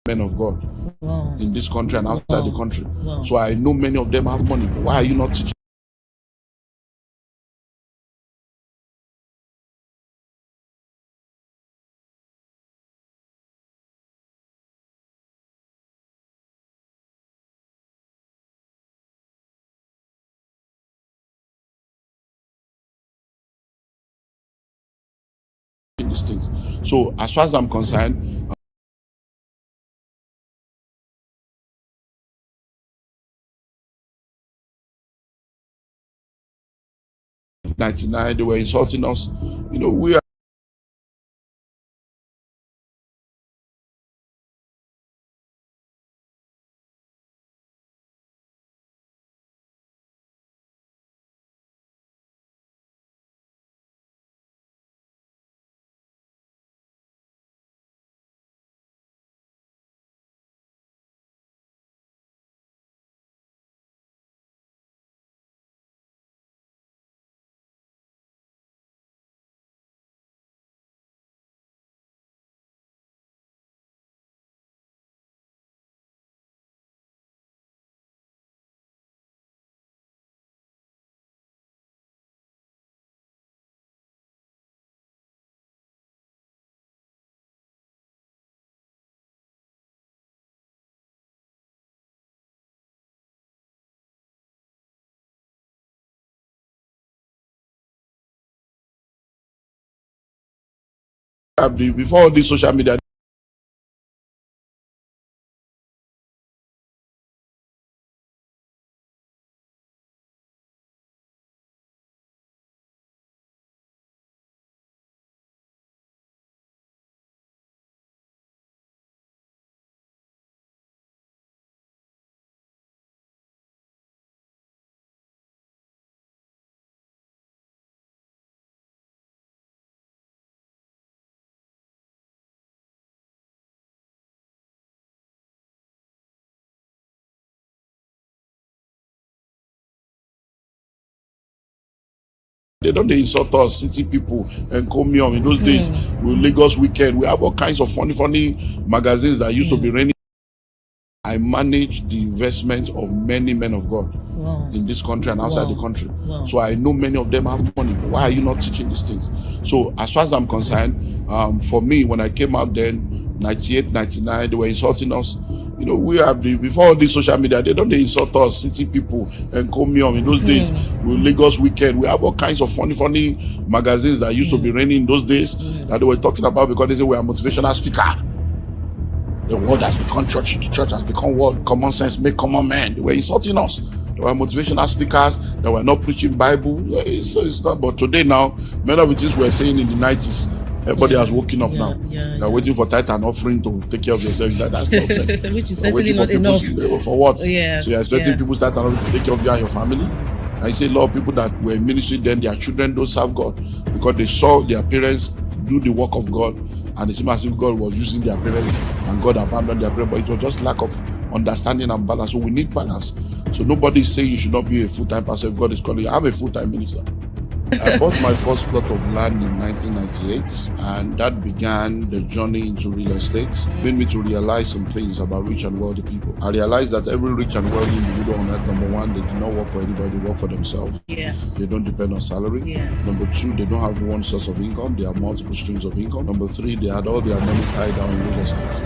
men of God in this country and outside the country. So I know many of them have money. Why are you not teaching these things? So as far as I'm concerned, 99, they were insulting us. We are before all this social media. They don't insult us, city people, and call me on. In those days, with Lagos Weekend, we have all kinds of funny magazines that used to be raining. I manage the investment of many men of God in this country and outside the country. So I know many of them have money. Why are you not teaching these things? So as far as I'm concerned, for me, when I came out then, 98, 99, they were insulting us. We are before all this social media, they don't insult us, city people, and call me on. In those days, with Lagos Weekend, we have all kinds of funny magazines that used to be raining in those days that they were talking about because they say we are motivational speaker. The world has become church. The church has become world. Common sense make common men. They were insulting us. They were motivational speakers. They were not preaching Bible. So it's not. But today now, many of the things we were saying in the 90s, everybody has woken up now. They're waiting for tithe and offering to take care of yourself. That's nonsense. Which is certainly not enough. For what? Yes, so you're expecting people to tithe and offering to take care of you and your family? And you see a lot of people that were in ministry then, their children don't serve God because they saw their parents do the work of God, and it seemed as if God was using their parents and God abandoned their parents, but it was just lack of understanding and balance. So we need balance. So nobody is saying you should not be a full-time pastor if God is calling you. I'm a full-time minister. I bought my first plot of land in 1998, and that began the journey into real estate. It made me to realize some things about rich and wealthy people. I realized that every rich and wealthy individual on earth, number one, they do not work for anybody, they work for themselves. Yes. They don't depend on salary. Yes. Number two, they don't have one source of income, they have multiple streams of income. Number three, they had all their money tied down in real estate.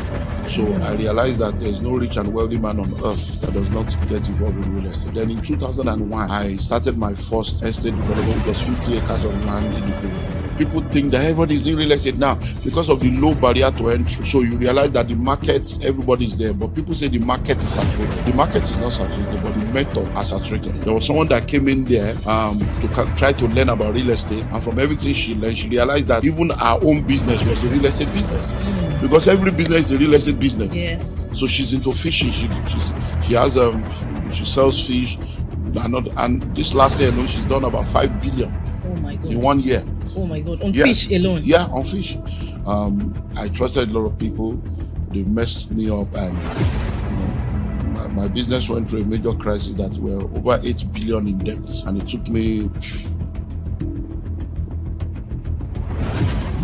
So I realized that there is no rich and wealthy man on earth that does not get involved in real estate. Then in 2001, I started my first estate development, which was 50 acres of land in Abuja. People think that everybody is doing real estate now because of the low barrier to entry. So you realize that the market, everybody is there, but people say the market is saturated. The market is not saturated, but the method are saturated. There was someone that came in there to try to learn about real estate, and from everything she learned, she realized that even our own business was a real estate business. Because every business is a real estate business. Yes. So she's into fishing. She has she sells fish, and this last year alone she's done about 5 billion. Oh my God. In 1 year. Oh my God. On fish alone. Yeah, on fish. I trusted a lot of people. They messed me up, and my business went through a major crisis that were over 8 billion in debt, and it took me.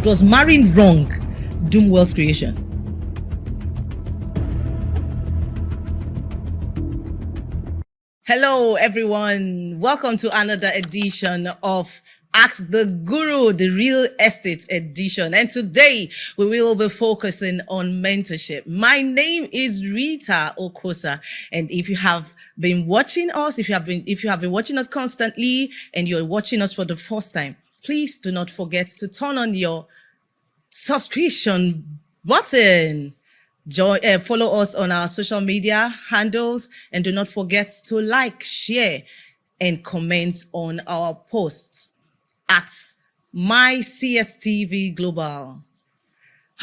Does marrying wrong doom wealth creation? Hello, everyone. Welcome to another edition of Ask the Guru, the Real Estate Edition. And today we will be focusing on mentorship. My name is Rita Okosa. And if you have been watching us, if you have been watching us constantly and you're watching us for the first time, please do not forget to turn on your subscription button. Follow us on our social media handles and do not forget to like, share, and comment on our posts at my Cstv Global.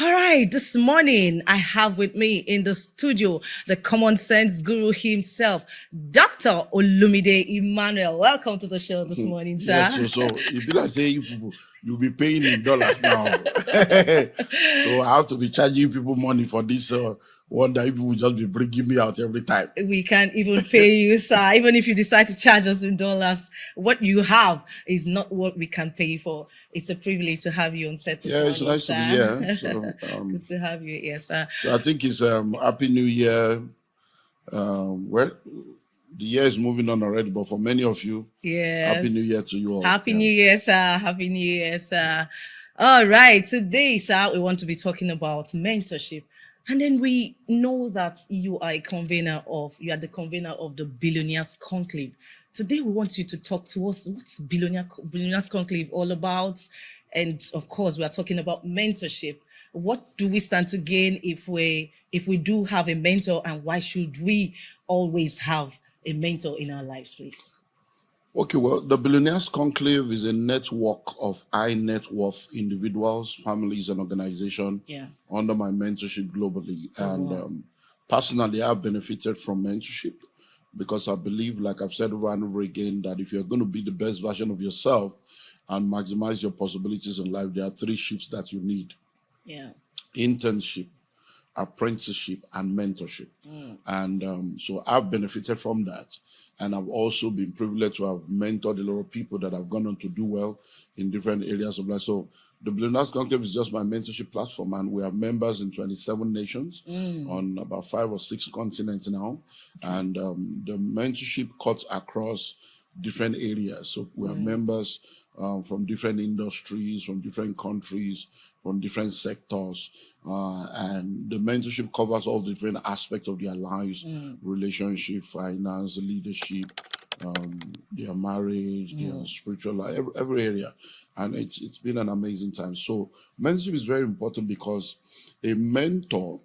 All right, this morning I have with me in the studio the common sense guru himself, Dr. Olumide Emmanuel. Welcome to the show this morning, sir. Yes, so if you like say you people, you'll be paying in dollars now. So I have to be charging people money for this one that people will just be bringing me out every time. We can't even pay you, sir. Even if you decide to charge us in dollars, what you have is not what we can pay for. It's a privilege to have you on set this morning, It's nice sir. to be here. So, Good to have you here, sir. So I think it's Happy New Year. Well, the year is moving on already, but for many of you, yes. Happy New Year to you all. Happy New Year, sir. Happy New Year, sir. All right, today, sir, we want to be talking about mentorship. And then we know that you are the convener of the Billionaires Conclave. Today, we want you to talk to us. What's Billionaires Conclave all about? And of course, we are talking about mentorship. What do we stand to gain if we do have a mentor, and why should we always have a mentor in our lives, please? Okay, well, the Billionaires Conclave is a network of high net worth individuals, families, and organizations under my mentorship globally. And personally, I've benefited from mentorship because I believe, like I've said over and over again, that if you're going to be the best version of yourself and maximize your possibilities in life, there are three ships that you need. Yeah. Internship, apprenticeship, and mentorship. And so I've benefited from that. And I've also been privileged to have mentored a lot of people that have gone on to do well in different areas of life. So the Billionaires Conclave is just my mentorship platform, and we have members in 27 nations on about 5 or 6 continents now. And the mentorship cuts across different areas. So we have members from different industries, from different countries, from different sectors, and the mentorship covers all the different aspects of their lives, relationship, finance, leadership, their marriage, their spiritual life, every area. And it's been an amazing time. So mentorship is very important because a mentor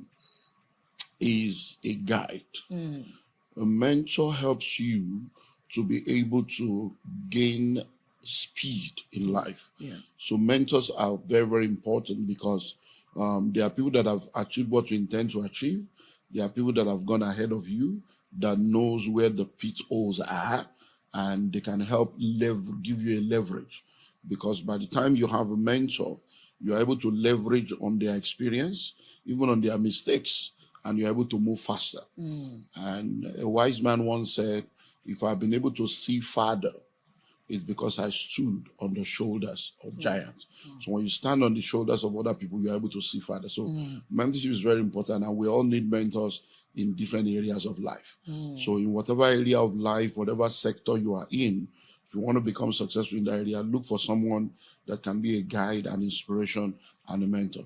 is a guide. A mentor helps you to be able to gain speed in life. So mentors are very, very important because there are people that have achieved what you intend to achieve. There are people that have gone ahead of you that knows where the pitfalls are, and they can help give you a leverage. Because by the time you have a mentor, you're able to leverage on their experience, even on their mistakes, and you're able to move faster. And a wise man once said, if I've been able to see farther, it's because I stood on the shoulders of giants. So when you stand on the shoulders of other people, you're able to see farther. So mentorship is very important, and we all need mentors in different areas of life. So in whatever area of life, whatever sector you are in, if you want to become successful in that area, look for someone that can be a guide, an inspiration, and a mentor.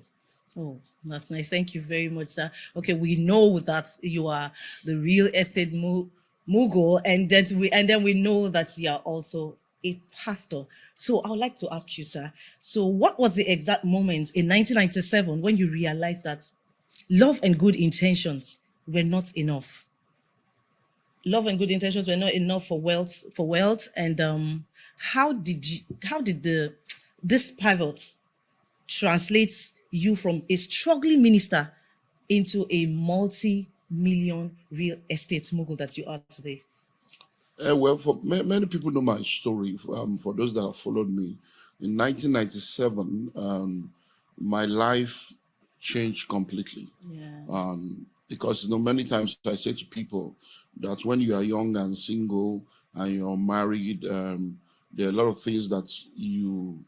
Oh, that's nice. Thank you very much, sir. Okay, we know that you are the real estate mogul, and then we know that you are also a pastor. So I would like to ask you, sir, so what was the exact moment in 1997 when you realized that love and good intentions were not enough? Love and good intentions were not enough for wealth, and how did this pivot translate you from a struggling minister into a multi-million real estate mogul that you are today? Well, for many people know my story. For those that have followed me, in 1997, my life changed completely. Because many times I say to people that when you are young and single and you're married, there are a lot of things that you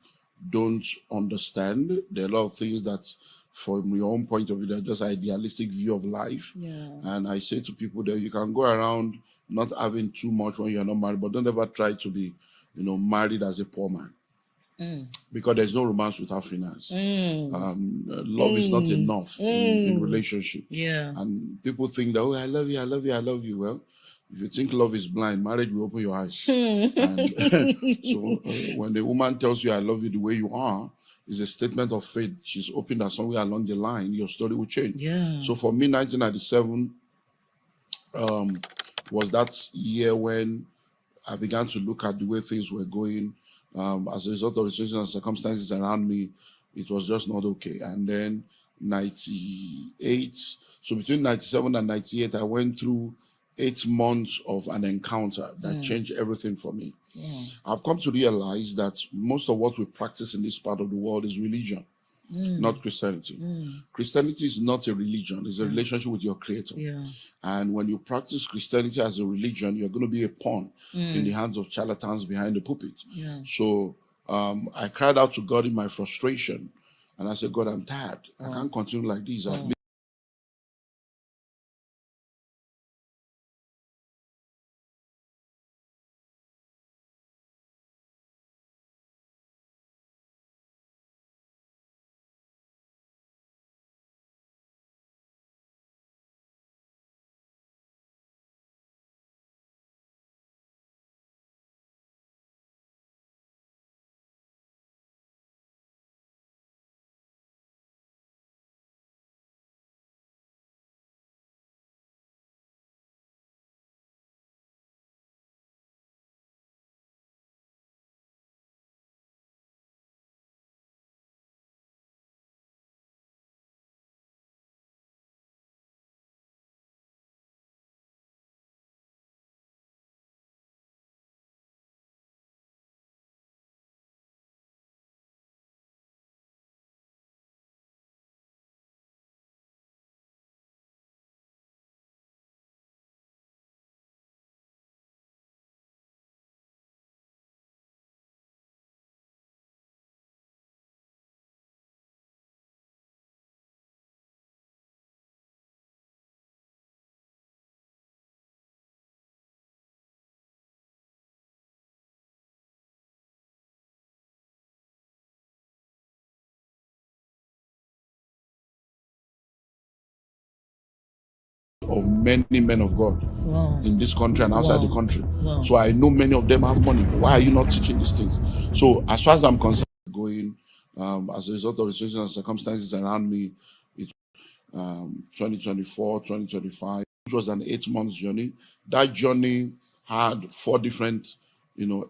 don't understand. There are a lot of things that, from your own point of view, they're just idealistic view of life. And I say to people that you can go around not having too much when you're not married, but don't ever try to be, married as a poor man. Because there's no romance without finance. Love is not enough in relationship. Yeah. And people think that, I love you, I love you, I love you. Well, if you think love is blind, marriage will open your eyes. And so when the woman tells you, I love you the way you are, it's a statement of faith. She's hoping that somewhere along the line, your story will change. Yeah. So for me, 1997 was that year when I began to look at the way things were going. As a result of the situations and circumstances around me, it was just not okay. And then 98, so between 97 and 98, I went through 8 months of an encounter that changed everything for me. I've come to realize that most of what we practice in this part of the world is religion, not Christianity. Christianity is not a religion, it's a relationship with your Creator. And when you practice Christianity as a religion, you're going to be a pawn in the hands of charlatans behind the pulpit. So I cried out to God in my frustration, and I said, God, I'm tired. I can't continue like this. Of many men of God in this country and outside the country. So I know many of them have money. Why are you not teaching these things? So as far as I'm concerned, going as a result of the situations and circumstances around me, it's 2024, 2025, which was an 8 months journey. That journey had 4 different,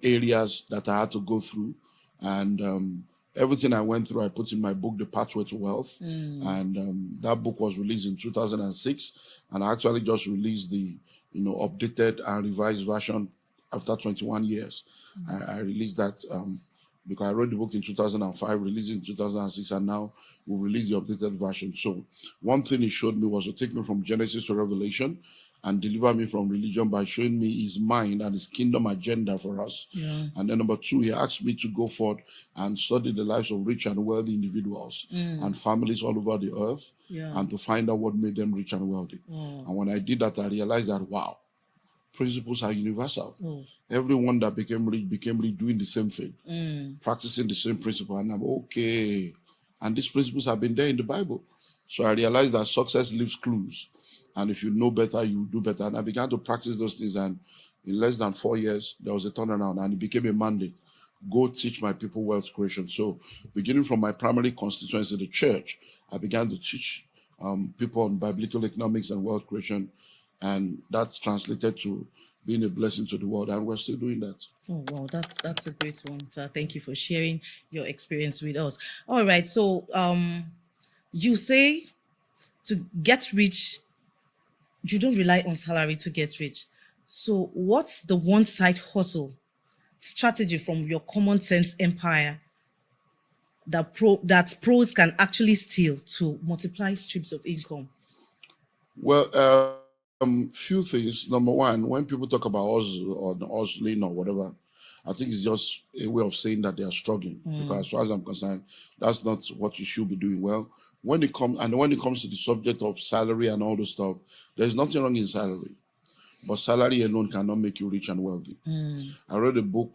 areas that I had to go through. And everything I went through, I put in my book, The Pathway to Wealth. And that book was released in 2006. And I actually just released the, updated and revised version after 21 years. I released that because I wrote the book in 2005, released it in 2006, and now we release the updated version. So one thing he showed me was to take me from Genesis to Revelation and deliver me from religion by showing me his mind and his kingdom agenda for us. And then number 2, he asked me to go forward and study the lives of rich and wealthy individuals and families all over the earth and to find out what made them rich and wealthy. And when I did that, I realized that, wow, principles are universal. Everyone that became rich doing the same thing, practicing the same principle. And I'm okay. And these principles have been there in the Bible. So I realized that success leaves clues. And if you know better, you do better. And I began to practice those things. And in less than 4 years, there was a turnaround. And it became a mandate. Go teach my people wealth creation. So beginning from my primary constituency, the church, I began to teach people on biblical economics and wealth creation. And that's translated to being a blessing to the world. And we're still doing that. Oh, wow. That's a great one. Thank you for sharing your experience with us. All right. So you say to get rich, you don't rely on salary to get rich. So what's the one side hustle strategy from your common sense empire that pros can actually steal to multiply streams of income? Well, few things. Number one, when people talk about hustle or hustling or whatever, I think it's just a way of saying that they are struggling. Because as far as I'm concerned, that's not what you should be doing. Well, when it comes to the subject of salary and all the stuff, there's nothing wrong in salary. but salary alone cannot make you rich and wealthy. I read a book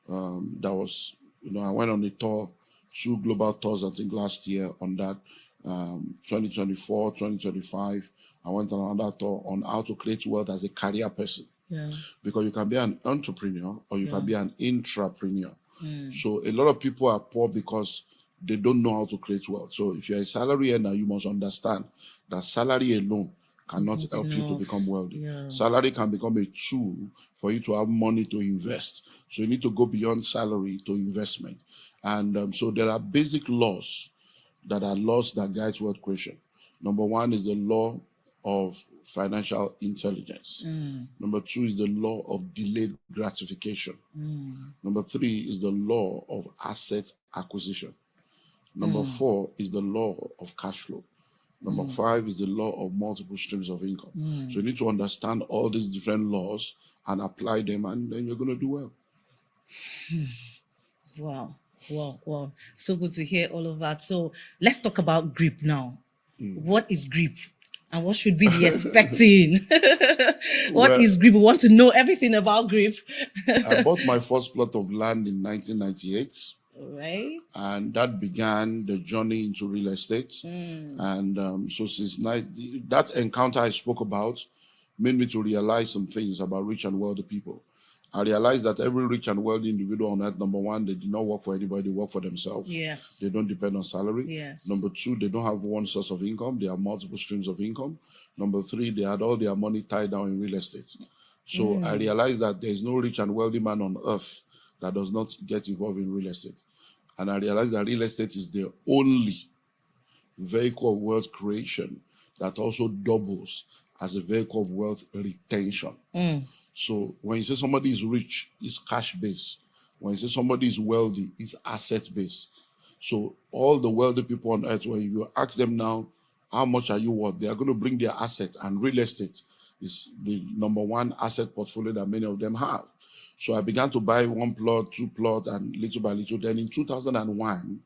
that was, I went on a tour, 2 global tours, I think last year on that, 2024, 2025. I went on another tour on how to create wealth as a career person. Yeah. Because you can be an entrepreneur or you can be an intrapreneur. So a lot of people are poor because they don't know how to create wealth. So if you're a salary earner, you must understand that salary alone cannot help you to become wealthy. Yeah. Salary can become a tool for you to have money to invest. So you need to go beyond salary to investment. And so there are basic laws that guide wealth creation. Number 1 is the law of financial intelligence. Number 2 is the law of delayed gratification. Number 3 is the law of asset acquisition. Number 4 is the law of cash flow. Number 5 is the law of multiple streams of income. So you need to understand all these different laws and apply them, and then you're going to do well. Wow. So good to hear all of that. So let's talk about GREEB now. What is GREEB? And what should we be expecting? What is GREEB? We want to know everything about GREEB. I bought my first plot of land in 1998. Right. And that began the journey into real estate. And so since that encounter I spoke about made me to realize some things about rich and wealthy people. I realized that every rich and wealthy individual on earth, number 1, they do not work for anybody, they work for themselves. Yes. They don't depend on salary. Yes. Number 2, they don't have one source of income. They have multiple streams of income. Number 3, they had all their money tied down in real estate. So I realized that there is no rich and wealthy man on earth that does not get involved in real estate. And I realized that real estate is the only vehicle of wealth creation that also doubles as a vehicle of wealth retention. So when you say somebody is rich, it's cash-based. When you say somebody is wealthy, it's asset-based. So all the wealthy people on earth, when you ask them now, how much are you worth? They are going to bring their assets, and real estate is the number 1 asset portfolio that many of them have. So I began to buy 1 plot, 2 plot, and little by little. Then in 2001,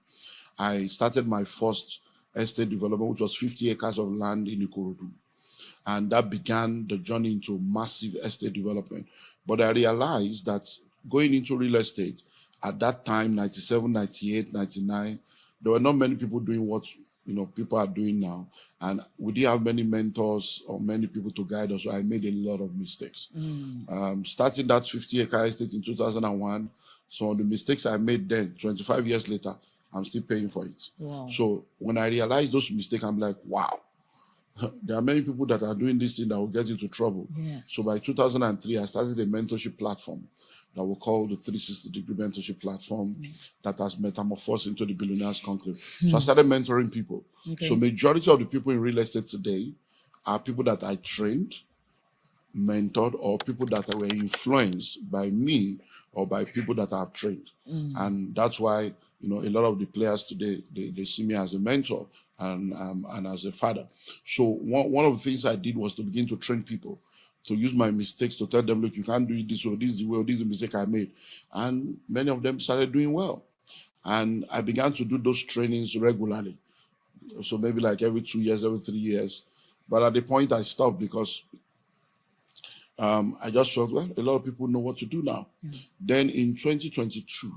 I started my first estate development, which was 50 acres of land in Ikorodu. And that began the journey into massive estate development. But I realized that going into real estate, at that time, 97, 98, 99, there were not many people doing what people are doing now. And we didn't have many mentors or many people to guide us, so I made a lot of mistakes. Starting that 50-acre estate in 2001, some of the mistakes I made then, 25 years later, I'm still paying for it. Wow. So when I realized those mistakes, I'm like, wow. There are many people that are doing this thing that will get into trouble. Yes. So by 2003, I started a mentorship platform that we call the 360-degree mentorship platform that has metamorphosed into the Billionaires Conclave. So I started mentoring people. Okay. So majority of the people in real estate today are people that I trained, mentored, or people that were influenced by me or by people that I've trained. And that's why a lot of the players today, they see me as a mentor and as a father. So one of the things I did was to begin to train people, to use my mistakes to tell them, look, you can't do it this way, this is the way, this is the mistake I made. And many of them started doing well. And I began to do those trainings regularly. So maybe like every 2 years, every 3 years. But at the point I stopped because I just felt, well, a lot of people know what to do now. Then in 2022,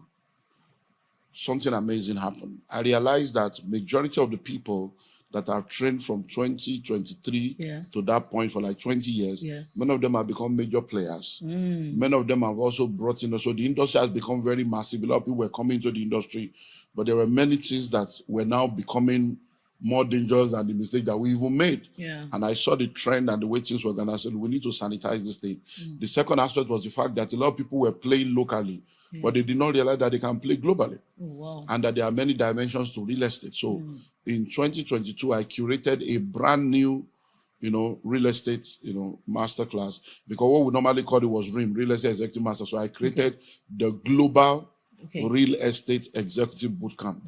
something amazing happened. I realized that majority of the people that I've trained from 2023 to that point for like 20 years, many of them have become major players. Many of them have also brought in, so the industry has become very massive. A lot of people were coming to the industry, but there were many things that were now becoming more dangerous than the mistake that we even made. And I saw the trend and the way things were going. I said, we need to sanitize this thing. The second aspect was the fact that a lot of people were playing locally, but they did not realize that they can play globally. And that there are many dimensions to real estate. So in 2022, I curated a brand new, real estate, masterclass, because what we normally call it was REEM, Real Estate Executive Master. So I created the Global Real Estate Executive Bootcamp.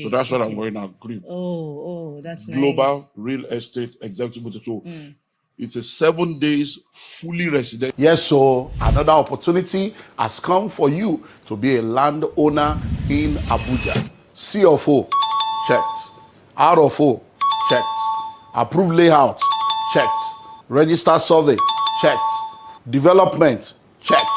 So that's what I'm going now, GREEB. That's Global nice. Real Estate Executive Bootcamp. So it's a 7 days fully resident. Yes, so another opportunity has come for you to be a landowner in Abuja. C of O, checked. R of O, checked. Approved layout, checked. Register survey, checked. Development, checked.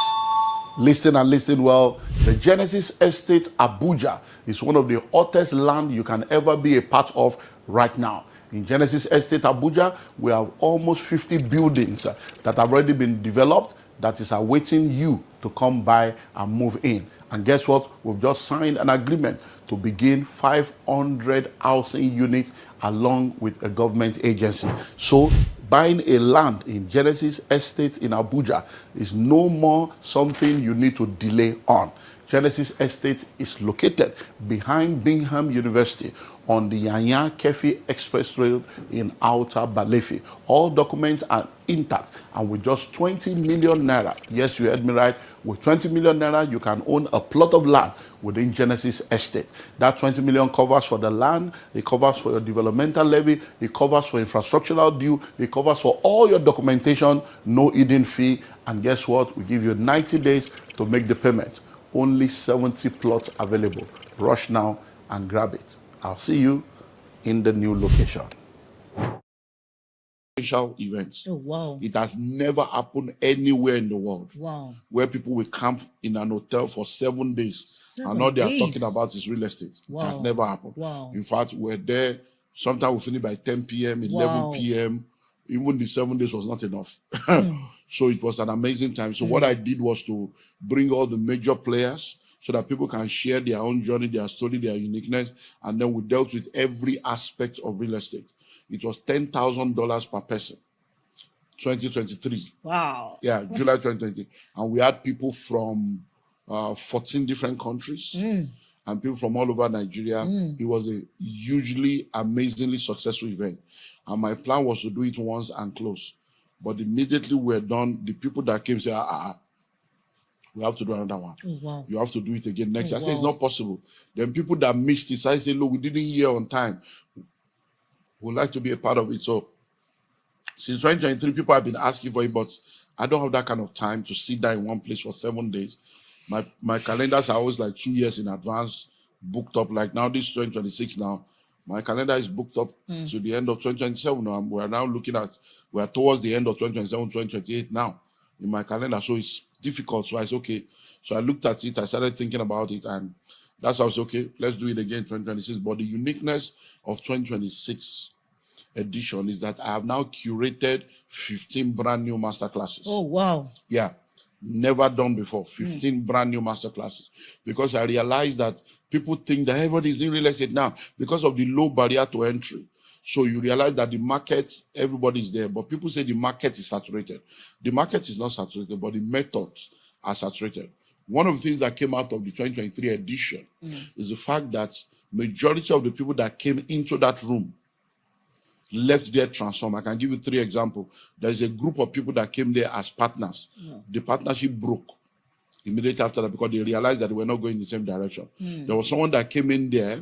Listen and listen well. The Genesis Estate Abuja is one of the hottest land you can ever be a part of right now. In Genesis Estate Abuja, we have almost 50 buildings that have already been developed that is awaiting you to come by and move in. And guess what? We've just signed an agreement to begin 500 housing units along with a government agency. So buying a land in Genesis Estate in Abuja is no more something you need to delay on. Genesis Estate is located behind Bingham University on the Yanya Kefi Express Road in Outer Balefi. All documents are intact, and with just 20 million naira, yes, you heard me right, with 20 million naira, you can own a plot of land within Genesis Estate. That 20 million covers for the land, it covers for your developmental levy, it covers for infrastructural due, it covers for all your documentation, no hidden fee, and guess what? We give you 90 days to make the payment. Only 70 plots available. Rush now and grab it. I'll see you in the new location. Events. Oh, wow. It has never happened anywhere in the world. Wow. Where people will camp in an hotel for 7 days. And all they are talking about is real estate. Wow. It has never happened. Wow. In fact, we're there. Sometimes we finish by 10 p.m., 11 wow. p.m. Even the 7 days was not enough. So it was an amazing time. So what I did was to bring all the major players so that people can share their own journey, their story, their uniqueness. And then we dealt with every aspect of real estate. It was $10,000 per person. 2023. Wow. Yeah, July 2020. And we had people from 14 different countries and people from all over Nigeria. It was a hugely, amazingly successful event. And my plan was to do it once and close. But immediately we're done, the people that came said, we have to do another one. Oh, wow. You have to do it again next year. I wow. said, it's not possible. Then people that missed it, I said, look, we didn't hear on time. We'd like to be a part of it. So since 2023, people have been asking for it, but I don't have that kind of time to sit down in one place for 7 days. My calendars are always like 2 years in advance, booked up. Like now, this is 2026 now. My calendar is booked up to the end of 2027 now. We're now looking at, we're towards the end of 2027, 2028 now in my calendar. So it's difficult. So I said, okay. So I looked at it, I started thinking about it, and that's how I said, okay, let's do it again in 2026. But the uniqueness of 2026 edition is that I have now curated 15 brand new masterclasses. Oh, wow. Yeah. Never done before. 15 brand new masterclasses. Because I realized that people think that everybody's in real estate now because of the low barrier to entry. So you realize that the market, everybody's there, but people say the market is saturated. The market is not saturated, but the methods are saturated. One of the things that came out of the 2023 edition is the fact that majority of the people that came into that room left there transformed. I can give you 3 examples. There's a group of people that came there as partners. The partnership broke immediately after that because they realized that they were not going in the same direction. There was someone that came in there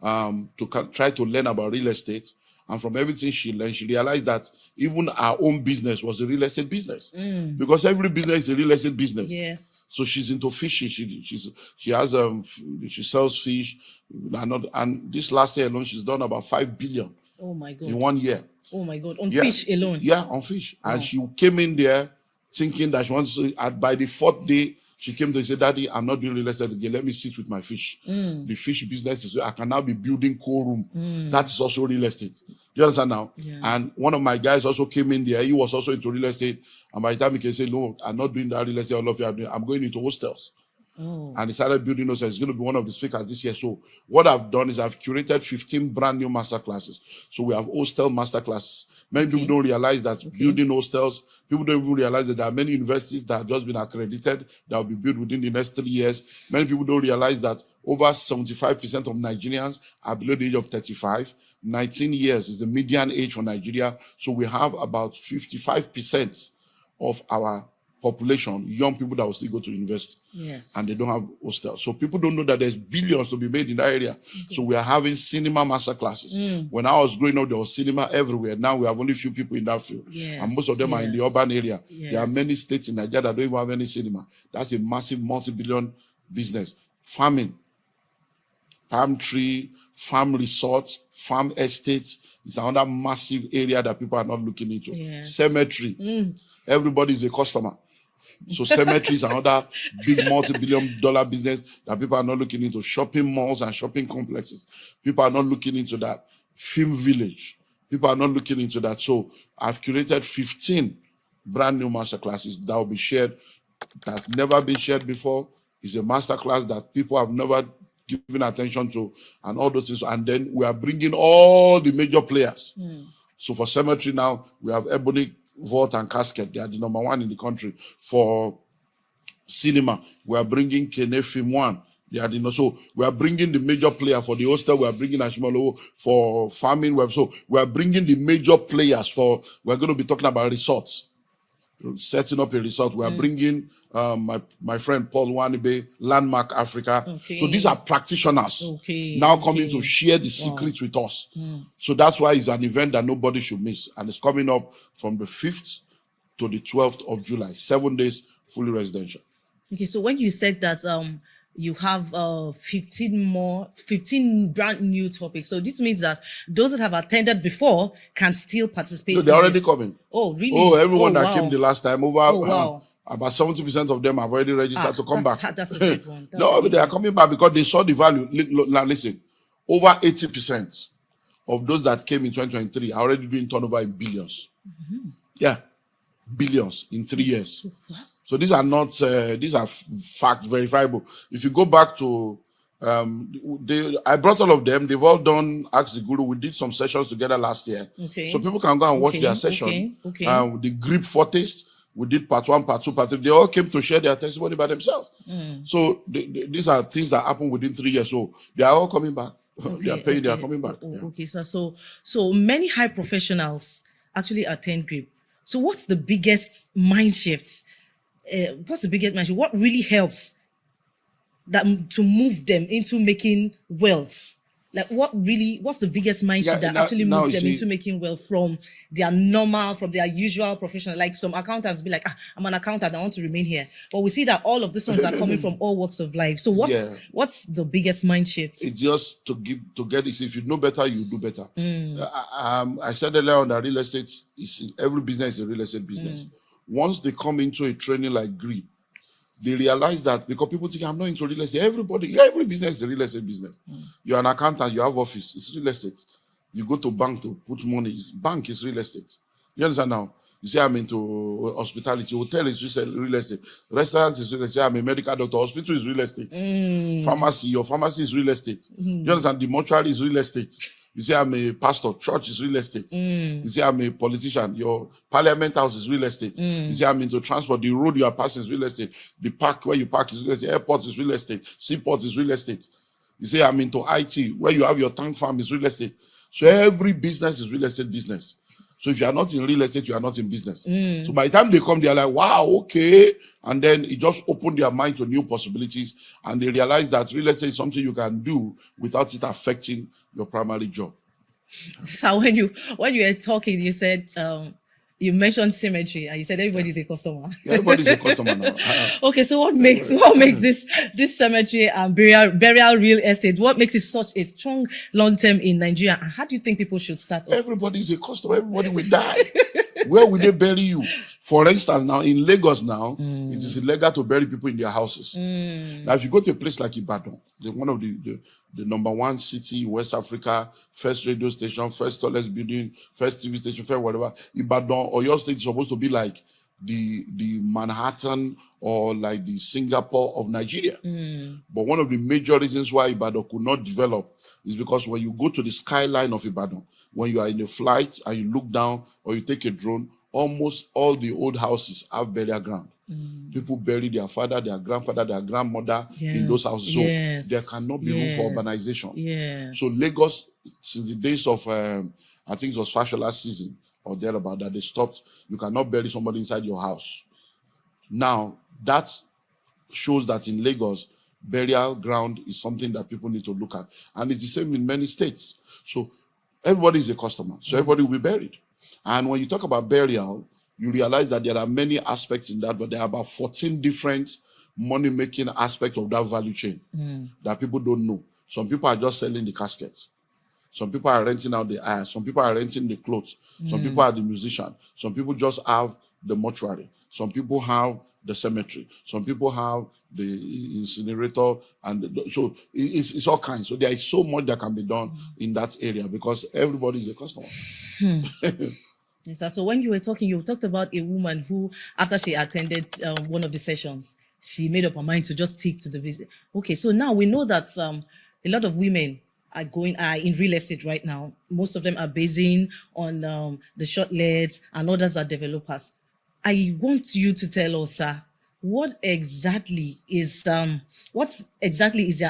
to try to learn about real estate. And from everything she learned, she realized that even our own business was a real estate business. Because every business is a real estate business. Yes. So she's into fishing. She has she sells fish. And this last year alone, she's done about 5 billion. Oh my God. In 1 year. Oh my God. On fish alone. Yeah, on fish. Wow. And she came in there thinking that she wants to, by the 4th day, she came to say, Daddy, I'm not doing real estate again. Let me sit with my fish. The fish business is, I can now be building cold room. That is also real estate. Do you understand now? Yeah. And one of my guys also came in there. He was also into real estate. And by the time he can say, no, I'm not doing that real estate. All of you are doing. I'm going into hostels. And he started building those. It's going to be one of the speakers this year. So what I've done is I've curated 15 brand new masterclasses. So we have hostel masterclasses. Many people don't realize that building hostels, people don't even realize that there are many universities that have just been accredited that will be built within the next 3 years. Many people don't realize that over 75% of Nigerians are below the age of 35. 19 years is the median age for Nigeria. So we have about 55% of our population, young people that will still go to university. Yes. And they don't have hostels. So people don't know that there's billions to be made in that area. So we are having cinema master classes. When I was growing up, there was cinema everywhere. Now we have only few people in that field. Yes. And most of them are in the urban area. Yes. There are many states in Nigeria that don't even have any cinema. That's a massive multi-billion business. Farming. palm tree, farm resorts, farm estates is another massive area that people are not looking into. Yes. Cemetery. Everybody is a customer. So cemetery is another big multi-billion-dollar business that people are not looking into. Shopping malls and shopping complexes. People are not looking into that. Film village. People are not looking into that. So I've curated 15 brand new masterclasses that will be shared. That's never been shared before. It's a masterclass that people have never given attention to, and all those things. And then we are bringing all the major players. So for cemetery now, we have Ebony, Vault, and Casket. They are the number one in the country. For cinema, we are bringing Kene Film One. They are the, so we are bringing the major player. For the hostel, we are bringing Ashimolo. For farming, so we are bringing the major players. For we're going to be talking about resorts. Setting up a resort. We are bringing my friend Paul Wanibe, Landmark Africa. Okay. So these are practitioners now coming to share the secrets with us. So that's why it's an event that nobody should miss. And it's coming up from the 5th to the 12th of July. 7 days, fully residential. Okay, so when you said that you have 15 brand new topics, so this means that those that have attended before can still participate. No, they're already coming. Oh, really? Oh, everyone that came the last time, wow. About 70% of them have already registered to come back. That's a great one. No, but they are coming back because they saw the value. Now listen, over 80% of those that came in 2023 are already doing turnover in billions. Yeah, billions in 3 years. So these are not, these are fact verifiable. If you go back to, I brought all of them. They've all done Ask the Guru. We did some sessions together last year. Okay. So people can go and watch their session. Okay. The GREEB Fortis, we did part 1, part 2, part 3. They all came to share their testimony by themselves. So these are things that happen within 3 years. So they are all coming back. They are paying, they are coming back. Okay, so many high professionals actually attend GREEB. So what's the biggest mind shift? What really helps that to move them into making wealth? Like what's the biggest mindset that actually moves them into making wealth from their usual profession? Like some accountants be like, I'm an accountant, I want to remain here. But we see that all of these ones are coming from all walks of life. So what's the biggest mind shift? It's just to get this. If you know better, you do better. I said earlier on that real estate every business is a real estate business. Once they come into a training like GREEB, they realize that because people think I'm not into real estate. Every business is a real estate business. You're an accountant, you have office, it's real estate. You go to bank to put money, bank is real estate. You understand now? You say I'm into hospitality, hotel is real estate, restaurants is real estate, I'm a medical doctor, hospital is real estate. Pharmacy, your pharmacy is real estate. You understand? The mortuary is real estate. You say I'm a pastor, church is real estate. You say I'm a politician, your parliament house is real estate. You say I'm into transport, the road you are passing is real estate. The park where you park is real estate. Airport is real estate. Seaport is real estate. You say I'm into IT, where you have your tank farm is real estate. So every business is real estate business. So if you are not in real estate, you are not in business. So by the time they come, they are like, wow, okay. And then it just opened their mind to new possibilities. And they realize that real estate is something you can do without it affecting your primary job. So when you were talking, you said, you mentioned symmetry, and you said everybody's a customer. Yeah, everybody's a customer now. Okay, so what makes this cemetery and burial real estate? What makes it such a strong long term in Nigeria? And how do you think people should start? Everybody's a customer. Everybody will die. Where will they bury you? For instance, now in Lagos, it is illegal to bury people in their houses. Now, if you go to a place like Ibadan, one of the number one city in West Africa, first radio station, first tallest building, first TV station, first whatever, Ibadan or your state is supposed to be like the Manhattan or like the Singapore of Nigeria. But one of the major reasons why Ibadan could not develop is because when you go to the skyline of Ibadan, when you are in a flight and you look down or you take a drone, almost all the old houses have burial ground. People bury their father, their grandfather, their grandmother in those houses. So there cannot be room for urbanization. So Lagos, since the days of, I think it was Fashola season or thereabout, that they stopped, you cannot bury somebody inside your house. Now, that shows that in Lagos, burial ground is something that people need to look at. And it's the same in many states. So everybody is a customer. So everybody will be buried. And when you talk about burial, you realize that there are many aspects in that, but there are about 14 different money-making aspects of that value chain that people don't know. Some people are just selling the casket. Some people are renting out the air. Some people are renting the clothes. Some people are the musician. Some people just have the mortuary. Some people have the cemetery. Some people have the incinerator. So it's all kinds. So there is so much that can be done in that area because everybody is a customer. Yes, sir. So when you were talking, you talked about a woman who, after she attended one of the sessions, she made up her mind to just stick to the business. Okay, so now we know that a lot of women are in real estate right now. Most of them are basing on the short leads, and others are developers. I want you to tell us, sir, what exactly is their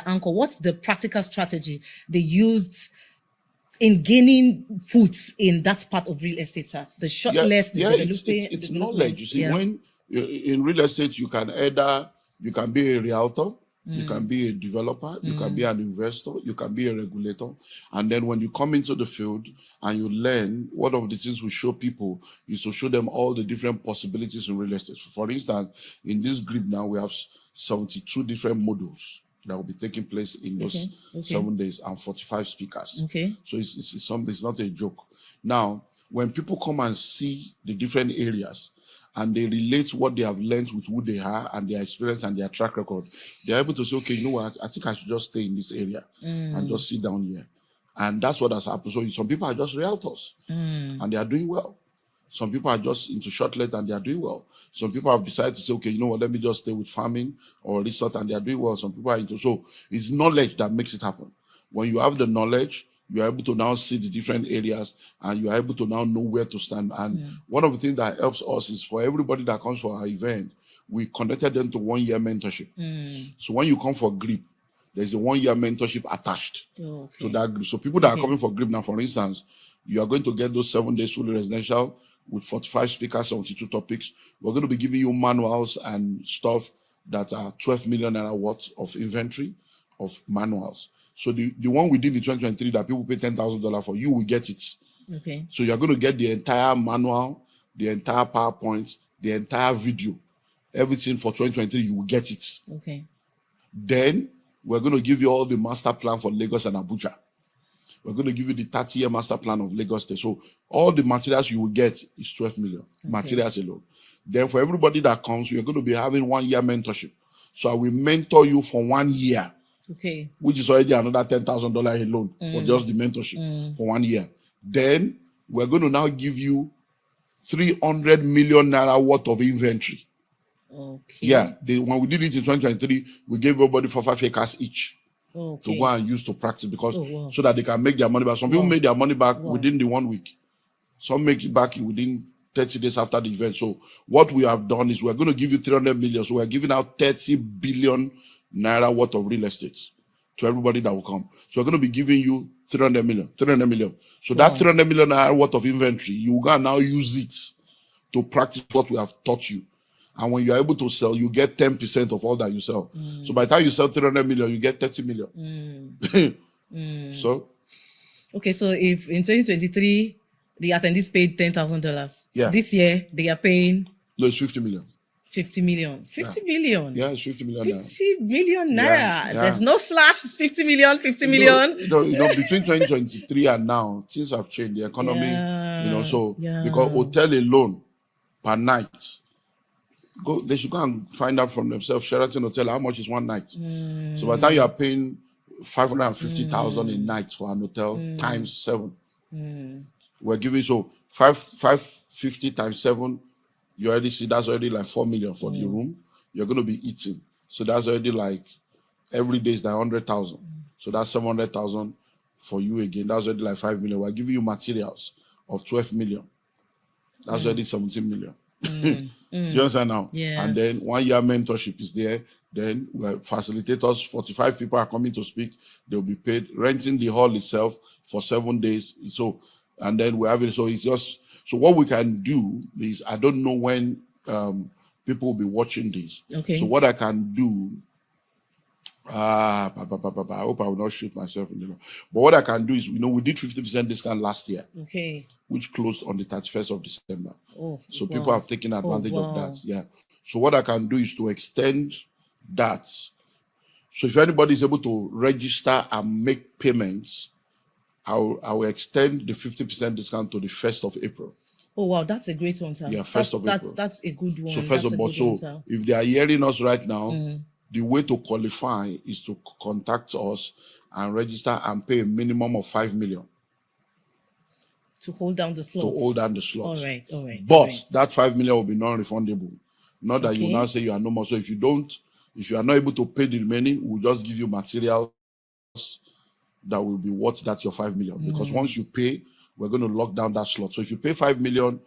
anchor? What's the practical strategy they used in gaining foots in that part of real estate, sir? The short list, the developing, it's knowledge. You see, when in real estate, you can be a realtor, you can be a developer, you can be an investor, you can be a regulator. And then when you come into the field and you learn, one of the things we show people is to show them all the different possibilities in real estate. For instance, in this GREEB now, we have 72 different modules that will be taking place in those 7 days and 45 speakers. Okay. So it's something, it's not a joke. Now, when people come and see the different areas and they relate what they have learned with who they are and their experience and their track record, they're able to say, okay, you know what, I think I should just stay in this area and just sit down here. And that's what has happened. So some people are just realtors and they are doing well. Some people are just into short-let and they are doing well. Some people have decided to say, okay, you know what, let me just stay with farming or resort and they are doing well. Some people are into, so it's knowledge that makes it happen. When you have the knowledge, you are able to now see the different areas and you are able to now know where to stand. And one of the things that helps us is for everybody that comes for our event, we connected them to 1 year mentorship. So when you come for GREEB, there's a 1 year mentorship attached to that group. So people that are coming for GREEB now, for instance, you are going to get those 7 days fully residential with 45 speakers, 72 topics. We're going to be giving you manuals and stuff that are 12 million naira worth of inventory of manuals. So the one we did in 2023 that people pay $10,000 for, you will get it. Okay. So you're going to get the entire manual, the entire PowerPoint, the entire video, everything for 2023, you will get it. Okay. Then we're going to give you all the master plan for Lagos and Abuja. We're going to give you the 30-year master plan of Lagos State. So all the materials you will get is 12 million, materials alone. Then for everybody that comes, we're going to be having 1 year mentorship. So I will mentor you for 1 year. Okay. Which is already another $10,000 alone for just the mentorship for 1 year. Then we're going to now give you 300 million naira worth of inventory. Okay. Yeah. When we did it in 2023, we gave everybody 5 acres each to go and use to practice because so that they can make their money back. Some people made their money back within the 1 week. Some make it back within 30 days after the event. So what we have done is we're going to give you 300 million. So we're giving out 30 billion naira worth of real estate to everybody that will come. So we're going to be giving you 300 million. So that 300 million naira worth of inventory, you can now use it to practice what we have taught you. And when you're able to sell, you get 10% of all that you sell. So by the time you sell 300 million, you get 30 million. So, okay, so if in 2023 the attendees paid $10,000, this year they are paying it's 50 million. 50 million. 50 million. Yeah, it's 50 million. 50 million naira. There's no slash. It's 50 million. 50 million. Between 2023 and now, things have changed. The economy, because hotel alone per night, they should go and find out from themselves. Sheraton Hotel, how much is 1 night? So by the time you are paying 550,000 a night for an hotel times 7, we're giving 550 times 7. You already see that's already like 4 million for the room. You're going to be eating. So that's already like every day is like 100,000. So that's 700,000 for you again. That's already like 5 million. We're giving you materials of 12 million. That's already 17 million. You understand now? Yes. And then 1 year mentorship is there. Then facilitators, 45 people are coming to speak. They'll be paid. Renting the hall itself for 7 days. So, and then we have it. So it's just, so what we can do is, I don't know when people will be watching this. Okay. So what I can do, I hope I will not shoot myself in the leg. But what I can do is, we did 50% discount last year. Okay. Which closed on the 31st of December. So people have taken advantage of that. Yeah. So what I can do is to extend that. So if anybody is able to register and make payments, I will extend the 50% discount to the 1st of April. Oh wow, that's a great one, sir. Yeah, 1st of April. That's a good one. So first of all, so if they are hearing us right now, the way to qualify is to contact us and register and pay a minimum of 5 million. To hold down the slots. To hold down the slots. All right. But that 5 million will be non-refundable. Not that you will now say you are no more. So if you are not able to pay the remaining, we'll just give you materials that will be worth that your 5 million. Because once you pay, we're going to lock down that slot. So if you pay 5 million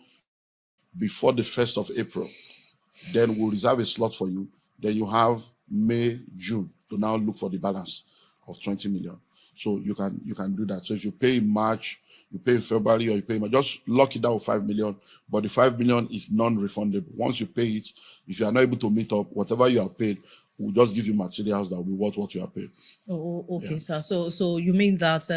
before the 1st of April, then we'll reserve a slot for you. Then you have May, June to now look for the balance of 20 million. So you can do that. So if you pay in March, you pay in February, or you pay in March, just lock it down with 5 million. But the 5 million is non-refundable. Once you pay it, if you are not able to meet up, whatever you have paid, we'll just give you materials that will be worth what you have paid. Oh, okay, sir. So you mean that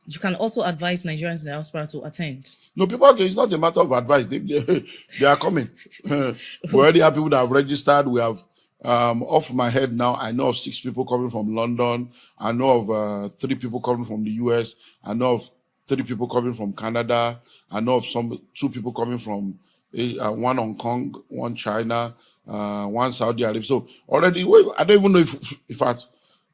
you can also advise Nigerians in the diaspora to attend? No, people, it's not a matter of advice. They are coming. We already have people that have registered. We have, off my head now, I know of 6 people coming from London. I know of 3 people coming from the US. I know of 3 people coming from Canada. I know of 2 people coming from one Hong Kong, one China, one Saudi Arabia. So already, I don't even know if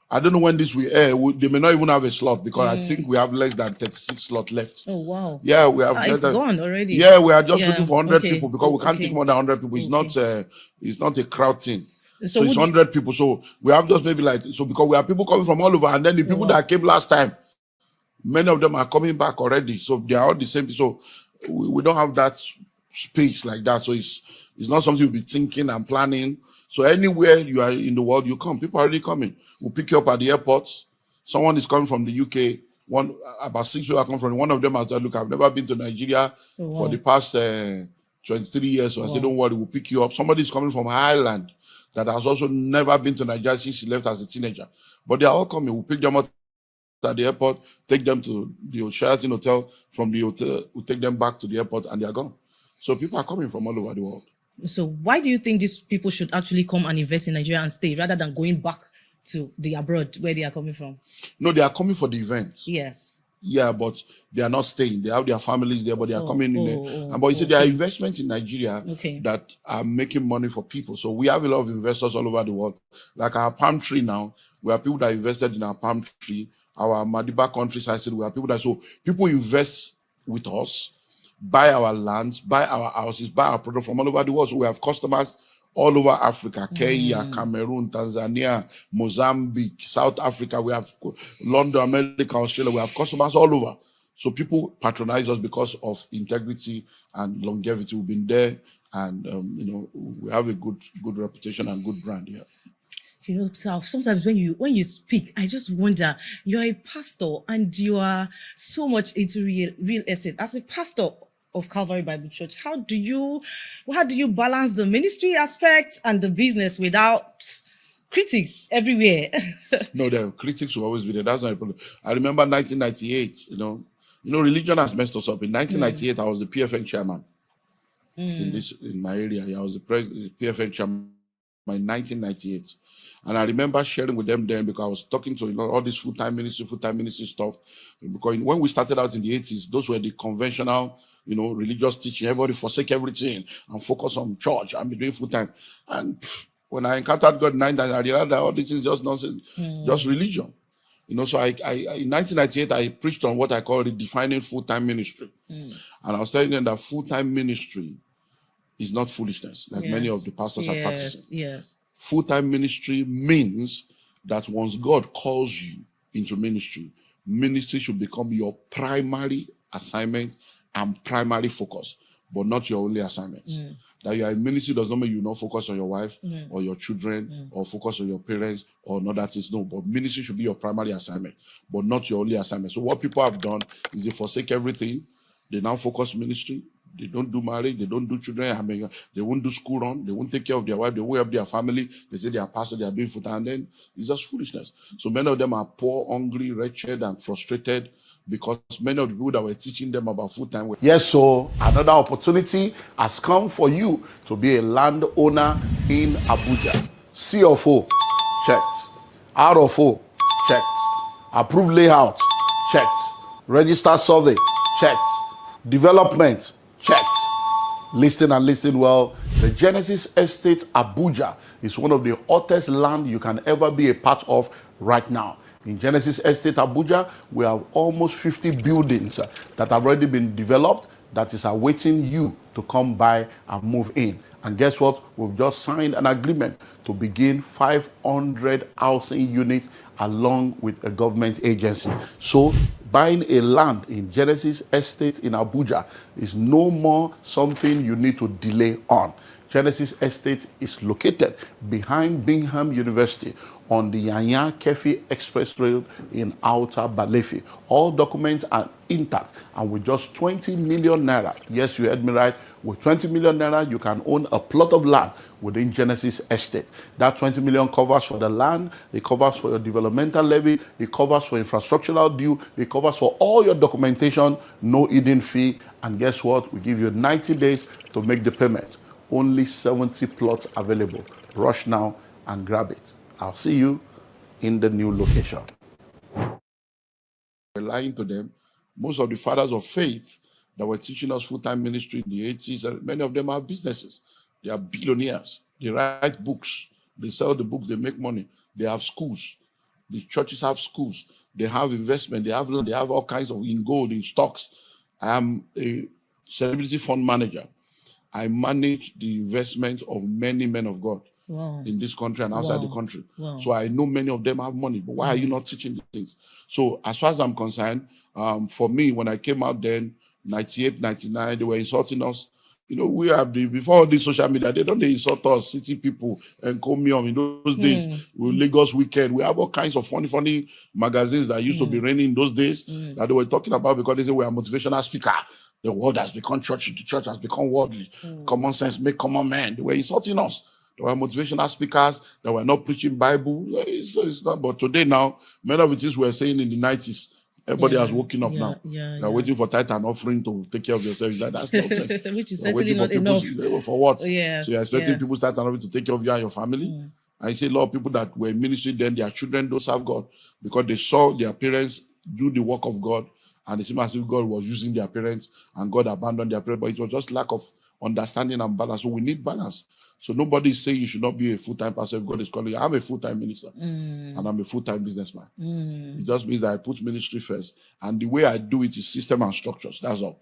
I don't know when this will air. They may not even have a slot because I think we have less than 36 slots left. Oh, wow. Yeah, we have. It's gone already. Yeah, we are just looking for 100 people because we can't take more than 100 people. It's not a crowd thing. So it's 100 people. So we have just maybe because we have people coming from all over, and then the people that came last time, many of them are coming back already. So they are all the same. So we don't have that space like that. So it's not something you'll be thinking and planning. So anywhere you are in the world, you come. People are already coming. We'll pick you up at the airport. Someone is coming from the UK. About 6 people are coming from. One of them has said, "Look, I've never been to Nigeria for the past 23 years." So I said, "Don't worry, we'll pick you up." Somebody is coming from Ireland that has also never been to Nigeria since she left as a teenager. But they are all coming. We'll pick them up at the airport, take them to the Sheraton Hotel. From the hotel, we'll take them back to the airport, and they are gone. So people are coming from all over the world. So why do you think these people should actually come and invest in Nigeria and stay rather than going back to the abroad where they are coming from? No, they are coming for the event. Yes. Yeah, but they are not staying. They have their families there, but they are coming in there. But you see, there are investments in Nigeria that are making money for people. So we have a lot of investors all over the world. Like our palm tree now, we have people that invested in our palm tree. Our Madiba countryside, we have people so people invest with us, buy our lands, buy our houses, buy our product from all over the world. So we have customers all over Africa, Kenya, Cameroon, Tanzania, Mozambique, South Africa. We have London, America, Australia. We have customers all over. So people patronize us because of integrity and longevity. We've been there, and we have a good reputation and good brand here. You know, sir, sometimes when you speak, I just wonder, you're a pastor and you are so much into real estate. As a pastor of Calvary Bible Church, how do you balance the ministry aspect and the business without critics everywhere? No, the critics will always be there. That's not a problem. I remember 1998, religion has messed us up. In 1998, I was the PFN chairman in my area. I was the PFN chairman in 1998. And I remember sharing with them then, because I was talking to all this full-time ministry stuff. Because when we started out in the 80s, those were the conventional, religious teaching. Everybody forsake everything and focus on church and be doing full-time. And when I encountered God in 1998, I realized that all this is just nonsense, just religion. So I in 1998, I preached on what I call redefining full-time ministry. And I was telling them that full-time ministry is not foolishness, like many of the pastors are practicing. Yes. Full-time ministry means that once God calls you into ministry, ministry should become your primary assignment and primary focus, but not your only assignment. That you are in ministry does not mean you not focus on your wife or your children or focus on your parents or not that is no, but ministry should be your primary assignment, but not your only assignment. So what people have done is they forsake everything. They now focus ministry. They don't do marriage, they don't do children, they won't do school run, they won't take care of their wife, they won't help their family. They say they are pastor, they are doing full-time, and then it's just foolishness. So many of them are poor, hungry, wretched, and frustrated because many of the people that were teaching them about full-time. Yes, so another opportunity has come for you to be a landowner in Abuja. CFO, checked. R of O, checked. Approved layout, checked. Register survey, checked. Development, checked. Listing and listing well. The Genesis Estate Abuja is one of the hottest land you can ever be a part of right now. In Genesis Estate Abuja, we have almost 50 buildings that have already been developed that is awaiting you to come by and move in. And guess what? We've just signed an agreement to begin 500 housing units along with a government agency. So buying a land in Genesis Estate in Abuja is no more something you need to delay on. Genesis Estate is located behind Bingham University on the Yanya Kefi Express Road in Outer Balefi. All documents are intact, and with just 20 million naira, yes, you heard me right, with 20 million naira, you can own a plot of land within Genesis Estate. That 20 million covers for the land, it covers for your developmental levy, it covers for infrastructural due, it covers for all your documentation, no hidden fee, and guess what? We give you 90 days to make the payment. Only 70 plots available. Rush now and grab it. I'll see you in the new location. We're lying to them. Most of the fathers of faith that were teaching us full-time ministry in the 80s, many of them have businesses. They are billionaires. They write books. They sell the books. They make money. They have schools. The churches have schools. They have investment. They have all kinds of in gold, in stocks. I am a celebrity fund manager. I manage the investment of many men of God in this country and outside the country. So I know many of them have money, but why are you not teaching these things? So as far as I'm concerned, for me, when I came out then, 98, 99, they were insulting us. You know, we have before all this social media, they insult us, city people, and call me on. In those days, with Lagos Weekend, we have all kinds of funny magazines that used to be raining in those days that they were talking about because they say we are motivational speaker. The world has become churchy. The church has become worldly. Common sense make common man. They were insulting us. There were motivational speakers that were not preaching Bible. It's not. But today now, many of the things we were saying in the 90s, everybody has woken up now. They're waiting for tithe and offering to take care of yourself. That's nonsense. Which is certainly not enough. For what? Yes, so you're expecting people tithe and offering to take care of you and your family? I see a lot of people that were in ministry then, their children don't serve God because they saw their parents do the work of God. And it seemed as if God was using their parents and God abandoned their parents, but it was just lack of understanding and balance. So we need balance. So nobody is saying you should not be a full-time pastor if God is calling you. I'm a full-time minister and I'm a full-time businessman. It just means that I put ministry first. And the way I do it is system and structures. That's all.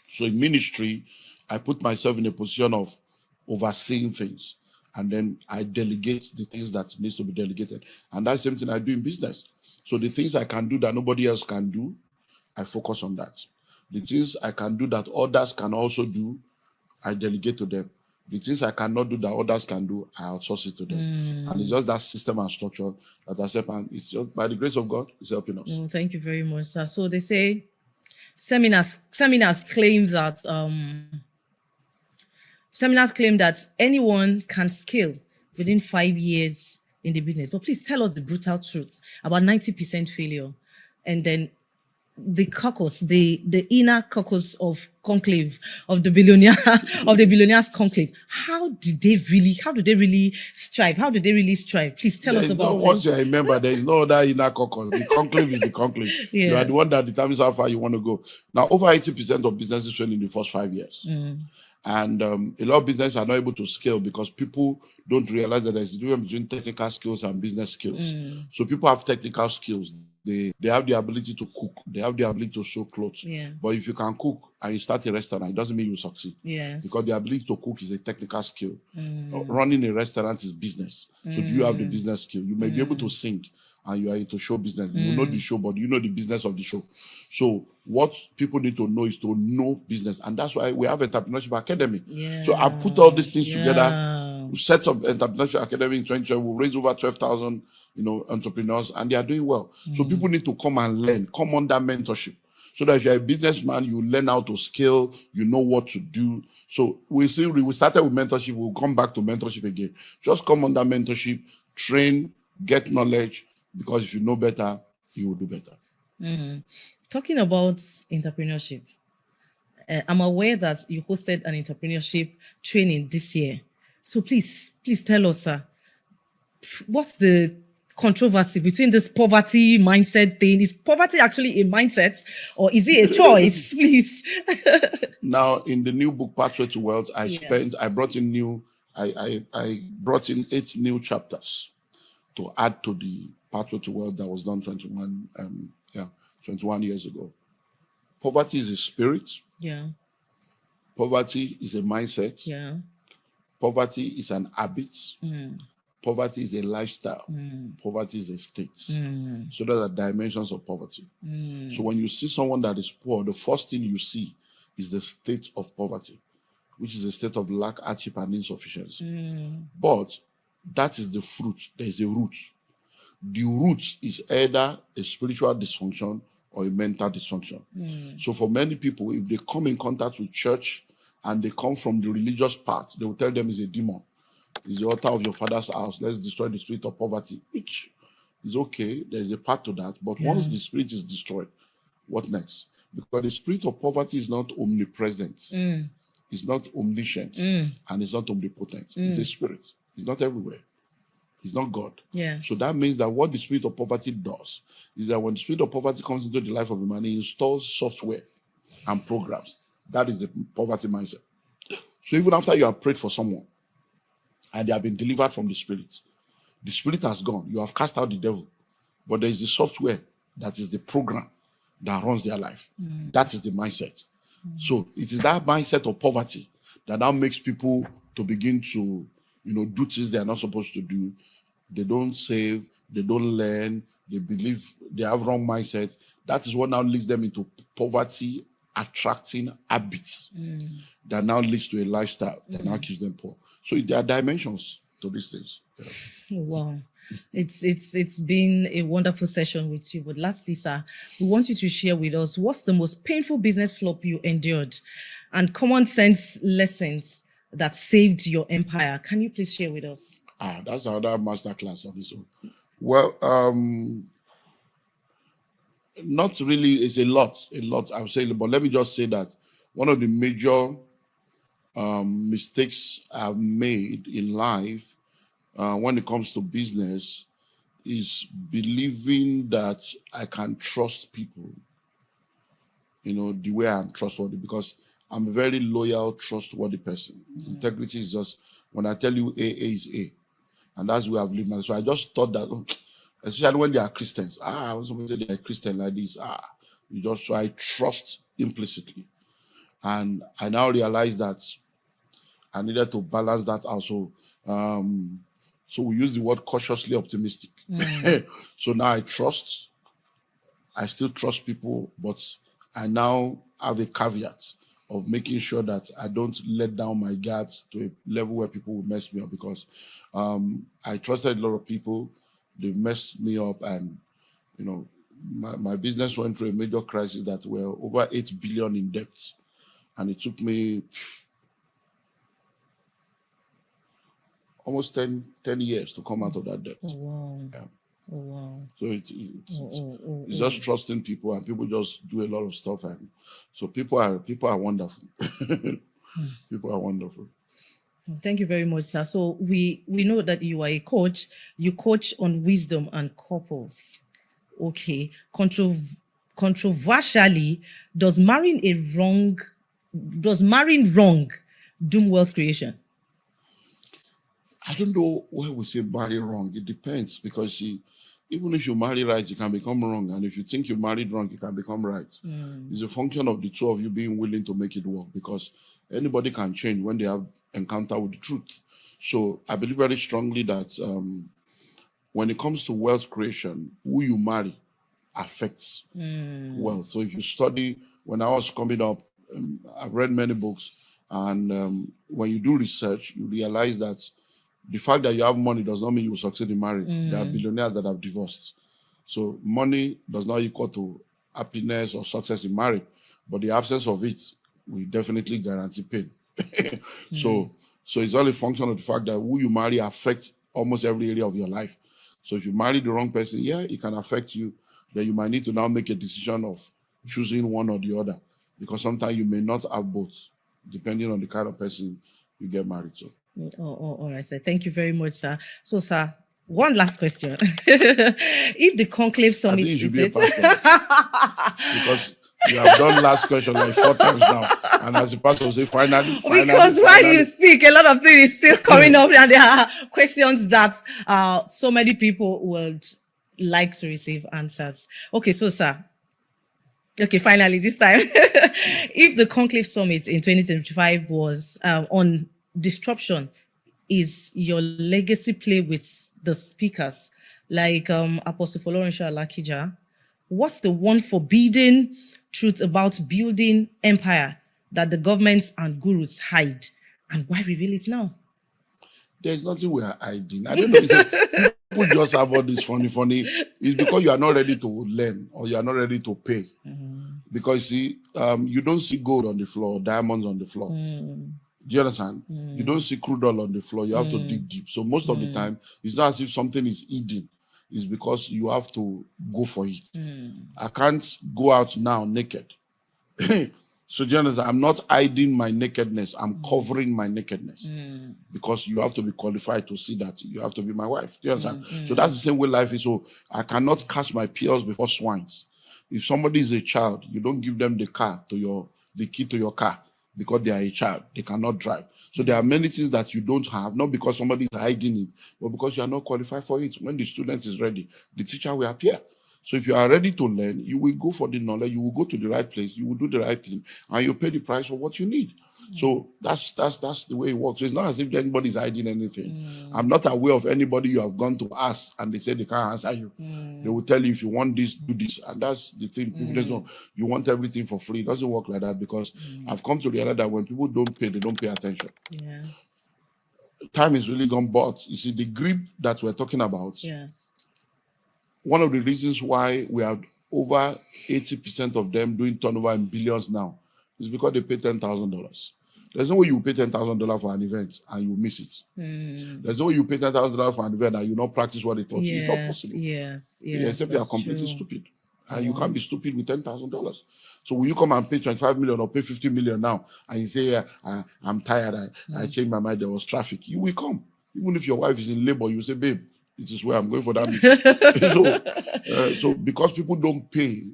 So in ministry, I put myself in a position of overseeing things. And then I delegate the things that needs to be delegated. And that's the same thing I do in business. So the things I can do that nobody else can do, I focus on that. The things I can do that others can also do, I delegate to them. The things I cannot do that others can do, I outsource it to them. And it's just that system and structure that I said, and it's just by the grace of God, it's helping us. Thank you very much, sir. So they say seminars claim that anyone can scale within 5 years in the business. But please tell us the brutal truth about 90% failure. And then the caucus, the inner caucus of conclave of the billionaires conclave. How do they really strive? Please tell us about it. Once you remember, there is no other inner caucus. The conclave is the conclave. Yes. You are the one that determines how far you want to go. Now, over 80% of businesses fail in the first 5 years. And a lot of businesses are not able to scale because people don't realize that there's a difference between technical skills and business skills. So people have technical skills. They have the ability to cook. They have the ability to sew clothes. But if you can cook and you start a restaurant, it doesn't mean you succeed. Because the ability to cook is a technical skill. Running a restaurant is business. So do you have the business skill? You may be able to sing and you are into show business. You know the show, but you know the business of the show. So what people need to know is to know business. And that's why we have Entrepreneurship Academy. So I put all these things together. We set up Entrepreneurship Academy in 2012. We raised over 12,000 entrepreneurs, and they are doing well. So people need to come and learn, come under mentorship. So that if you're a businessman, you learn how to scale, you know what to do. So we started with mentorship, we'll come back to mentorship again. Just come under mentorship, train, get knowledge, because if you know better, you will do better. Talking about entrepreneurship, I'm aware that you hosted an entrepreneurship training this year. So please tell us, sir, what's the controversy between this poverty mindset thing? Is poverty actually a mindset, or is it a choice? Please. Now, in the new book, Pathway to Wealth, I brought in 8 new chapters to add to the Pathway to Wealth that was done 21 years ago. Poverty is a spirit. Yeah. Poverty is a mindset. Yeah. Poverty is an habit. Mm. Poverty is a lifestyle. Mm. Poverty is a state. Mm. So there are dimensions of poverty. Mm. So when you see someone that is poor, the first thing you see is the state of poverty, which is a state of lack, hardship, and insufficiency. Mm. But that is the fruit. There is a root. The root is either a spiritual dysfunction or a mental dysfunction. Mm. So for many people, if they come in contact with church and they come from the religious part, they will tell them it's a demon. It's the altar of your father's house. Let's destroy the spirit of poverty, which is okay. There's a part to that. But once the spirit is destroyed, what next? Because the spirit of poverty is not omnipresent. Mm. It's not omniscient. And it's not omnipotent. It's a spirit. It's not everywhere. It's not God. Yeah. So that means that what the spirit of poverty does is that when the spirit of poverty comes into the life of a man, he installs software and programs. That is the poverty mindset. So even after you have prayed for someone and they have been delivered from the spirit has gone. You have cast out the devil. But there is the software that is the program that runs their life. That is the mindset. So it is that mindset of poverty that now makes people to begin to, do things they are not supposed to do. They don't save, they don't learn, they believe they have wrong mindset. That is what now leads them into poverty attracting habits that now leads to a lifestyle that now keeps them poor. So there are dimensions to these things. Yeah. Wow. It's been a wonderful session with you. But lastly, sir, we want you to share with us what's the most painful business flop you endured and common sense lessons that saved your empire. Can you please share with us? That's another masterclass on this one. Well, not really. It's a lot. I would say, but let me just say that one of the major mistakes I've made in life when it comes to business is believing that I can trust people, the way I'm trustworthy, because I'm a very loyal, trustworthy person. Integrity is just, when I tell you A is A. And that's where I've lived my life. So I just thought that, especially when they are Christians, when somebody say they are Christian like this, so I trust implicitly. And I now realize that I needed to balance that also. So we use the word cautiously optimistic. So now I still trust people, but I now have a caveat of making sure that I don't let down my guards to a level where people will mess me up, because I trusted a lot of people. They messed me up, and my business went through a major crisis that were over 8 billion in debt, and it took me almost 10 years to come out of that debt. Oh, wow. Yeah. Oh, wow. So it's just trusting people, and people just do a lot of stuff, and so people are wonderful. People are wonderful. Thank you very much, sir. So we know that you are a coach. You coach on wisdom and couples. Okay. Controversially, does marrying wrong doom wealth creation? I don't know where we say marry wrong. It depends, because even if you marry right, you can become wrong. And if you think you married wrong, you can become right. It's a function of the two of you being willing to make it work, because anybody can change when they have encounter with the truth. So I believe very strongly that when it comes to wealth creation, who you marry affects wealth. So if you study, when I was coming up, I've read many books, and when you do research, you realize that the fact that you have money does not mean you will succeed in marriage. There are billionaires that have divorced. So money does not equal to happiness or success in marriage, but the absence of it will definitely guarantee pain. So it's all a function of the fact that who you marry affects almost every area of your life. So if you marry the wrong person, it can affect you. Then you might need to now make a decision of choosing one or the other, because sometimes you may not have both, depending on the kind of person you get married to. All right, sir. Thank you very much, sir. So, sir, One last question. If the conclave I summit think you should is be a it? pastor because you have done last question like 4 times now. And as the pastor will say, finally, Because while you speak, a lot of things is still coming up, and there are questions that so many people would like to receive answers. Okay, so sir. Okay, finally, this time, if the conclave summit in 2025 was on disruption, is your legacy play with the speakers like Apostle Folorunsho Alakija? What's the one forbidden truth about building empire that the governments and gurus hide, and why reveal it now? There's nothing we are hiding. I don't know. People just have all this funny. It's because you are not ready to learn or you are not ready to pay. Because see, you don't see gold on the floor, diamonds on the floor. Do you understand? You don't see crude oil on the floor. You have to dig deep. So most of the time, it's not as if something is hidden. It's because you have to go for it. I can't go out now naked. So do you understand? I'm not hiding my nakedness. I'm covering my nakedness. Because you have to be qualified to see that. You have to be my wife. Do you understand? So that's the same way life is. So I cannot cast my pearls before swines. If somebody is a child, you don't give them the key to your car because they are a child. They cannot drive. So there are many things that you don't have, not because somebody is hiding it, but because you are not qualified for it. When the student is ready, the teacher will appear. So if you are ready to learn, you will go for the knowledge, you will go to the right place, you will do the right thing, and you pay the price for what you need. So that's the way it works. So it's not as if anybody's hiding anything. I'm not aware of anybody you have gone to ask and they say they can't answer you. They will tell you, if you want this, do this. And that's the thing. People just know you want everything for free. It doesn't work like that, because I've come to realize that when people don't pay, they don't pay attention. Yes. Time is really gone, but you see, the GREEB that we're talking about, one of the reasons why we have over 80% of them doing turnover in billions now is because they pay $10,000. There's no way you pay $10,000 for an event and you miss it. There's no way you pay $10,000 for an event and you not practice what they taught you. It's not possible. Yes. Except you are completely stupid. And you can't be stupid with $10,000. So will you come and pay 25 million or pay 50 million now and you say, I'm tired, I changed my mind, there was traffic? You will come. Even if your wife is in labor, you say, babe, this is where I'm going for that meeting. So because people don't pay,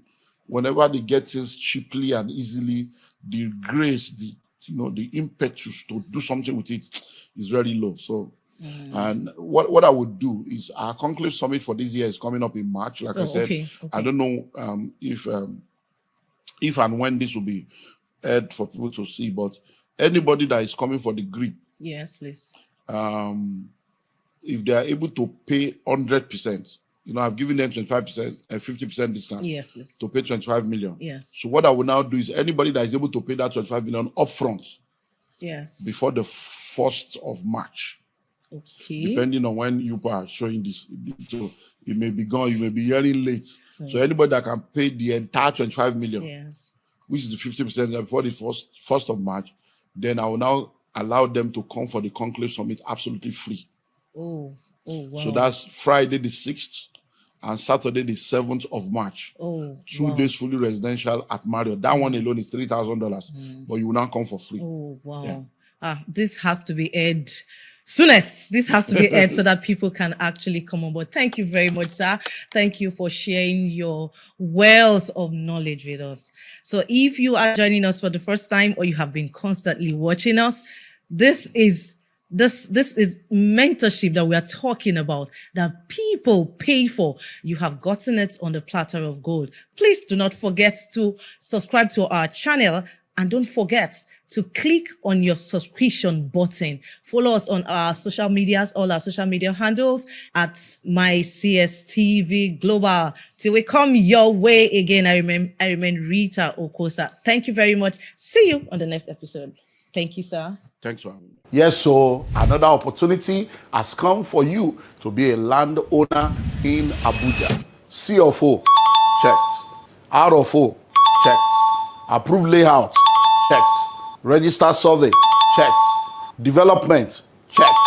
whenever they get things cheaply and easily, the grace, the impetus to do something with it is very low. So, and what I would do is, our conclave summit for this year is coming up in March. Like I said, okay. I don't know if and when this will be aired for people to see, but anybody that is coming for the GREEB, yes, please. If they are able to pay 100%, I've given them 25% and 50% discount. Yes, please. To pay 25 million. Yes. So what I will now do is, anybody that is able to pay that 25 million upfront. Yes. Before the 1st of March. Okay. Depending on when you are showing this. So it may be gone, you may be hearing late. So anybody that can pay the entire 25 million, yes, which is the 50% before the 1st of March, then I will now allow them to come for the conclave summit absolutely free. Oh, wow. So that's Friday the 6th and Saturday the 7th of March. 2 days fully residential at Marriott. That one alone is $3,000, but you will now come for free. Oh, wow. Yeah. This has to be aired soonest. This has to be aired so that people can actually come on board. Thank you very much, sir. Thank you for sharing your wealth of knowledge with us. So if you are joining us for the first time, or you have been constantly watching us, this is mentorship that we are talking about, that people pay for. You have gotten it on the platter of gold. Please do not forget to subscribe to our channel, and don't forget to click on your subscription button. Follow us on our social medias, all our social media handles at MyCSTV Global. Till we come your way again, I remain Rita Okosa. Thank you very much. See you on the next episode. Thank you, sir. Thanks for having me. Yes, so another opportunity has come for you to be a landowner in Abuja. C of O, checked. R of O, checked. Approved layout, checked. Register survey, checked. Development, checked.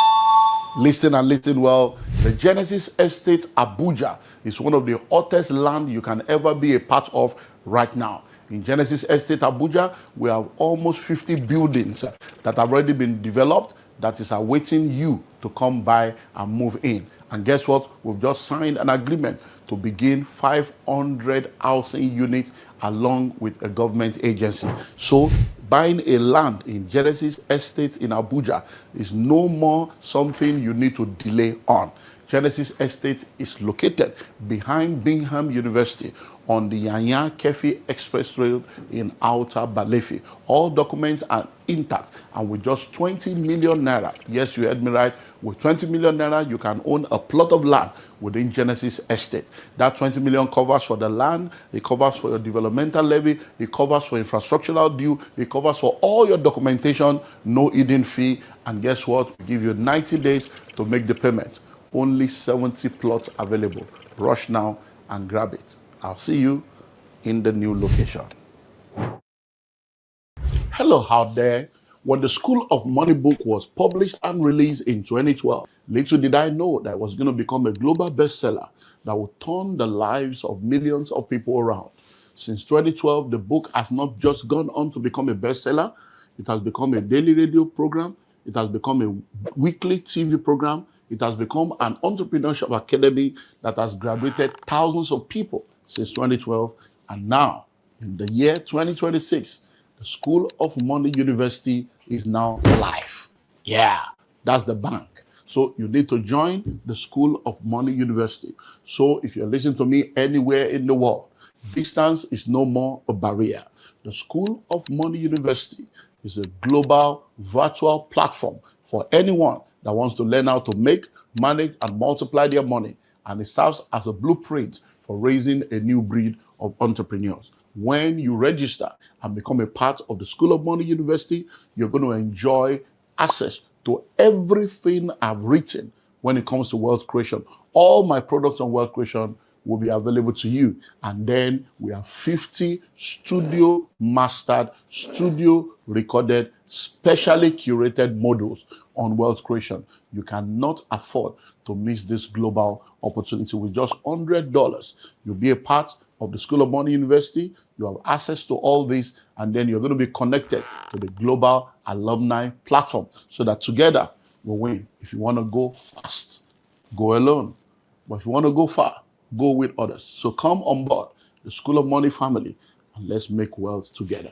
Listen and listen well. The Genesis Estate Abuja is one of the hottest land you can ever be a part of right now. In Genesis Estate Abuja, we have almost 50 buildings that have already been developed that is awaiting you to come by and move in. And guess what? We've just signed an agreement to begin 500 housing units along with a government agency. So buying a land in Genesis Estate in Abuja is no more something you need to delay on. Genesis Estate is located behind Bingham University on the Yanya Kefi Express Road in Outer Balefi. All documents are intact, and with just 20 million naira, yes, you heard me right, with 20 million naira, you can own a plot of land within Genesis Estate. That 20 million covers for the land, it covers for your developmental levy, it covers for infrastructural due, it covers for all your documentation, no hidden fee, and guess what? We give you 90 days to make the payment. Only 70 plots available. Rush now and grab it. I'll see you in the new location. Hello out there. When the School of Money book was published and released in 2012, little did I know that it was going to become a global bestseller that would turn the lives of millions of people around. Since 2012, the book has not just gone on to become a bestseller, it has become a daily radio program, it has become a weekly TV program, it has become an entrepreneurship academy that has graduated thousands of people since 2012. And now, in the year 2026, the School of Money University is now live. Yeah, that's the bank. So you need to join the School of Money University. So if you're listening to me anywhere in the world, distance is no more a barrier. The School of Money University is a global virtual platform for anyone that wants to learn how to make, manage, and multiply their money. And it serves as a blueprint for raising a new breed of entrepreneurs. When you register and become a part of the School of Money University, you're going to enjoy access to everything I've written when it comes to wealth creation. All my products on wealth creation will be available to you. And then we have 50 studio mastered, studio recorded, specially curated modules on wealth creation. You cannot afford to miss this global opportunity. With just $100, you'll be a part of the School of Money University. You have access to all this, and then you're going to be connected to the global alumni platform so that together we'll win. If you want to go fast, go alone. But if you want to go far, go with others. So come on board the School of Money family and let's make wealth together.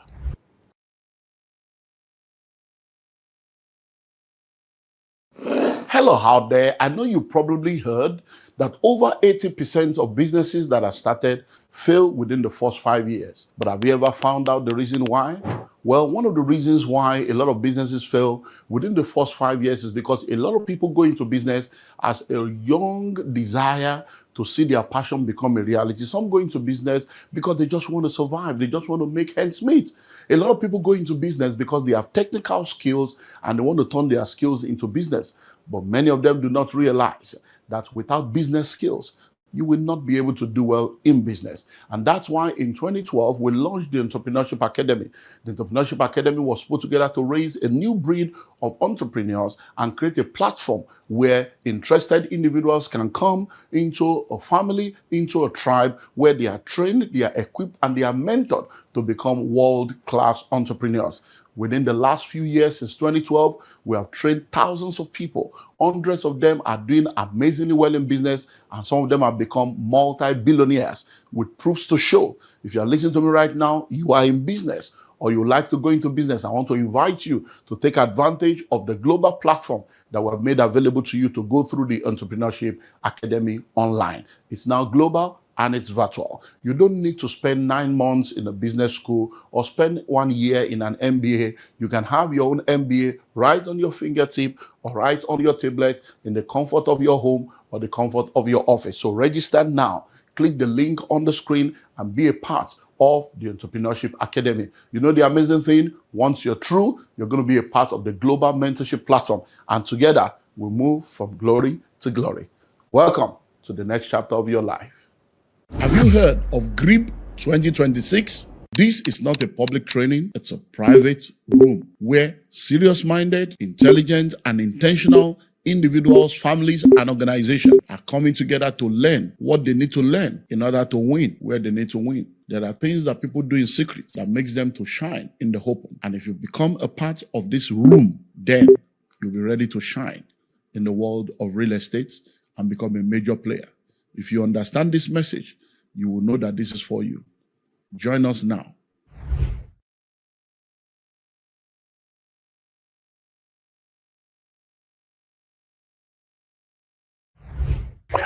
Hello out there. I know you probably heard that over 80% of businesses that are started fail within the first 5 years. But have you ever found out the reason why? Well, one of the reasons why a lot of businesses fail within the first 5 years is because a lot of people go into business as a young desire to see their passion become a reality. Some go into business because they just want to survive. They just want to make ends meet. A lot of people go into business because they have technical skills and they want to turn their skills into business. But many of them do not realize that without business skills, you will not be able to do well in business. And that's why in 2012, we launched the Entrepreneurship Academy. The Entrepreneurship Academy was put together to raise a new breed of entrepreneurs and create a platform where interested individuals can come into a family, into a tribe where they are trained, they are equipped, and they are mentored to become world-class entrepreneurs. Within the last few years, since 2012, we have trained thousands of people. Hundreds of them are doing amazingly well in business, and some of them have become multi-billionaires with proofs to show. If you're listening to me right now, you are in business or you like to go into business, I want to invite you to take advantage of the global platform that we have made available to you to go through the Entrepreneurship Academy online. It's now global and it's virtual. You don't need to spend 9 months in a business school or spend 1 year in an MBA. You can have your own MBA right on your fingertip or right on your tablet in the comfort of your home or the comfort of your office. So register now. Click the link on the screen and be a part of the Entrepreneurship Academy. You know the amazing thing? Once you're through, you're going to be a part of the global mentorship platform. And together, we'll move from glory to glory. Welcome to the next chapter of your life. Have you heard of GREEB 2026? This is not a public training, it's a private room where serious-minded, intelligent, and intentional individuals, families, and organizations are coming together to learn what they need to learn in order to win where they need to win. There are things that people do in secret that makes them to shine in the open. And if you become a part of this room, then you'll be ready to shine in the world of real estate and become a major player. If you understand this message, you will know that this is for you. Join us now.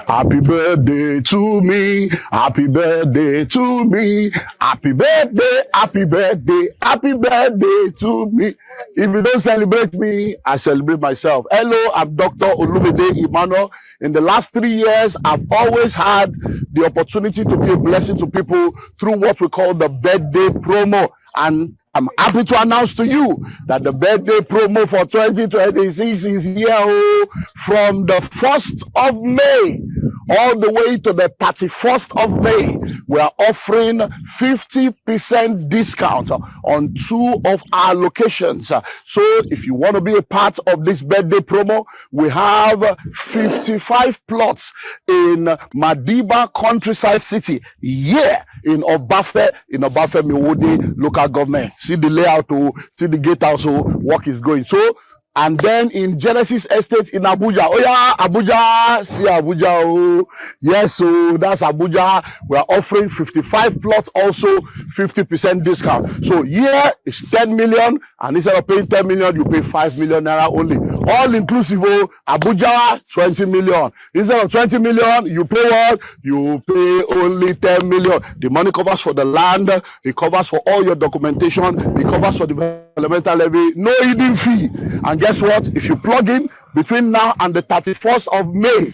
Happy birthday to me. Happy birthday to me. Happy birthday, happy birthday, happy birthday to me. If you don't celebrate me, I celebrate myself. Hello, I'm Dr. Olumide Emmanuel. In the last 3 years, I've always had the opportunity to be a blessing to people through what we call the birthday promo. And I'm happy to announce to you that the birthday promo for 2026 is here from the 1st of May all the way to the 31st of May. We are offering 50% discount on 2 of our locations. So if you want to be a part of this birthday promo, we have 55 plots in Madiba Countryside City, in Obafe Miwode local government. See the layout, see the gatehouse, work is going. So, and then in Genesis Estate in Abuja. Oh yeah, Abuja, see Abuja. Oh yes, so that's Abuja. We are offering 55 plots, also 50% discount. So here is 10 million, and instead of paying 10 million, you pay 5 million naira only. All inclusive. Oh, Abuja 20 million. Instead of 20 million, you pay what? You pay only 10 million. The money covers for the land, it covers for all your documentation, it covers for developmental levy, no hidden fee. And guess what? If you plug in between now and the 31st of May,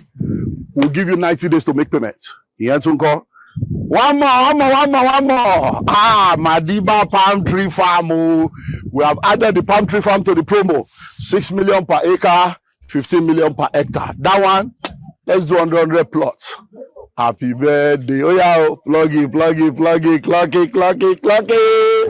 we'll give you 90 days to make payment. One more. Madiba palm tree farm. We have added the palm tree farm to the promo. 6 million per acre, 15 million per hectare. That one, let's do 100 plots. Happy birthday. Oh yeah, plug it, clock it.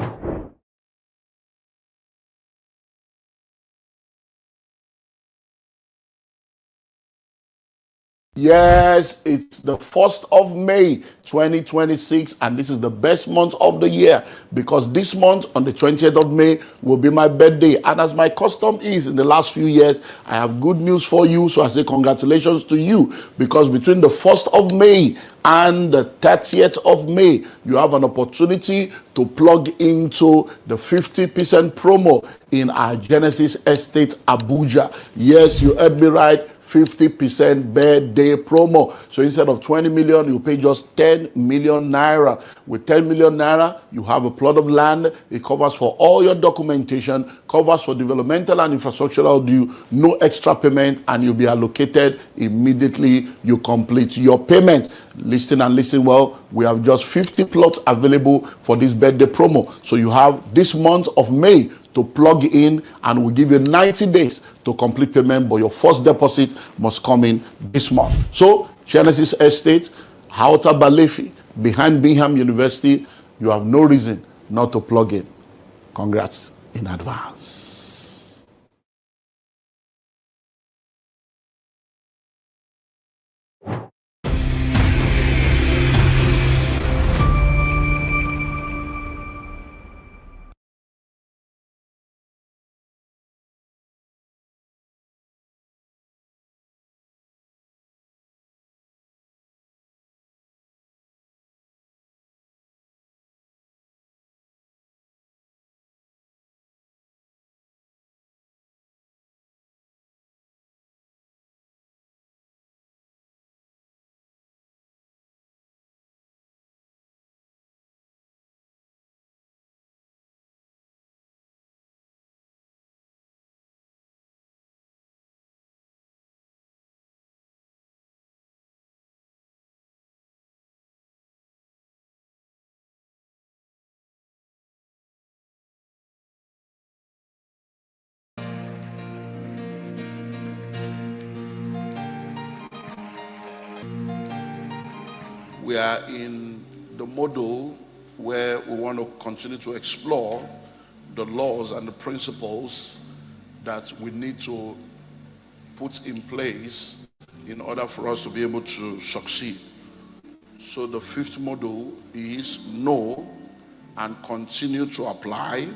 Yes, it's the 1st of May 2026, and this is the best month of the year because this month on the 20th of May will be my birthday. And as my custom is in the last few years, I have good news for you. So I say congratulations to you because between the 1st of May and the 30th of May, you have an opportunity to plug into the 50% promo in our Genesis Estate Abuja. Yes, you heard me right. 50% birthday promo. So instead of 20 million, you pay just 10 million naira. With 10 million naira, you have a plot of land. It covers for all your documentation, covers for developmental and infrastructural due, no extra payment, and you'll be allocated immediately you complete your payment. Listen well, we have just 50 plots available for this birthday promo. So you have this month of May to plug in, and we'll give you 90 days to complete payment, but your first deposit must come in this month. So Genesis Estate, Outer Balefi, behind Bingham University, you have no reason not to plug in. Congrats in advance. We are in the model where we want to continue to explore the laws and the principles that we need to put in place in order for us to be able to succeed. So the 5th model is know and continue to apply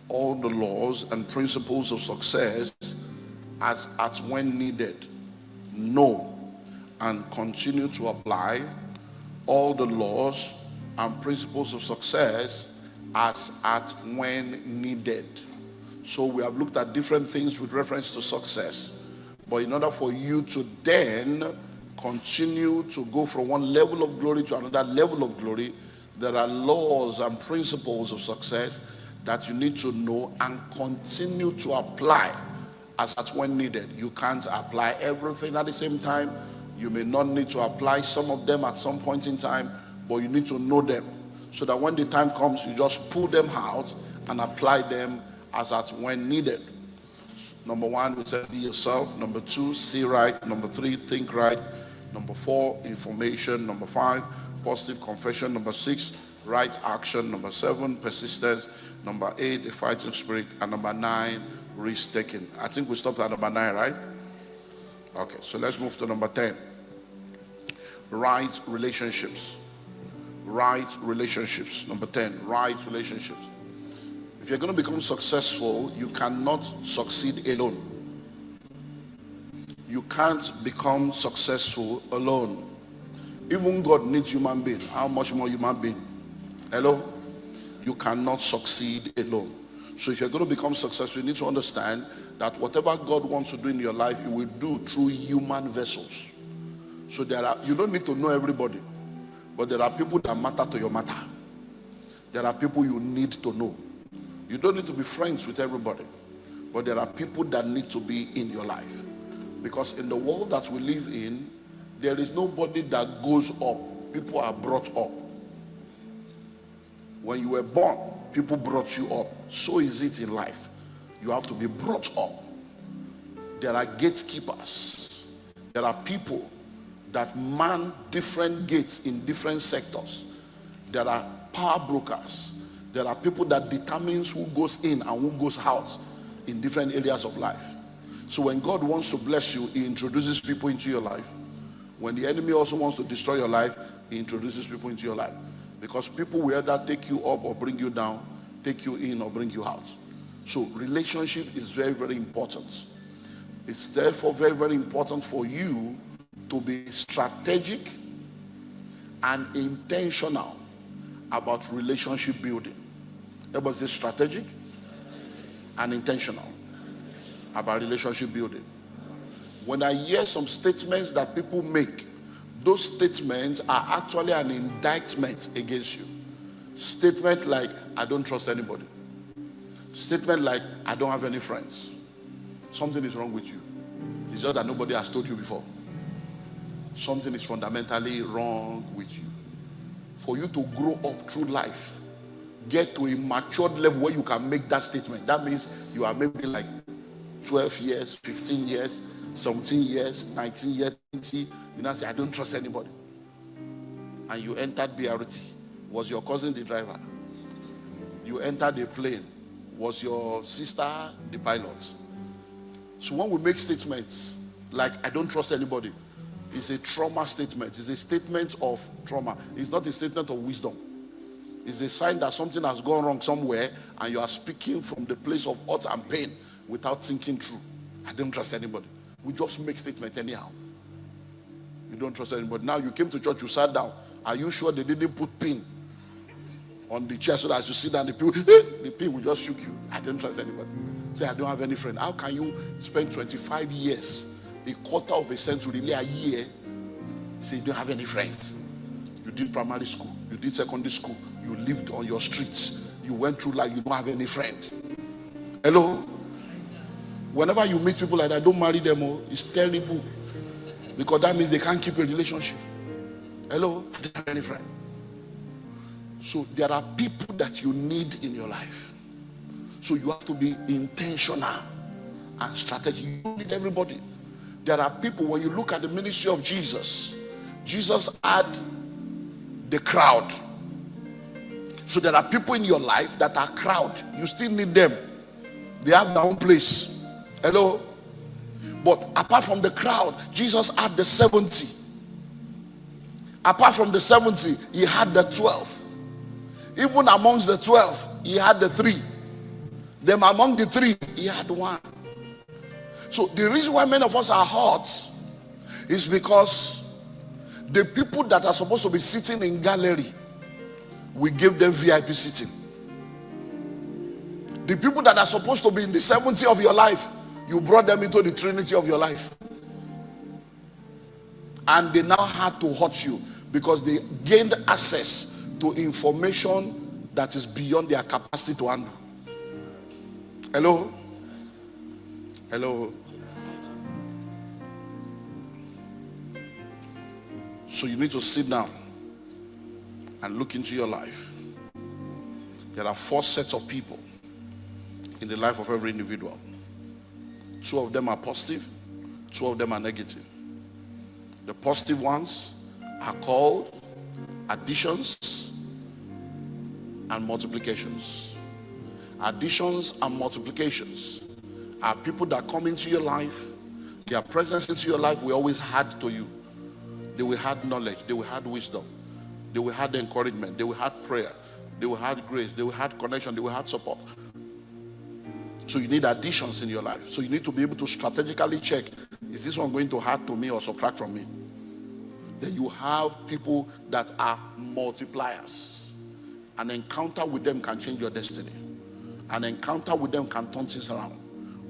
all the laws and principles of success as at when needed. Know and continue to apply all the laws and principles of success as at when needed. So we have looked at different things with reference to success. But in order for you to then continue to go from one level of glory to another level of glory, there are laws and principles of success that you need to know and continue to apply as at when needed. You can't apply everything at the same time. You may not need to apply some of them at some point in time, but you need to know them so that when the time comes, you just pull them out and apply them as at when needed. Number 1, we said be yourself. Number 2, see right. Number 3, think right. Number 4, information. Number 5, positive confession. Number 6, right action. Number 7, persistence. Number 8, a fighting spirit. And number 9, risk taking. I think we stopped at number 9, right? Okay, so let's move to number 10. Right relationships. Right relationships. Number 10, right relationships. If you're going to become successful, you cannot succeed alone. You can't become successful alone. Even God needs human being. How much more human being? Hello? You cannot succeed alone. So if you're going to become successful, you need to understand that whatever God wants to do in your life, He will do through human vessels. So you don't need to know everybody, but there are people that matter to your matter. There are people you need to know. You don't need to be friends with everybody, but there are people that need to be in your life. Because in the world that we live in, there is nobody that goes up. People are brought up. When you were born, people brought you up. So is it in life. You have to be brought up. There are gatekeepers. There are people that man different gates in different sectors. There are power brokers. There are people that determines who goes in and who goes out in different areas of life. So when God wants to bless you, He introduces people into your life. When the enemy also wants to destroy your life, He introduces people into your life. Because people will either take you up or bring you down, take you in or bring you out. So relationship is very, very important. It's therefore very, very important for you to be strategic and intentional about relationship building. Everybody say strategic and intentional about relationship building. When I hear some statements that people make, those statements are actually an indictment against you. Statement like, I don't trust anybody. Statement like, I don't have any friends. Something is wrong with you. It's just that nobody has told you before. Something is fundamentally wrong with you. For you to grow up through life, get to a matured level where you can make that statement. That means you are maybe like 12 years, 15 years, 17 years, 19 years, 20. You now say, I don't trust anybody. And you entered BRT. Was your cousin the driver? You entered a plane. Was your sister the pilot? So when we make statements like, I don't trust anybody, it's a trauma statement. It's a statement of trauma. It's not a statement of wisdom. It's a sign that something has gone wrong somewhere and you are speaking from the place of hurt and pain without thinking through. I don't trust anybody. We just make statements anyhow. You don't trust anybody. Now you came to church, you sat down. Are you sure they didn't put pin on the chair so that as you sit down, the pin will just shook you? I don't trust anybody. Say, I don't have any friend. How can you spend 25 years, a quarter of a century, nearly a year, say you don't have any friends? You did primary school, you did secondary school, you lived on your streets, you went through life, you don't have any friend. Hello? Whenever you meet people like that, don't marry them. It's terrible. Because that means they can't keep a relationship. Hello? I don't have any friend. So there are people that you need in your life. So you have to be intentional and strategic. You don't need everybody. There are people, when you look at the ministry of Jesus, Jesus had the crowd. So there are people in your life that are crowd. You still need them. They have their own place. Hello? But apart from the crowd, Jesus had the 70. Apart from the 70, he had the 12. Even amongst the 12, he had the 3. Then among the 3, he had 1. So the reason why many of us are hurt is because The people that are supposed to be sitting in gallery, we give them VIP sitting. The people that are supposed to be in the 70 of your life, you brought them into the Trinity of your life. And they now had to hurt you because they gained access to information that is beyond their capacity to handle. Hello? Hello? So you need to sit down and look into your life. There are 4 sets of people in the life of every individual. 2 of them are positive, 2 of them are negative. The positive ones are called additions and multiplications. Additions and multiplications are people that come into your life. Their presence into your life will always add to you. They will add knowledge, they will add wisdom, they will add encouragement, they will add prayer, they will add grace, they will add connection, they will add support. So you need additions in your life. So you need to be able to strategically check, is this one going to add to me or subtract from me? Then you have people that are multipliers. An encounter with them can change your destiny. An encounter with them can turn things around.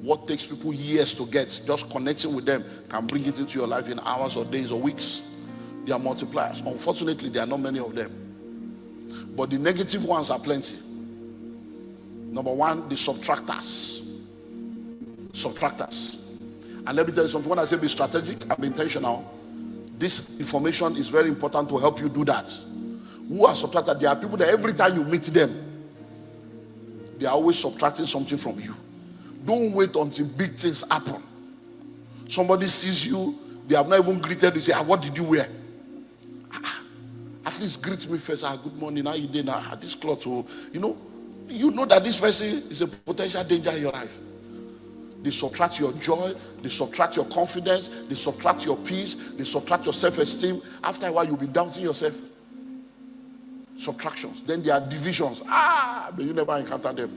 What takes people years to get, just connecting with them can bring it into your life in hours or days or weeks. They are multipliers. Unfortunately, there are not many of them. But the negative ones are plenty. Number 1, the subtractors. Subtractors. And let me tell you something. When I say be strategic and be intentional, this information is very important to help you do that. Who are subtractors? There are people that every time you meet them, they are always subtracting something from you. Don't wait until big things happen. Somebody sees you, they have not even greeted you, say, what did you wear? At least greet me first. Good morning, how you doing? This cloth, you know that this person is a potential danger in your life. They subtract your joy, they subtract your confidence, they subtract your peace, they subtract your self-esteem. After a while, you'll be doubting yourself. Subtractions. Then there are divisions. But you never encounter them.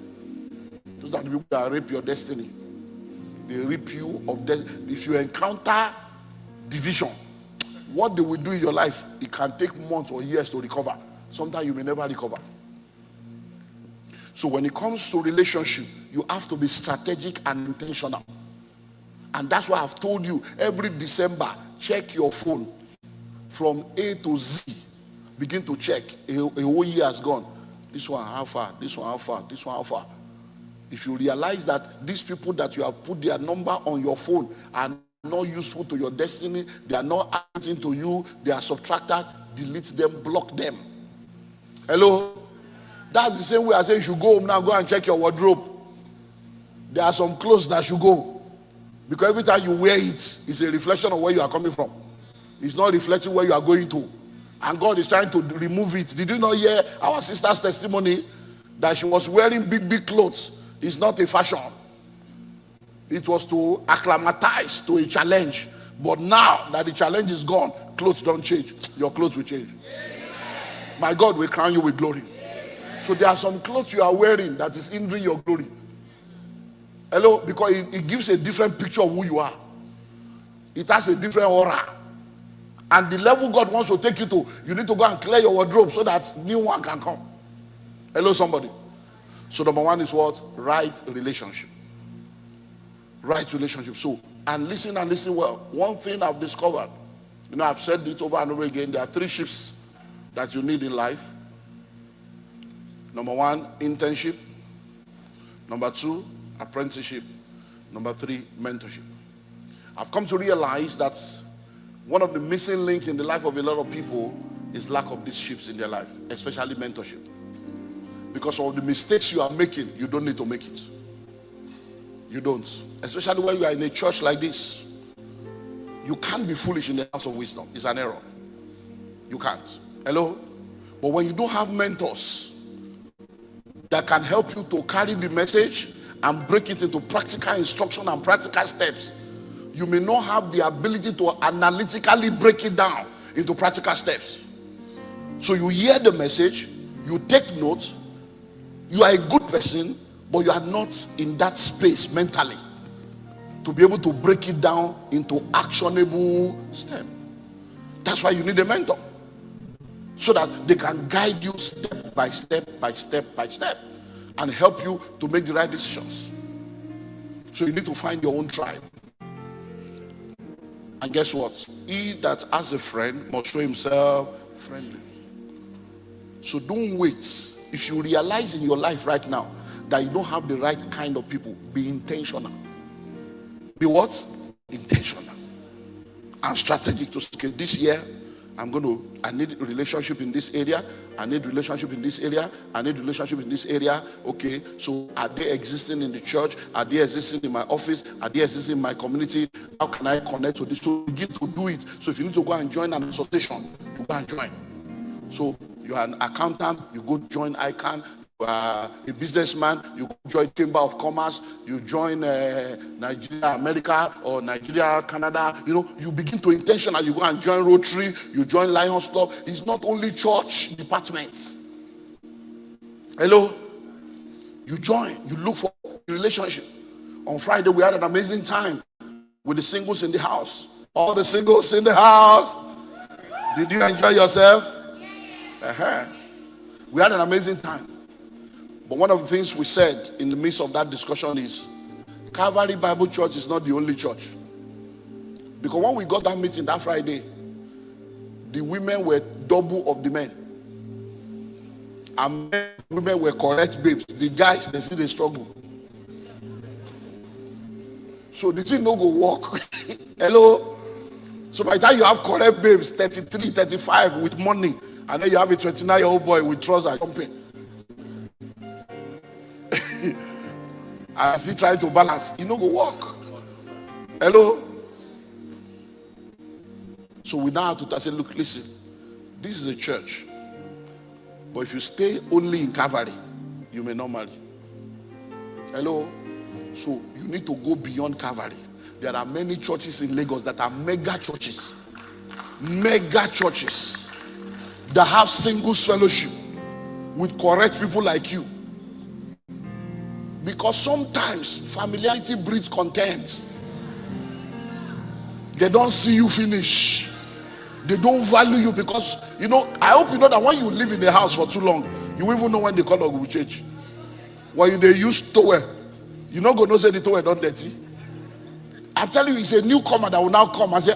Those are the people that rape your destiny. They rape you of destiny. If you encounter division, what they will do in your life, it can take months or years to recover. Sometimes you may never recover. So when it comes to relationship, you have to be strategic and intentional. And that's why I've told you, every December, check your phone from A to Z. Begin to check. A whole year has gone. This one, how far? This one, how far? This one, how far? If you realize that these people that you have put their number on your phone are not useful to your destiny, they are not adding to you, they are subtracted, delete them, block them. Hello? That's the same way I say you should go home now, go and check your wardrobe. There are some clothes that should go. Because every time you wear it, it's a reflection of where you are coming from. It's not reflecting where you are going to. And God is trying to remove it. Did you not hear our sister's testimony that she was wearing big clothes? It's not a fashion. It was to acclimatize to a challenge. But now that the challenge is gone, clothes don't change. Your clothes will change. My God will crown you with glory. So there are some clothes you are wearing that is hindering your glory. Hello? Because it gives a different picture of who you are. It has a different aura. And the level God wants to take you to, you need to go and clear your wardrobe so that new one can come. Hello, somebody. So number 1 is what? Right relationship. Right relationship. So, and listen well. One thing I've discovered, I've said it over and over again, there are 3 shifts that you need in life. Number 1, internship. Number 2, apprenticeship. Number 3, mentorship. I've come to realize that one of the missing links in the life of a lot of people is lack of these shifts in their life, especially mentorship. Because of the mistakes you are making, you don't need to make it. You don't. Especially when you are in a church like this. You can't be foolish in the house of wisdom. It's an error. You can't. Hello? But when you don't have mentors that can help you to carry the message and break it into practical instruction and practical steps, you may not have the ability to analytically break it down into practical steps. So you hear the message, you take notes, you are a good person, but you are not in that space mentally to be able to break it down into actionable steps. That's That's why you need a mentor. So that they can guide you step by step by step by step and help you to make the right decisions. So you need to find your own tribe. And guess what? He that has a friend must show himself friendly. So don't wait. If you realize in your life right now that you don't have the right kind of people, be intentional. Be what? Intentional. And strategic to scale. This year, I need a relationship in this area. I need relationship in this area. I need relationship in this area. Okay, so are they existing in the church? Are they existing in my office? Are they existing in my community? How can I connect to this? So begin to do it. So if you need to go and join an association, you go and join. So you are an accountant, you go join ICANN. You are a businessman, you go join Chamber of Commerce, you join Nigeria America or Nigeria Canada. You begin to intentional. You go and join Rotary, you join Lions Club. It's not only church departments. Hello? You join, you look for a relationship. On Friday, we had an amazing time with the singles in the house. All the singles in the house. Did you enjoy yourself? We had an amazing time. But one of the things we said in the midst of that discussion is Calvary Bible Church is not the only church. Because when we got that meeting that Friday, the women were double of the men. And women were correct babes. The guys, they see the struggle. So the thing no go work. Hello? So by the time you have correct babes, 33, 35 with money, and then you have a 29-year-old boy with trousers jumping. As he trying to balance, he no go walk. Hello? So we now have to say, look, listen, this is a church. But if you stay only in Calvary, you may not marry. Hello? So you need to go beyond Calvary. There are many churches in Lagos that are mega churches. Mega churches that have singles fellowship with correct people like you. Because sometimes familiarity breeds contempt. They don't see you finish. They don't value you because, I hope you know that when you live in the house for too long, you even know when the color will change. When they use towel, you not going to say the towel not dirty. I'm telling you, it's a newcomer that will now come and say,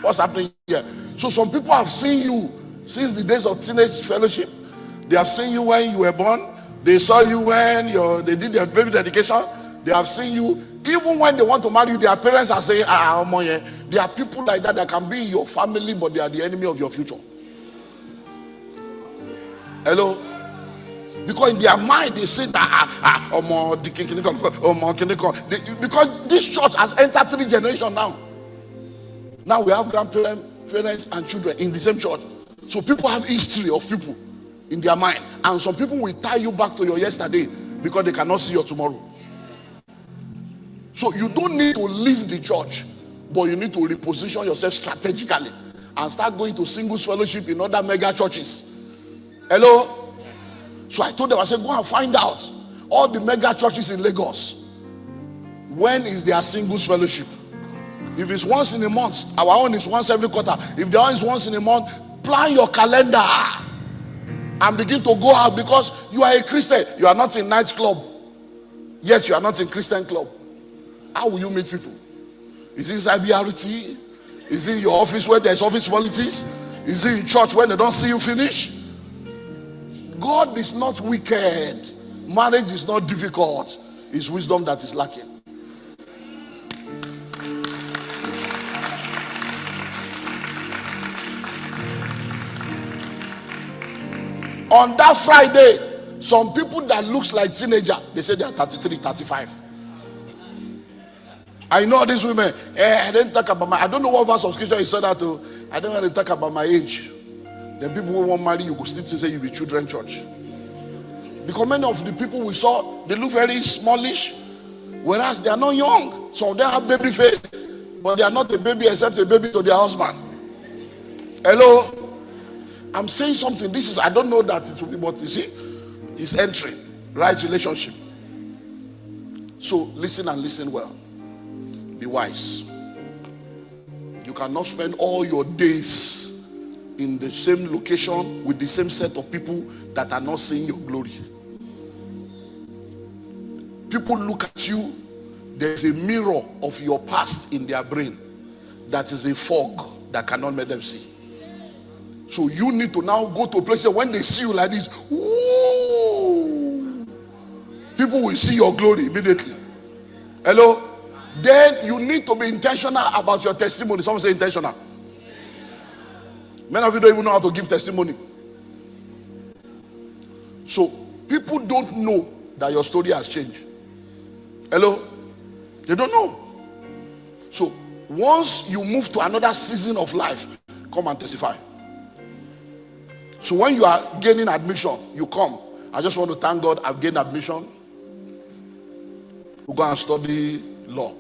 what's happening here? So some people have seen you since the days of teenage fellowship. They have seen you when you were born. They saw you when they did their baby dedication. They have seen you. Even when they want to marry you, their parents are saying, there are people like that can be in your family, but they are the enemy of your future. Hello? Because in their mind, they say that, because this church has entered 3 generations now. Now we have grandparents, parents, and children in the same church. So people have history of people in their mind, and some people will tie you back to your yesterday because they cannot see your tomorrow. So you don't need to leave the church, but you need to reposition yourself strategically and start going to singles fellowship in other mega churches. Hello? Yes. So I told them, I said, go and find out all the mega churches in Lagos. When is their singles fellowship? If it's once in a month, our own is once every quarter. If their own is once in a month, plan your calendar and begin to go out, because you are a Christian. You are not in nightclub. Yes, you are not in Christian club. How will you meet people? Is it inside BRT? Is it in your office where there's office politics? Is it in church when they don't see you finish? God is not wicked. Marriage is not difficult. It's wisdom that is lacking. On that Friday, some people that looks like teenager, they say they are 33, 35. I know these women. I didn't talk about I don't know what verse of scripture you said that to. I don't want to talk about my age. The people who won't marry you go still say you be children church. Because many of the people we saw, they look very smallish, whereas they are not young. Some of them have baby face, but they are not a baby except a baby to their husband. Hello? I'm saying something. This is, I don't know that it will be, but you see, it's entering. Right relationship. So listen and listen well. Be wise. You cannot spend all your days in the same location with the same set of people that are not seeing your glory. People look at you, there's a mirror of your past in their brain that is a fog that cannot make them see. So you need to now go to a place where when they see you like this, ooh, people will see your glory immediately. Hello? Then you need to be intentional about your testimony. Someone say intentional. Many of you don't even know how to give testimony. So people don't know that your story has changed. Hello? They don't know. So once you move to another season of life, come and testify. So when you are gaining admission, you come. I just want to thank God I've gained admission to go and study law.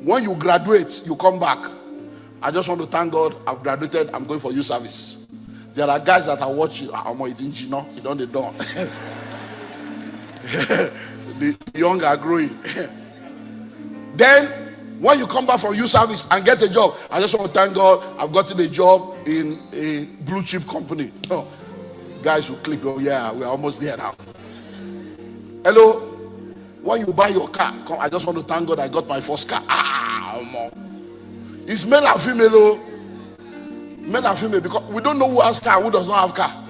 When you graduate, you come back. I just want to thank God I've graduated. I'm going for youth service. There are guys that are watching. I'm eating Gino. You don't. The young are growing. Then when you come back from youth service and get a job, I just want to thank God I've gotten a job in a blue chip company. Oh, guys will click. Oh yeah, we're almost there now. Hello. When you buy your car, I just want to thank God I got my first car. It's male and female, though. Male and female, because we don't know who has car and who does not have car.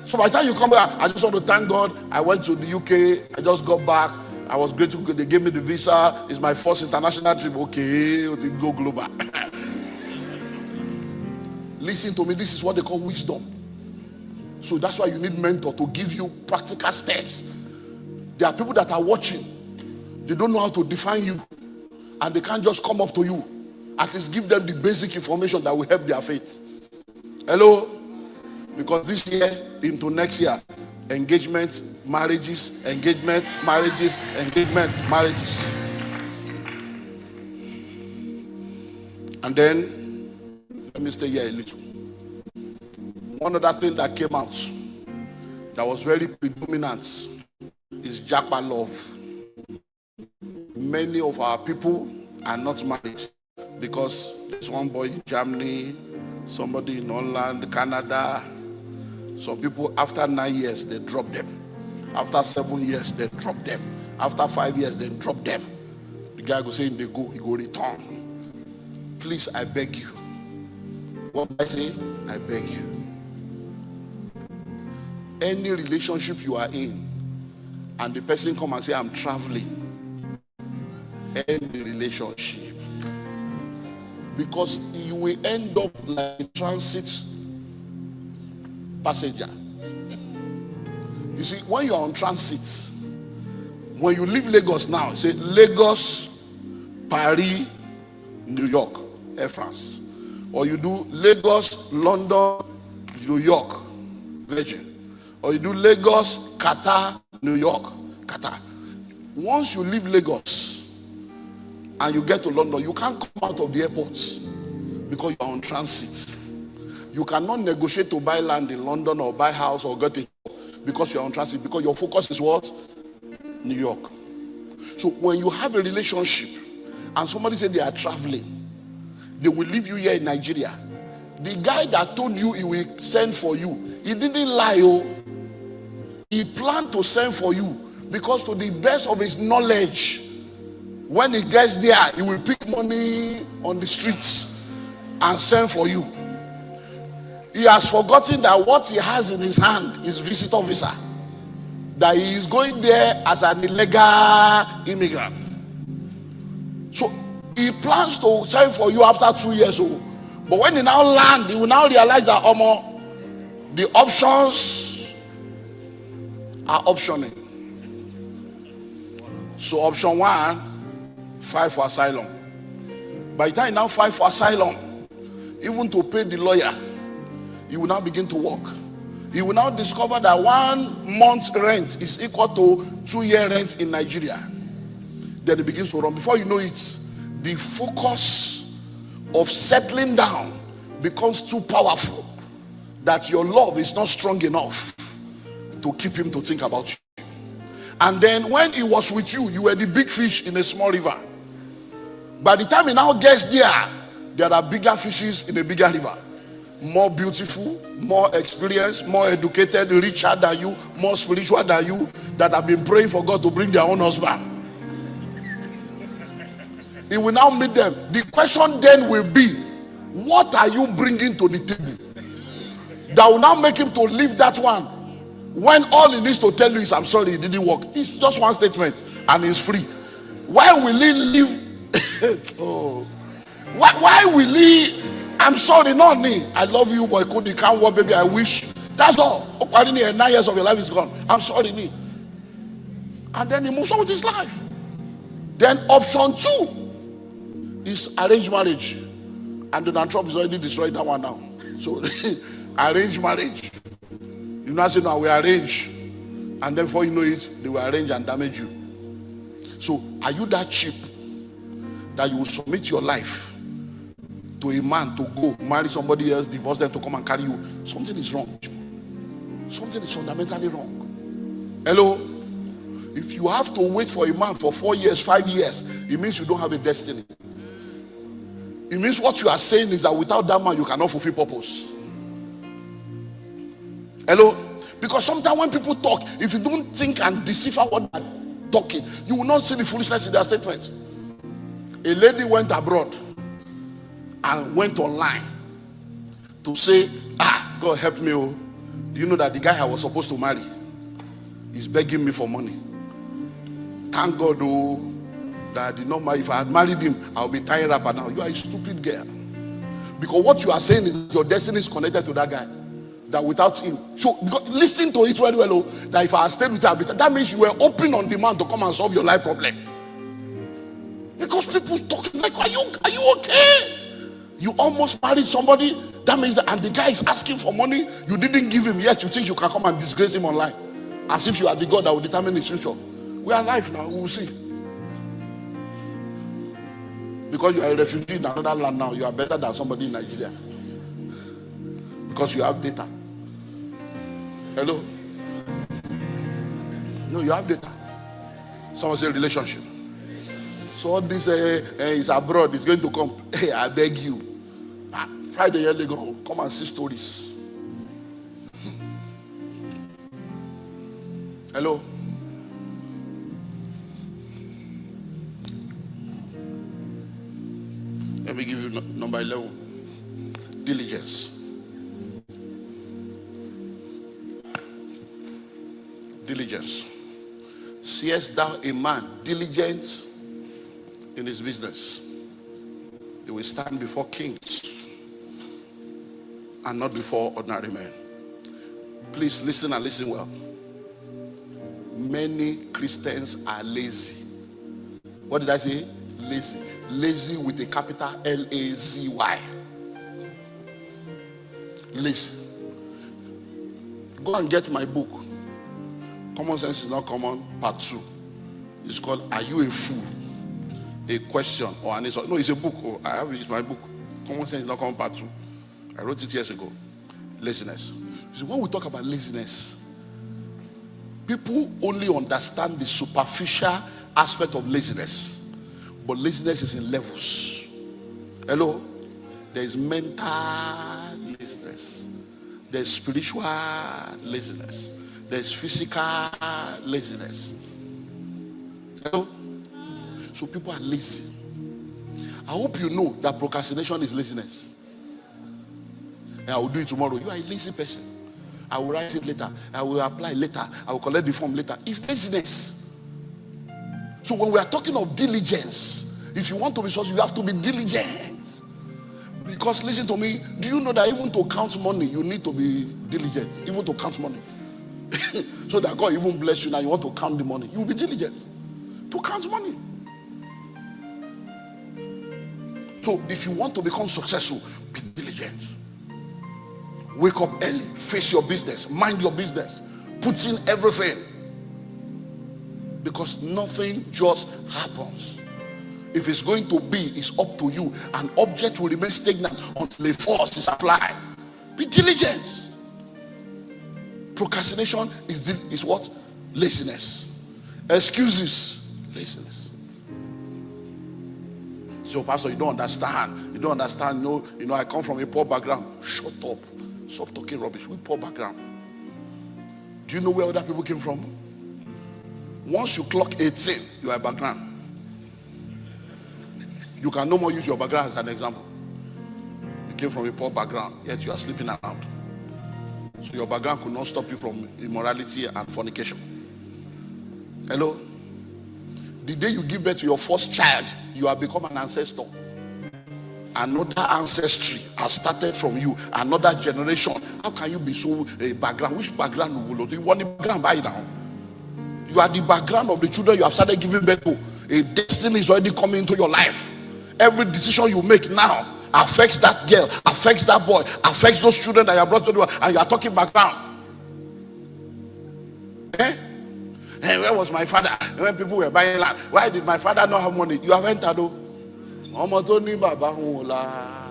So by the time you come back, I just want to thank God I went to the UK. I just got back. I was grateful. They gave me the visa. It's my first international trip. Okay, go global. Listen to me. This is what they call wisdom. So that's why you need mentor to give you practical steps. There are people that are watching. They don't know how to define you. And they can't just come up to you. At least give them the basic information that will help their faith. Hello? Because this year into next year, engagement, marriages, engagement, marriages, engagement, marriages. And then, let me stay here a little. One other thing that came out that was very predominant is Japa love. Many of our people are not married because there's one boy in Germany, somebody in Holland, Canada. Some people, after 9 years, they drop them. After 7 years, they drop them. After 5 years, they drop them. The guy go say, they go, he go return. Please, I beg you. What I say? I beg you. Any relationship you are in, and the person come and say, I'm traveling, end the relationship. Because you will end up like a transit passenger. You see, when you are on transit, when you leave Lagos now, say Lagos, Paris, New York, Air France. Or you do Lagos, London, New York, Virgin. Or you do Lagos, Qatar, New York, Qatar. Once you leave Lagos and you get to London, you can't come out of the airport because you are on transit. You cannot negotiate to buy land in London or buy house or get a job because you are on transit, because your focus is what? New York. So when you have a relationship and somebody said they are traveling, they will leave you here in Nigeria. The guy that told you he will send for you, he didn't lie. Oh. He planned to send for you because to the best of his knowledge, when he gets there, he will pick money on the streets and send for you. He has forgotten that what he has in his hand is visitor visa. That he is going there as an illegal immigrant. So he plans to send for you after 2 years old. But when he now land, he will now realize that the options are optioning. So option 1, file for asylum. By the time you now file for asylum, even to pay the lawyer, you will now begin to work. You will now discover that 1 month's rent is equal to 2-year rent in Nigeria. Then it begins to run. Before you know it, the focus of settling down becomes too powerful that your love is not strong enough to keep him to think about you. And then when he was with you, you were the big fish in a small river. By the time he now gets there, there are bigger fishes in a bigger river. more beautiful, more experienced, more educated, richer than you, more spiritual than you, that have been praying for God to bring their own husband. He will now meet them. The question then will be, what are you bringing to the table that will now make him to leave that one, when all he needs to tell you is, I'm sorry, it didn't work? It's just one statement and he's free. Why will he leave? Oh, why will he? I'm sorry, not me. I love you, boy. You can't work, baby. I wish. That's all. 9 years of your life is gone. I'm sorry, me. And then he moves on with his life. Then option 2 is arranged marriage. And Donald Trump is already destroyed that one now. So arranged marriage. You now say, no, we arrange. And then before you know it, they will arrange and damage you. So are you that cheap that you will submit your life to a man to go marry somebody else, divorce them, to come and carry you? Something is wrong. Something is fundamentally wrong. Hello? If you have to wait for a man for 4 years, 5 years, it means you don't have a destiny. It means what you are saying is that without that man, you cannot fulfill purpose. Hello? Because sometimes when people talk, if you don't think and decipher what they're talking, you will not see the foolishness in their statement. A lady went abroad and went online to say, God help me. Oh. Do you know that the guy I was supposed to marry is begging me for money? Thank God, oh, that I did not marry. If I had married him, I'll be tying rapper now. You are a stupid girl. Because what you are saying is your destiny is connected to that guy. That without him, so listen to it very well, oh, that if I had stayed with her, that means you were open on demand to come and solve your life problem. Because people talking like, are you okay? You almost married somebody, that means that, and the guy is asking for money you didn't give him, yet you think you can come and disgrace him online, as if you are the God that will determine his future. We are alive now, we will see. Because you are a refugee in another land now, you are better than somebody in Nigeria. Because you have data. Hello? No, you have data. Someone say relationship. So all this is abroad, is going to come. Hey, I beg you. Friday, years ago, come and see stories. Hello? Let me give you number 11. Diligence. Diligence. Seest thou a man diligent in his business, he will stand before kings and not before ordinary men. Please listen and listen well. Many Christians are lazy. What did I say? Lazy. Lazy with a capital L-A-Z-Y. Lazy. Go and get my book. Common Sense is Not Common, part 2. It's called Are You a Fool? A question or an answer. No, it's a book. Oh, I have it. It's my book. Common Sense is Not Common, part 2. I wrote it years ago. Laziness. So when we talk about laziness, people only understand the superficial aspect of laziness. But laziness is in levels. Hello? There is mental laziness. There is spiritual laziness. There is physical laziness. Hello? So people are lazy. I hope you know that procrastination is laziness. And I will do it tomorrow. You are a lazy person. I will write it later. I will apply later. I will collect the form later. It's laziness. So when we are talking of diligence, if you want to be successful, you have to be diligent. Because listen to me, do you know that even to count money, you need to be diligent? Even to count money. So that God even bless you now, you want to count the money. You will be diligent to count money. So if you want to become successful, be diligent. Wake up early, face your business, mind your business, put in everything. Because nothing just happens. If it's going to be, it's up to you. An object will remain stagnant until a force is applied. Be diligent. Procrastination is what? Laziness. Excuses, laziness. So, Pastor, you don't understand. You don't understand. You know, I come from a poor background. Shut up. Stop talking rubbish. We poor background. Do you know where other people came from? Once you clock 18, you are a background. You can no more use your background as an example. You came from a poor background, yet you are sleeping around. So your background could not stop you from immorality and fornication. Hello? The day you give birth to your first child, you have become an ancestor. Another ancestry has started from you. Another generation. How can you be so background? Which background will you want the background by now? You are the background of the children you have started giving birth to. A destiny is already coming into your life. Every decision you make now affects that girl, affects that boy, affects those children that you have brought to the world, and you are talking background. Eh? And where was my father when people were buying land? Why did my father not have money? You have entered though. Ọmọ tó ní bàbá òun la,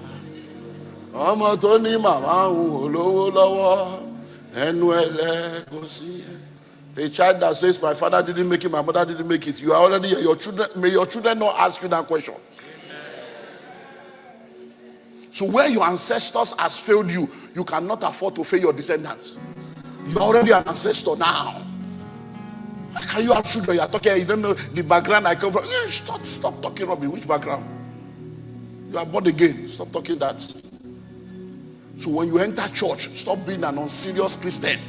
ọmọ tó ní màmá òun olówó lọ́wọ́, ẹnu ẹlẹ́ kò sí. A child that says my father didn't make it, my mother didn't make it. You are already here. Your children, may your children not ask you that question. So where your ancestors has failed you, you cannot afford to fail your descendants. You are already an ancestor now. How can you have children? You are talking, you don't know the background I come from. Stop talking rubbish. Which background? You are born again. Stop talking that. So when you enter church, stop being an unserious Christian.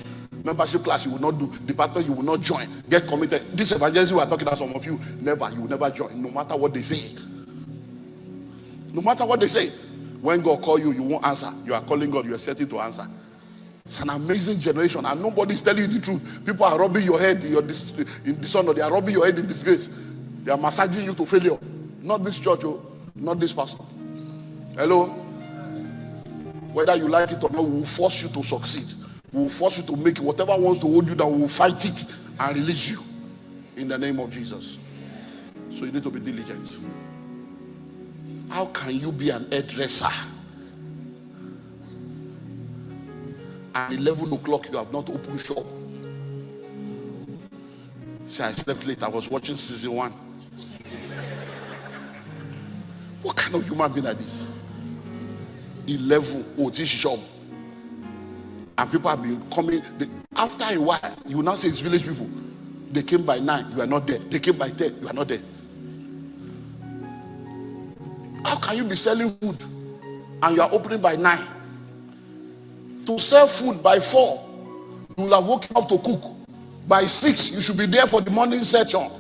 Membership class you will not do, department you will not join. Get committed. This evangelism we are talking about, some of you will never join, no matter what they say. No matter what they say. When God call you, you won't answer. You are calling God, you are setting to answer. It's an amazing generation, and nobody's telling you the truth. People are rubbing your head in dishonor. They are rubbing your head in disgrace. They are massaging you to failure. Not this church, not this pastor. Hello? Whether you like it or not, we will force you to succeed. We will force you to make it. Whatever wants to hold you down, we will fight it and release you in the name of Jesus. So you need to be diligent. How can you be an hairdresser? At 11 o'clock, you have not opened shop. See, I slept late. I was watching season 1. What kind of human being are this? 11, this shop. And people have been coming. After a while, you will now say it's village people. They came by 9, you are not there. They came by 10, you are not there. How can you be selling food and you are opening by 9? To sell food by 4, you will have woken up to cook. By 6, you should be there for the morning session.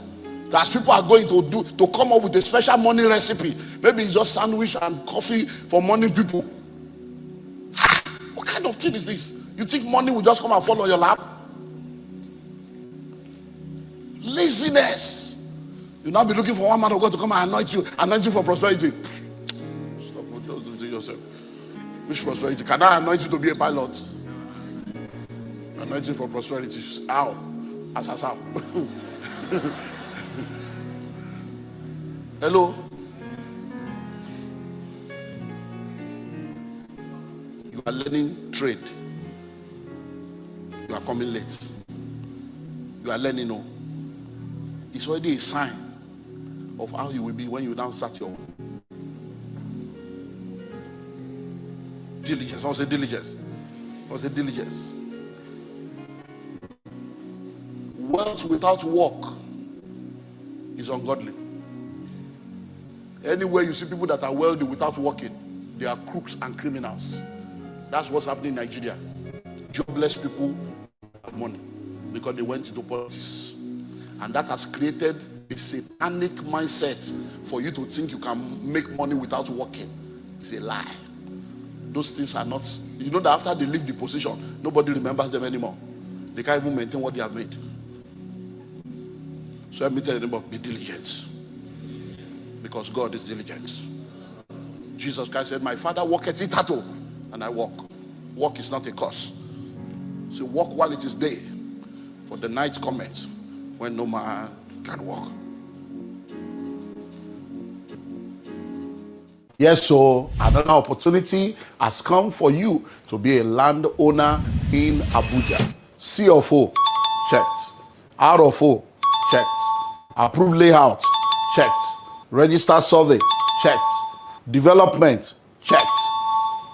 As people are going to come up with a special morning recipe. Maybe it's just sandwich and coffee for morning people. What kind of thing is this? You think money will just come and fall on your lap? Laziness. You'll not be looking for one man of God to come and anoint you for prosperity. Stop, just do it yourself. Which prosperity? Can I anoint you to be a pilot? Anoint you for prosperity. How? As how? Hello? You are learning trade. You are coming late. You are learning, no. It's already a sign of how you will be when you now start your diligence. I want to say diligence. I want to say diligence. Wealth without work is ungodly. Anywhere you see people that are wealthy without working, they are crooks and criminals. That's what's happening in Nigeria. Jobless people have money because they went into politics. And that has created a satanic mindset for you to think you can make money without working. It's a lie. Those things are not, you know that after they leave the position, nobody remembers them anymore. They can't even maintain what they have made. So let me tell you about be diligent. Because God is diligent. Jesus Christ said, my Father worketh it at all, and I walk. Walk is not a curse. So walk while it is day, for the night cometh when no man can walk. Yes, so another opportunity has come for you to be a landowner in Abuja. C of O, checked. R of O, checked. Approved layout, checked. Register survey, checked. Development, checked.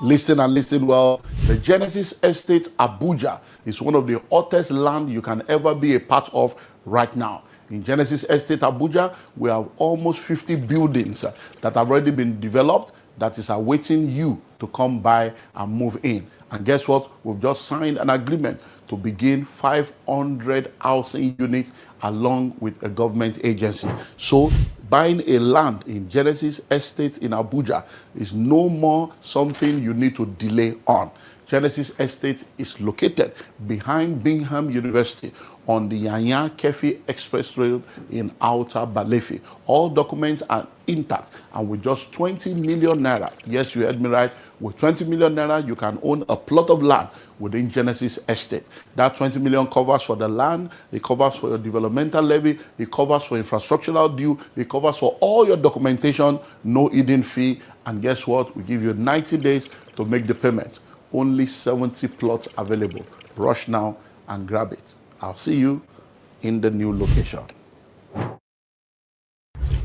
Listen and listen well. The Genesis Estate Abuja is one of the hottest land you can ever be a part of right now. In Genesis Estate Abuja, we have almost 50 buildings that have already been developed that is awaiting you to come by and move in. And guess what? We've just signed an agreement to begin 500 housing units along with a government agency. So buying a land in Genesis Estate in Abuja is no more something you need to delay on. Genesis Estate is located behind Bingham University on the Yanya Kefi Express Road in Outer Balefi. All documents are intact, and with just 20 million naira, yes, you heard me right, with 20 million naira, you can own a plot of land within Genesis Estate. That 20 million covers for the land, it covers for your developmental levy, it covers for infrastructural due, it covers for all your documentation, no hidden fee, and guess what? We give you 90 days to make the payment. Only 70 plots available. Rush now and grab it. I'll see you in the new location.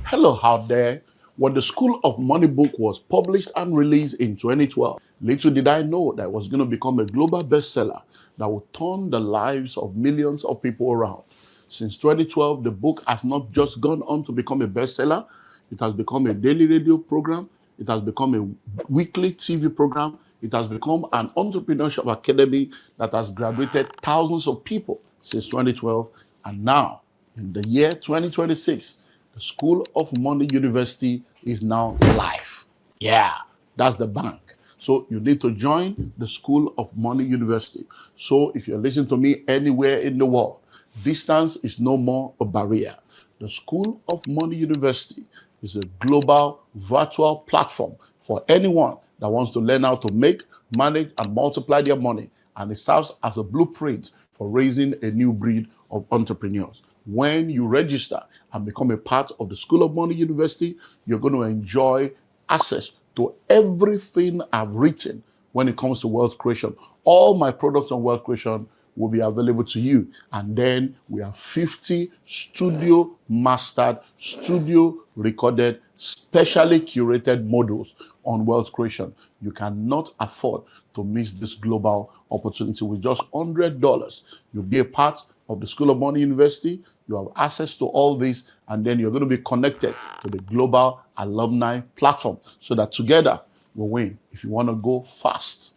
Hello out there. When the School of Money book was published and released in 2012, little did I know that it was going to become a global bestseller that would turn the lives of millions of people around. Since 2012, the book has not just gone on to become a bestseller, it has become a daily radio program, it has become a weekly TV program, it has become an entrepreneurship academy that has graduated thousands of people since 2012. And now, in the year 2026, the School of Money University is now live. Yeah, that's the bank. So you need to join the School of Money University. So if you're listening to me anywhere in the world, distance is no more a barrier. The School of Money University is a global virtual platform for anyone that wants to learn how to make, manage, and multiply their money. And it serves as a blueprint for raising a new breed of entrepreneurs. When you register and become a part of the School of Money University, you're going to enjoy access to everything I've written when it comes to wealth creation. All my products on wealth creation will be available to you. And then we have 50 studio mastered, studio recorded, specially curated modules on wealth creation. You cannot afford to miss this global opportunity. With just $100, you'll be a part of the School of Money University. You have access to all this, and then you're going to be connected to the global alumni platform so that together we'll win. If you want to go fast,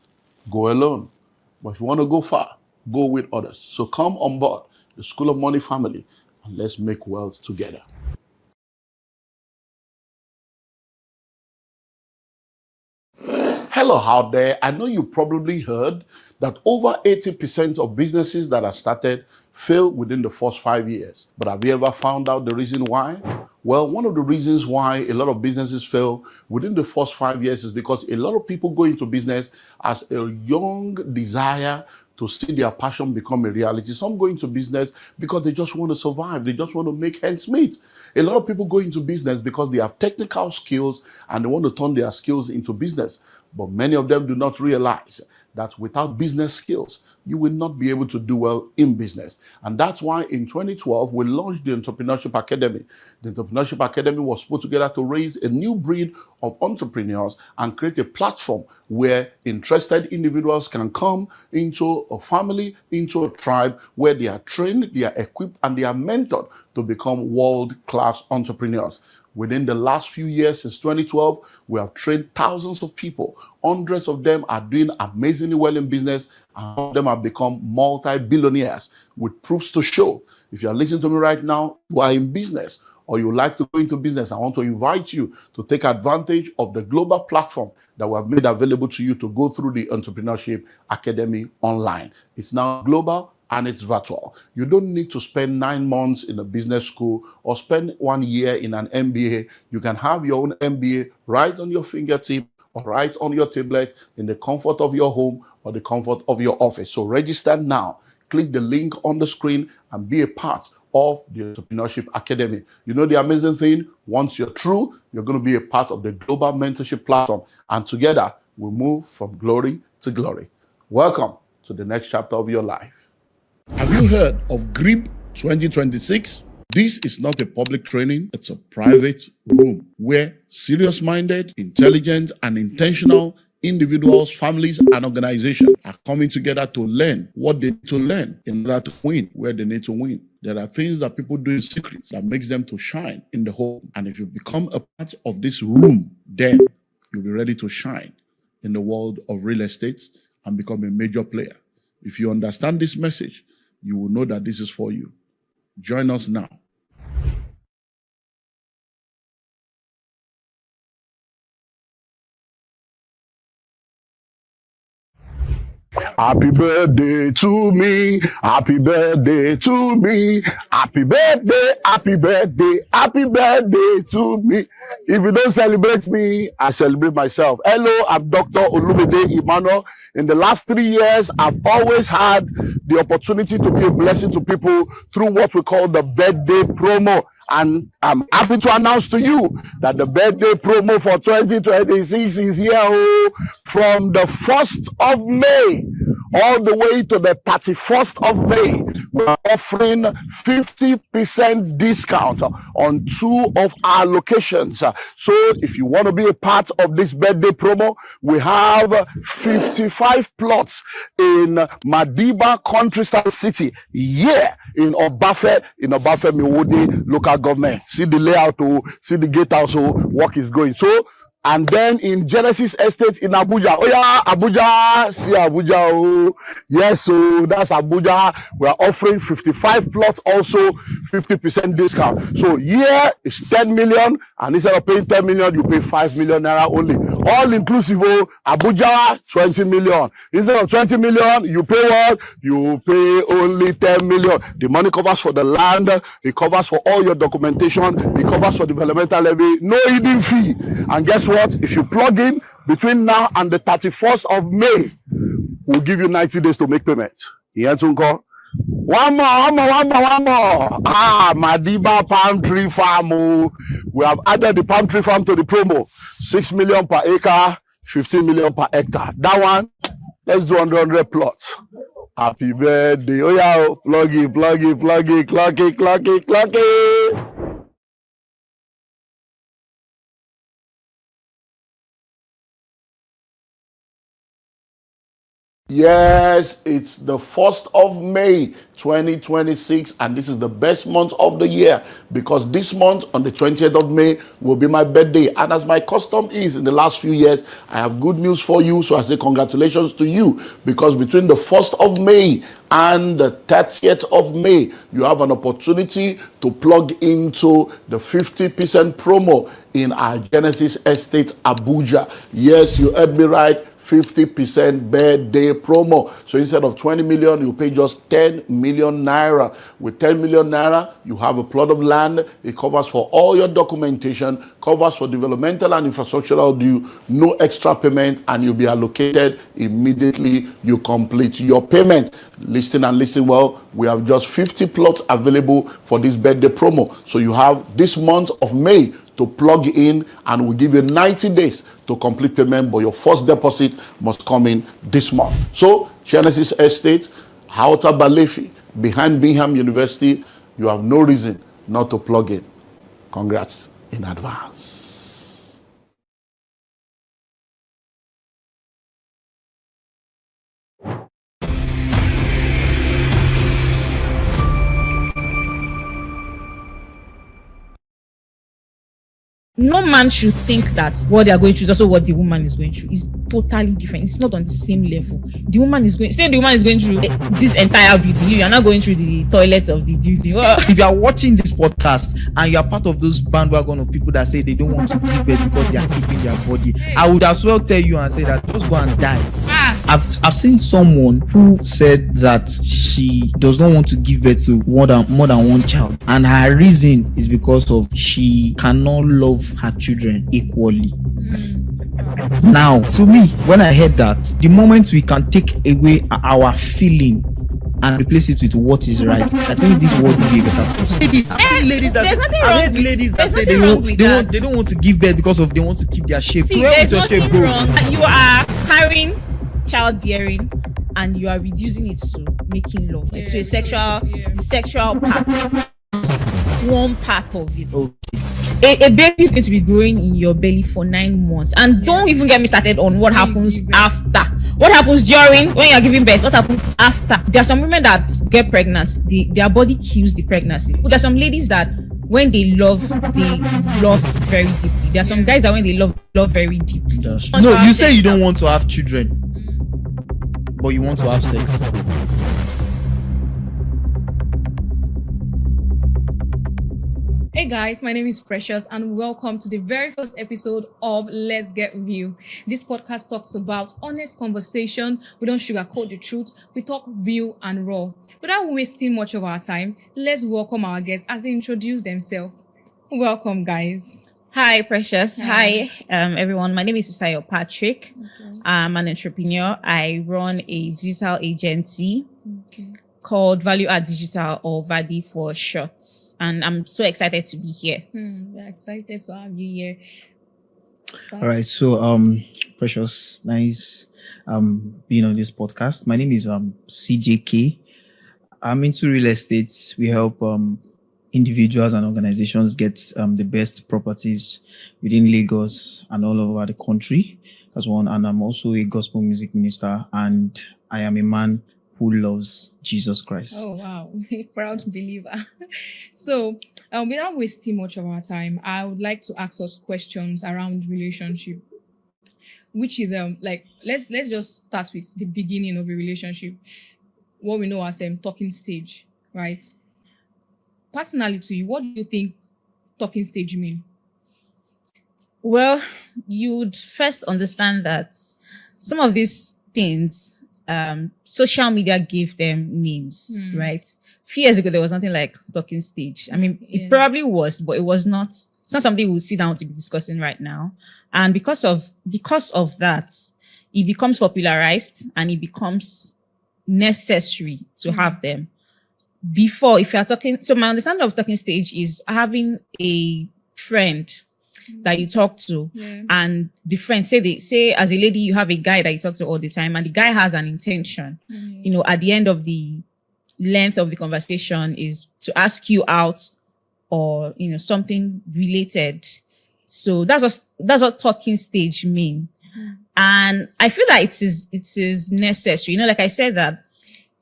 go alone. But if you want to go far, go with others. So come on board the School of Money family and let's make wealth together. Hello out there. I know you probably heard that over 80% of businesses that are started fail within the first 5 years. But have you ever found out the reason why? Well, one of the reasons why a lot of businesses fail within the first 5 years is because a lot of people go into business as a young desire to see their passion become a reality. Some go into business because they just want to survive. They just want to make ends meet. A lot of people go into business because they have technical skills and they want to turn their skills into business. But many of them do not realize that without business skills, you will not be able to do well in business. And that's why in 2012, we launched the Entrepreneurship Academy. The Entrepreneurship Academy was put together to raise a new breed of entrepreneurs and create a platform where interested individuals can come into a family, into a tribe where they are trained, they are equipped, and they are mentored to become world-class entrepreneurs. Within the last few years, since 2012, we have trained thousands of people. Hundreds of them are doing amazingly well in business, and some of them have become multi-billionaires with proofs to show. If you are listening to me right now, you are in business, or you like to go into business, I want to invite you to take advantage of the global platform that we have made available to you to go through the Entrepreneurship Academy online. It's now global and it's virtual. You don't need to spend 9 months in a business school or spend 1 year in an MBA. You can have your own MBA right on your fingertip or right on your tablet in the comfort of your home or the comfort of your office. So register now. Click the link on the screen and be a part of the Entrepreneurship Academy. You know the amazing thing, once you're through, you're going to be a part of the global mentorship platform, and together we'll move from glory to glory. Welcome to the next chapter of your life. Have you heard of GREEB 2026? This is not a public training, it's a private room where serious-minded, intelligent, and intentional individuals, families, and organizations are coming together to learn what they need to learn in order to win where they need to win. There are things that people do in secret that makes them to shine in the home. And if you become a part of this room, then you'll be ready to shine in the world of real estate and become a major player. If you understand this message, you will know that this is for you. Join us now. Happy birthday to me. Happy birthday to me. Happy birthday, happy birthday, happy birthday to me. If you don't celebrate me, I celebrate myself. Hello, I'm Dr. Olumide Emmanuel. In the last 3 years, I've always had the opportunity to be a blessing to people through what we call the birthday promo. And I'm happy to announce to you that the birthday promo for 2026 is here from the 1st of May all the way to the 31st of May. We're offering 50% discount on 2 of our locations. So if you want to be a part of this birthday promo, we have 55 plots in Madiba Countryside City, in Obafe Miwode local government. See the layout, see the gatehouse, work is going. So, and then in Genesis Estate in Abuja. Oh yeah, Abuja, see Abuja. Oh. Yes, so that's Abuja. We are offering 55 plots, also 50% discount. So here is 10 million, and instead of paying 10 million, you pay 5 million naira only. All inclusive. Oh, Abuja, 20 million. Instead of 20 million, you pay what? You pay only 10 million. The money covers for the land, it covers for all your documentation, it covers for developmental levy, no hidden fee. And guess what? If you plug in between now and the 31st of May, we'll give you 90 days to make payment. One more. Madiba Palm Tree Farm. We have added the palm tree farm to the promo. 6 million per acre, 15 million per hectare. That one, let's do 100 plots. Happy birthday. Oh yeah, plug it, clock it. Yes, it's the 1st of May 2026, and this is the best month of the year because this month on the 20th of May will be my birthday. And as my custom is in the last few years, I have good news for you. So I say congratulations to you because between the 1st of May and the 30th of May, you have an opportunity to plug into the 50% promo in our Genesis Estate Abuja. Yes, you heard me right. 50% birthday promo. So instead of 20 million, you pay just 10 million naira. With 10 million naira, you have a plot of land. It covers for all your documentation, covers for developmental and infrastructural due, no extra payment, and you'll be allocated immediately you complete your payment. Listen and listen well. We have just 50 plots available for this birthday promo. So you have this month of May to plug in, and we'll give you 90 days to complete payment, but your first deposit must come in this month. So, Genesis Estate, Outer Balefi, behind Bingham University, you have no reason not to plug in. Congrats in advance. No man should think that what they are going through is also what the woman is going through. It's totally different. It's not on the same level. The woman is going through this entire building. You are not going through the toilets of the building. If you are watching this podcast and you are part of those bandwagon of people that say they don't want to give birth because they are keeping their body, I would as well tell you and say that just go and die. I've seen someone who said that she does not want to give birth to more than one child, and her reason is because of she cannot love her children equally. Now, to me, when I heard that, the moment we can take away our feeling and replace it with what is right, I think this world will be a better place. Ladies that say they don't want to give birth because of they want to keep their shape. See, there's nothing wrong. You are carrying childbearing and you are reducing it to making love, like to a sexual part. one part of it. Okay. A baby is going to be growing in your belly for 9 months, and don't even get me started on what happens after. What happens during, when you're giving birth? What happens after? There are some women that get pregnant, their body kills the pregnancy. But there are some ladies that when they love very deeply. There are some guys that when they love very deeply. No, you say you don't want to have children, but you want to have sex. Hey guys, my name is Precious and welcome to the very first episode of Let's Get Real. This podcast talks about honest conversation. We don't sugarcoat the truth. We talk real and raw. Without wasting much of our time, let's welcome our guests as they introduce themselves. Welcome, guys. Hi, Precious. Hi, everyone. My name is Usayo Patrick. Okay. I'm an entrepreneur. I run a digital agency called Value Add Digital, or VADI for short. And I'm so excited to be here. We're excited to have you here. All right. So, Precious, nice being on this podcast. My name is CJK. I'm into real estate. We help individuals and organizations get the best properties within Lagos and all over the country as one. And I'm also a gospel music minister, and I am a man who loves Jesus Christ. Oh, wow. Proud believer. So, without wasting much of our time, I would like to ask us questions around relationship, which is let's just start with the beginning of a relationship, what we know as talking stage, right? Personally to you, what do you think talking stage mean? Well, you would first understand that some of these things, social media gave them names, right? A few years ago, there was nothing like talking stage. I mean, it probably was, but it's not something we'll sit down to be discussing right now. And because of that, it becomes popularized and it becomes necessary to have them. Before, if you're talking, so my understanding of talking stage is having a friend that you talk to, and the friend say as a lady, you have a guy that you talk to all the time, and the guy has an intention, at the end of the length of the conversation is to ask you out or, something related. So that's what talking stage mean. And I feel that it is necessary. Like I said that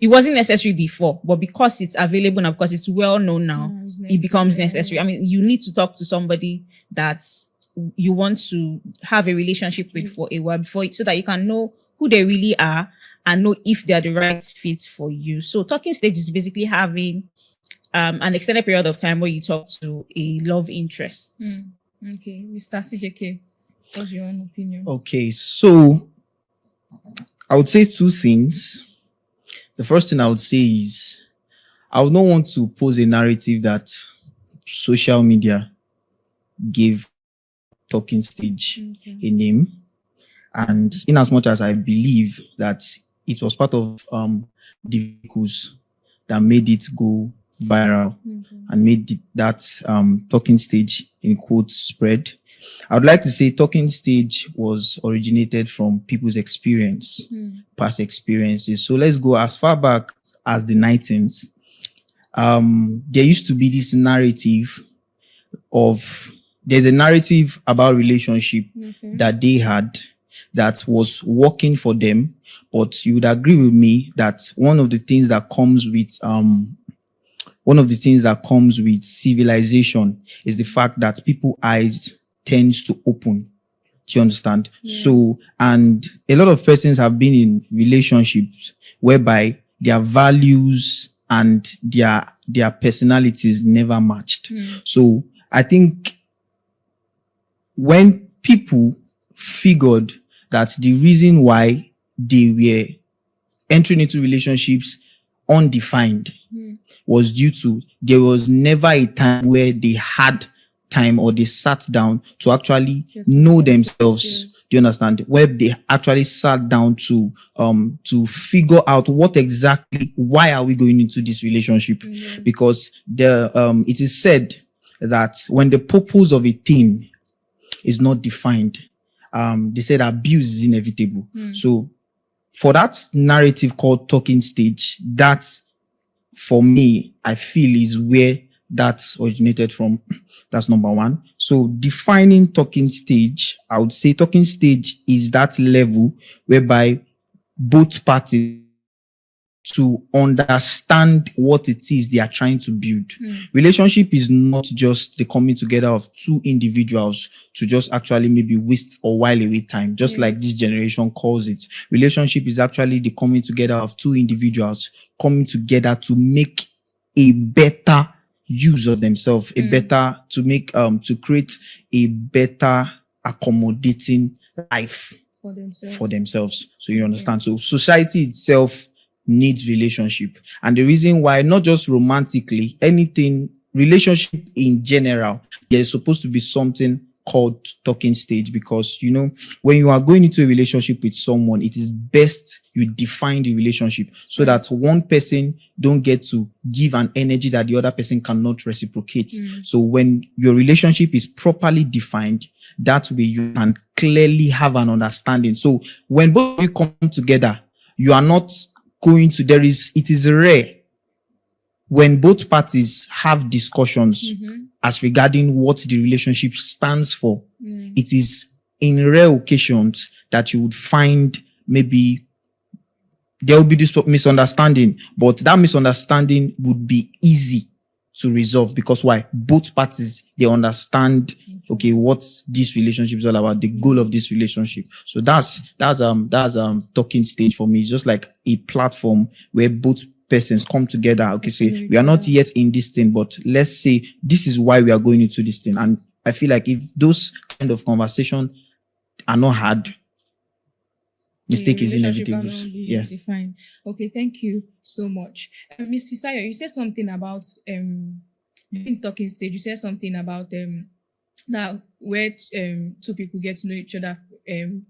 it wasn't necessary before, but because it's available now, because it's well known now, it becomes necessary. I mean, you need to talk to somebody that you want to have a relationship with for a while so that you can know who they really are and know if they're the right fit for you. So talking stage is basically having an extended period of time where you talk to a love interest. Okay, Mr. CJK, what's your own opinion? Okay, so I would say two things. The first thing I would say is I would not want to pose a narrative that social media gave talking stage a name. And in as much as I believe that it was part of the vehicles that made it go viral and made that talking stage in quotes spread, I would like to say talking stage was originated from people's experience, past experiences. So let's go as far back as the 19th. There used to be this narrative there's a narrative about relationship that they had that was working for them. But you would agree with me that one of the things that comes with civilization is the fact that people's eyes tends to open. Do you understand? So, and a lot of persons have been in relationships whereby their values and their personalities never matched. So I think when people figured that the reason why they were entering into relationships undefined was due to there was never a time where they had time or they sat down to actually know themselves. Do you understand? Where they actually sat down to figure out why are we going into this relationship? Because it is said that when the purpose of a thing is not defined, they said abuse is inevitable. So for that narrative called talking stage, that for me, I feel is where that originated from. That's number one. So defining talking stage, I would say talking stage is that level whereby both parties to understand what it is they are trying to build. Relationship is not just the coming together of two individuals to just actually maybe waste or while away time, just like this generation calls it. Relationship is actually the coming together of two individuals coming together to make a better use of themselves, a better, to make, to create a better accommodating life for themselves. So you understand? So society itself needs relationship. And the reason why, not just romantically, anything, relationship in general, there's supposed to be something called talking stage, because, you know, when you are going into a relationship with someone, it is best you define the relationship so that one person don't get to give an energy that the other person cannot reciprocate. So when your relationship is properly defined, that way you can clearly have an understanding. So when both of you come together, you are not going to, it is rare when both parties have discussions as regarding what the relationship stands for. It is in rare occasions that you would find maybe there will be this misunderstanding, but that misunderstanding would be easy to resolve, because why? Both parties, they understand, okay, what this relationship is all about, the goal of this relationship. So that's talking stage for me. It's just like a platform where both persons come together. Okay, say we are not yet in this thing, but let's say this is why we are going into this thing. And I feel like if those kind of conversation are not had, mistake is inevitable. Yeah. Defined. Okay, thank you so much. Ms. Fisayo, you said something about during talking stage, you said something about now where two people get to know each other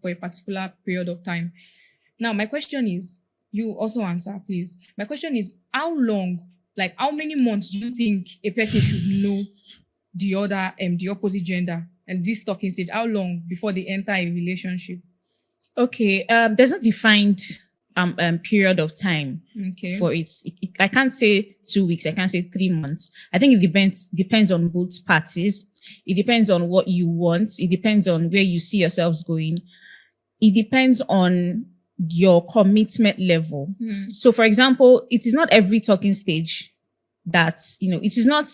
for a particular period of time. Now, my question is, you also answer, please. My question is, how long, like how many months do you think a person should know the other, the opposite gender, and this talking stage? How long before they enter a relationship? Okay, there's no defined period of time for it. I can't say 2 weeks. I can't say 3 months. I think it depends on both parties. It depends on what you want. It depends on where you see yourselves going. It depends on your commitment level. So, for example, it is not every talking stage that, it is not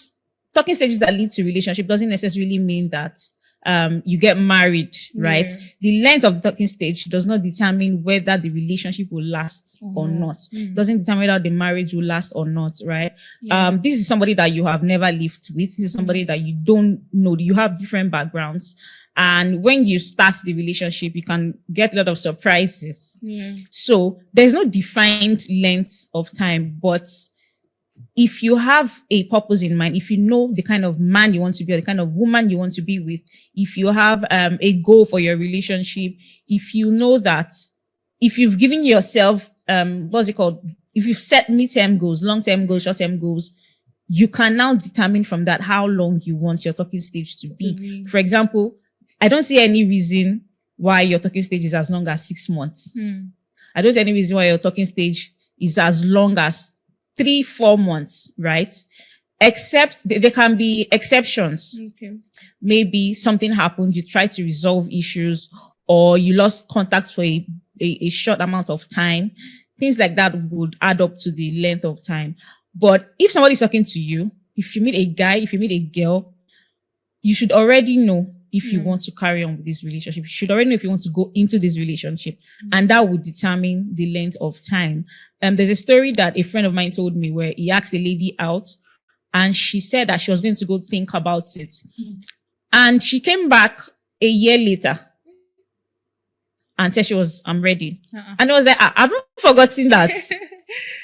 talking stages that lead to relationship doesn't necessarily mean that you get married, right? The length of the talking stage does not determine whether the relationship will last or not. Doesn't determine whether the marriage will last or not, right? This is somebody that you have never lived with. This is somebody that you don't know. You have different backgrounds. And when you start the relationship, you can get a lot of surprises. So there's no defined length of time, but if you have a purpose in mind, if you know the kind of man you want to be or the kind of woman you want to be with, if you have a goal for your relationship, if you know that, if you've given yourself, what's it called? If you've set mid-term goals, long-term goals, short-term goals, you can now determine from that how long you want your talking stage to be. For example, I don't see any reason why your talking stage is as long as 6 months. I don't see any reason why your talking stage is as long as 3-4 months, right? Except there can be exceptions. Maybe something happened, you try to resolve issues, or you lost contact for a short amount of time. Things like that would add up to the length of time. But if somebody's talking to you, if you meet a guy, if you meet a girl, you should already know if you want to carry on with this relationship. You should already know if you want to go into this relationship. And that would determine the length of time. There's a story that a friend of mine told me where he asked a lady out and she said that she was going to go think about it. And she came back a year later and said I'm ready. And I was like, I haven't forgotten that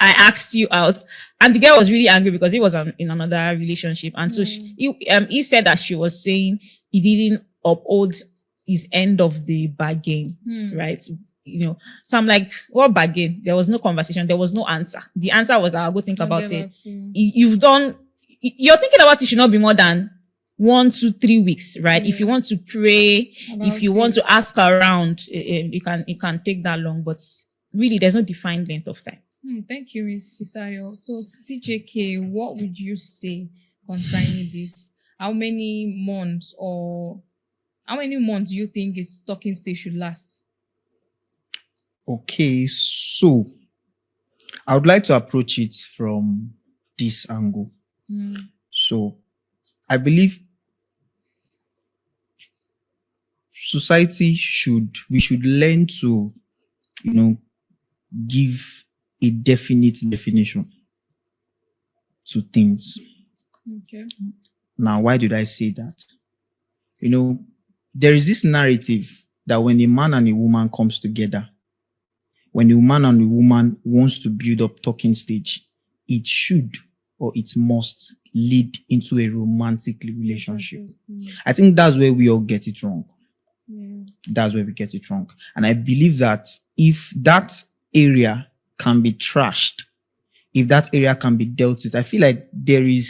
I asked you out. And the girl was really angry because he was in another relationship. And so he said that she was saying he didn't uphold his end of the bargain, right? So I'm like, what bargain? There was no conversation. There was no answer. The answer was, I'll go think about it. You're thinking about it should not be more than 1 to 3 weeks, right? If you want to pray, if you want to ask around, it can take that long, but really there's no defined length of time. Thank you, Ms. Fisayo. So CJK, what would you say concerning this? How many months do you think its talking stage should last? Okay, so I would like to approach it from this angle. So I believe we should learn to, give a definite definition to things. Okay. Now, why did I say that? There is this narrative that when a man and a woman comes together, when a man and a woman wants to build up talking stage, it should or it must lead into a romantic relationship. I think that's where we all get it wrong. That's where we get it wrong. And I believe that if that area can be trashed, if that area can be dealt with, I feel like we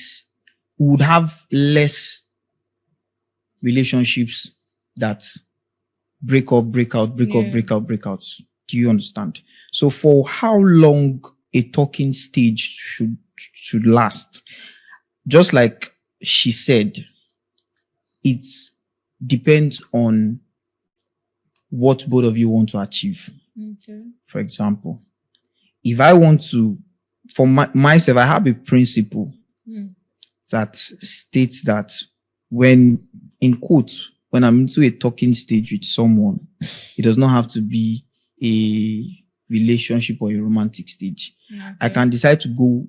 would have less relationships that break up, break out. Do you understand? So for how long a talking stage should last, just like she said, it depends on what both of you want to achieve. Okay. For example, if I want to, for myself, I have a principle that states that when I'm into a talking stage with someone, it does not have to be a relationship or a romantic stage. Okay. I can decide to go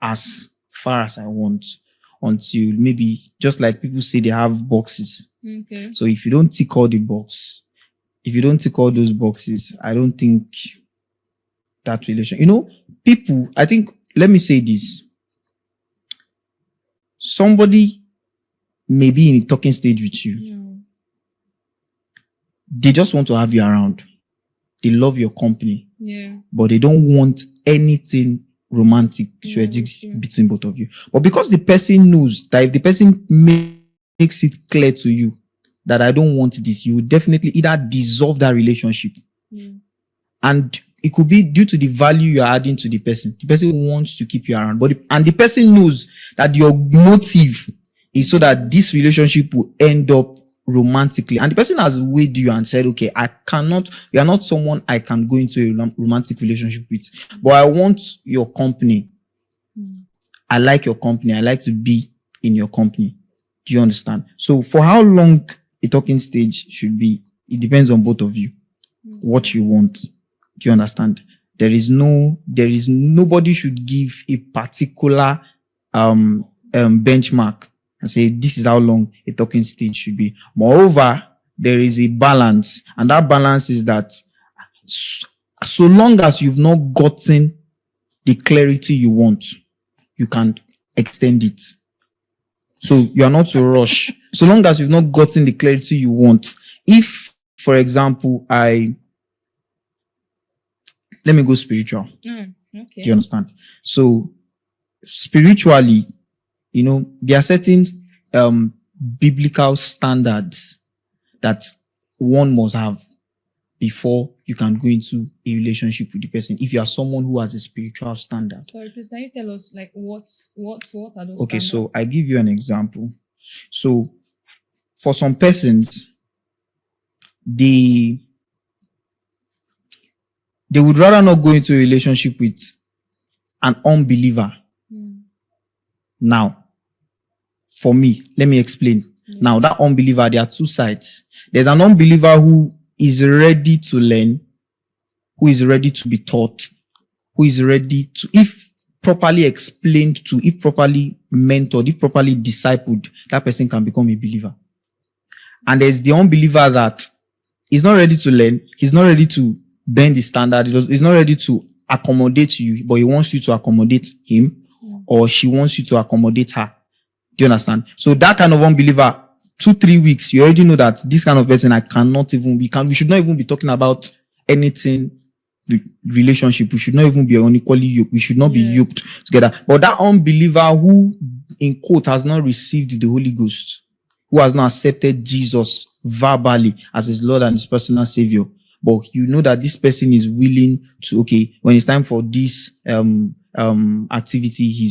as far as I want until maybe, just like people say they have boxes. Okay. So if you don't tick all those boxes, I don't think that relation, people, I think, let me say this. Somebody may be in a talking stage with you. They just want to have you around. They love your company. But they don't want anything romantic to exist between both of you. But because the person knows that if the person makes it clear to you that I don't want this, you will definitely either dissolve that relationship. And it could be due to the value you're adding to the person. The person wants to keep you around. And the person knows that your motive is so that this relationship will end up romantically. And the person has weighed you and said, okay, you are not someone I can go into a romantic relationship with, but I want your company. I like your company. I like to be in your company. Do you understand? So for how long a talking stage should be, it depends on both of you. What you want. Do you understand? Nobody should give a particular benchmark and say this is how long a talking stage should be. Moreover, there is a balance, and that balance is that so long as you've not gotten the clarity you want, you can extend it. So you are not to rush. So long as you've not gotten the clarity you want. If, for example, let me go spiritual. Okay. Do you understand? So spiritually, there are certain biblical standards that one must have before you can go into a relationship with the person. If you are someone who has a spiritual standard. Sorry, please, can you tell us what are those Okay, standards? so I give you an example. So for some persons, they would rather not go into a relationship with an unbeliever. Now, for me, let me explain. Now, that unbeliever, there are two sides. There's an unbeliever who is ready to learn, who is ready to be taught, who is ready to, if properly explained to, if properly mentored, if properly discipled, that person can become a believer. And there's the unbeliever that is not ready to learn, he's not ready to bend the standard, he's not ready to accommodate you, but he wants you to accommodate him, or she wants you to accommodate her. Do you understand? So that kind of unbeliever, 2-3 weeks, you already know that this kind of person, we should not even be talking about anything relationship. We should not even be unequally yoked. We should not be yoked together. But that unbeliever who, in quote, has not received the Holy Ghost, who has not accepted Jesus verbally as his Lord and his personal Savior, but you know that this person is willing to, okay, when it's time for this activity,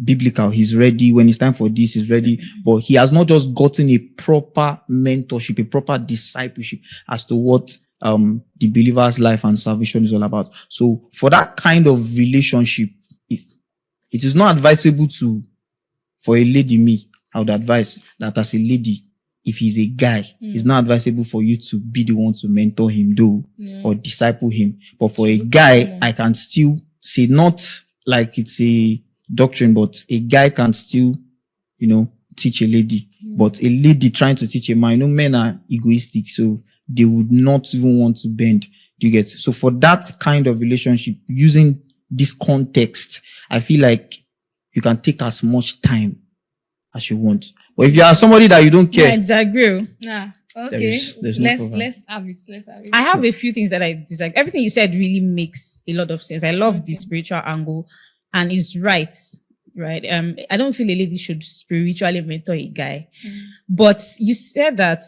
biblical. He's ready. When it's time for this, he's ready. But he has not just gotten a proper mentorship, a proper discipleship as to what the believer's life and salvation is all about. So for that kind of relationship, it is not advisable for a lady, I would advise that as a lady, if he's a guy, it's not advisable for you to be the one to mentor him or disciple him. But for a guy, I can still say, not like it's a doctrine, but a guy can still, teach a lady. But a lady trying to teach a man, men are egoistic, so they would not even want to bend. Do you get? So for that kind of relationship, using this context, I feel like you can take as much time as you want. But if you are somebody that you don't care, I disagree. Yeah. Okay. There's no let's have it. I have a few things that I disagree. Everything you said really makes a lot of sense. I love the spiritual angle, and it's right. I don't feel a lady should spiritually mentor a guy, but you said that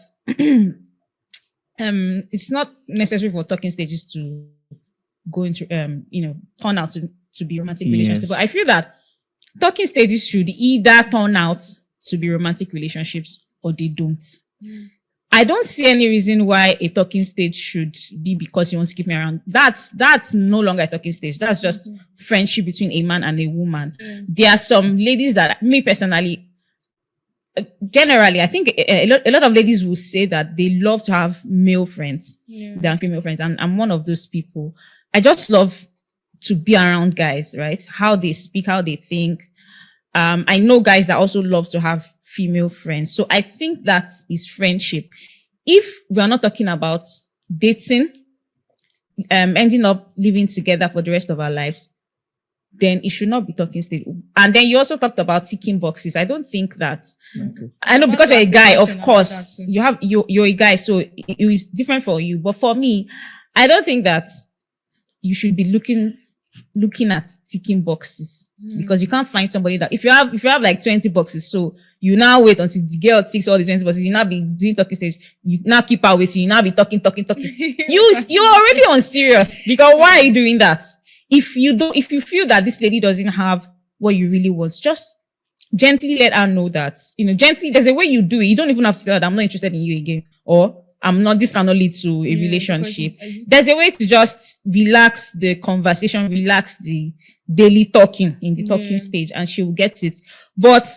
it's not necessary for talking stages to go into turn out to be romantic relationships. But I feel that talking stages should either turn out to be romantic relationships or they don't. I don't see any reason why a talking stage should be because you want to keep me around. That's no longer a talking stage. That's just friendship between a man and a woman. There are some ladies that, me personally, generally, I think a lot of ladies will say that they love to have male friends than female friends. And I'm one of those people. I just love to be around guys, right? How they speak, how they think. I know guys that also love to have female friends. So I think that is friendship. If we are not talking about dating, ending up living together for the rest of our lives, then it should not be talking stage. And then you also talked about ticking boxes. I don't think that. I know because you're a guy, of course, you're a guy, so it is different for you. But for me, I don't think that you should be looking at ticking boxes because you can't find somebody that if you have like 20 boxes, so you now wait until the girl ticks all the 20 boxes, you now be doing talking stage, you now keep her waiting, you now be talking. You're already on serious, because why are you doing that? If you feel that this lady doesn't have what you really want, just gently let her know that, gently, there's a way you do it. You don't even have to tell her that I'm not interested in you again, or this cannot lead to a relationship. There's a way to just relax the conversation, relax the daily talking in the talking stage, and she will get it. But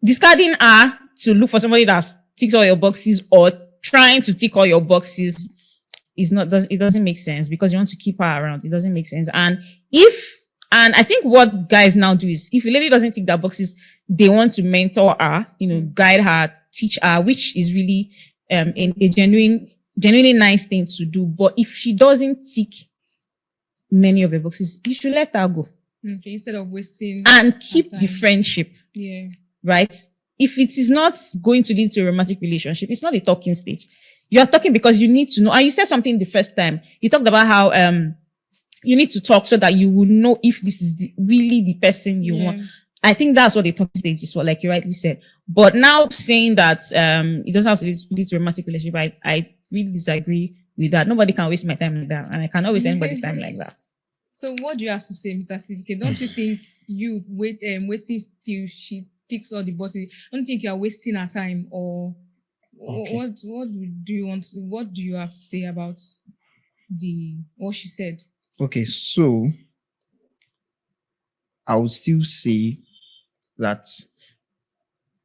discarding her to look for somebody that ticks all your boxes or trying to tick all your boxes it doesn't make sense, because you want to keep her around. It doesn't make sense. And I think what guys now do is, if a lady doesn't tick their boxes, they want to mentor her, guide her, teach her, which is really a genuinely nice thing to do. But if she doesn't tick many of the boxes, you should let her go. Okay, instead of wasting and keep the friendship. Yeah. Right? If it is not going to lead to a romantic relationship, it's not a talking stage. You are talking because you need to know. And you said something the first time. You talked about how you need to talk so that you will know if this is really the person you want. I think that's what the talking stage is for, like you rightly said. But now saying that it doesn't have to lead to a romantic relationship, I really disagree with that. Nobody can waste my time like that, and I cannot waste anybody's time like that. So what do you have to say, Mr. CDK? Don't you think you waiting till she ticks all the boxes? Don't you think you are wasting her time? Or what do you have to say about what she said? Okay, so I would still say that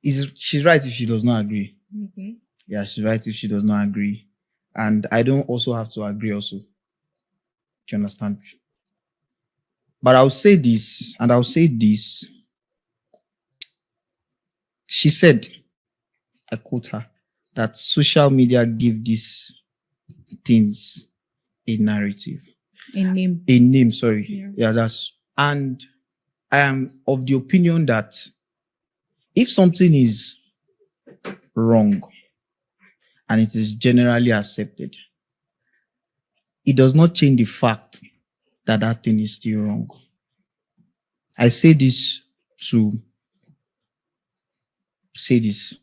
she's right if she does not agree. Mm-hmm. Yeah, she's right if she does not agree. And I don't also have to agree also. Do you understand? But I'll say this, and I'll say this. She said, I quote her, that social media give these things a narrative. A name. And I am of the opinion that if something is wrong and it is generally accepted, it does not change the fact that that thing is still wrong. I say this to say this.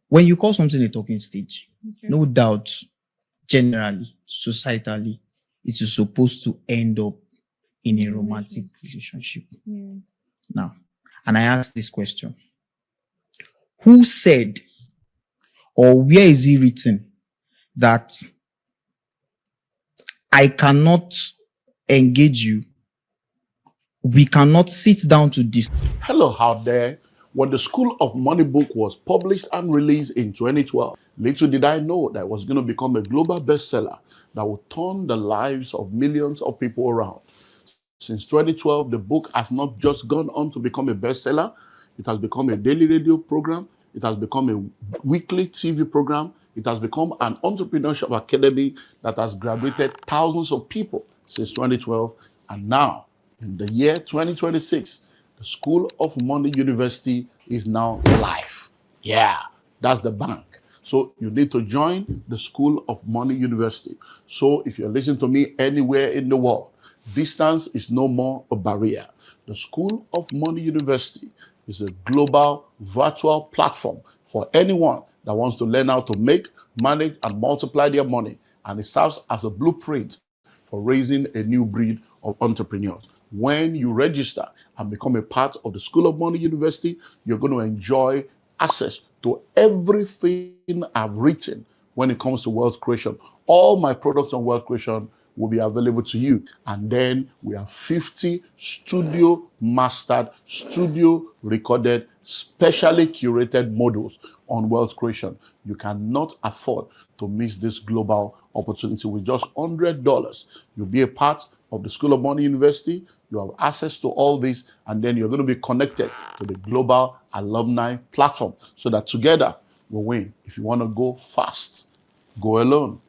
When you call something a talking stage, no doubt, generally, societally, it is supposed to end up in a romantic relationship. Yeah. Now, and I ask this question. Who said, or where is it written that I cannot engage you? We cannot sit down to this. Hello out there. When the School of Money book was published and released in 2012, little did I know that it was going to become a global bestseller that would turn the lives of millions of people around. Since 2012, the book has not just gone on to become a bestseller, it has become a daily radio program, it has become a weekly TV program, it has become an Entrepreneurship Academy that has graduated thousands of people since 2012, and now, in the year 2026, the School of Money University is now live. Yeah, that's the bank. So you need to join the School of Money University. So if you're listening to me anywhere in the world, distance is no more a barrier. The School of Money University is a global virtual platform for anyone that wants to learn how to make, manage, and multiply their money. And it serves as a blueprint for raising a new breed of entrepreneurs. When you register and become a part of the School of Money University, you're going to enjoy access to everything I've written when it comes to wealth creation. All my products on wealth creation will be available to you. And then we have 50 studio mastered, studio recorded, specially curated modules on wealth creation. You cannot afford to miss this global opportunity. With just $100, you'll be a part of the School of Money University. You have access to all this, and then you're going to be connected to the global alumni platform so that together we'll win. If you want to go fast, go alone.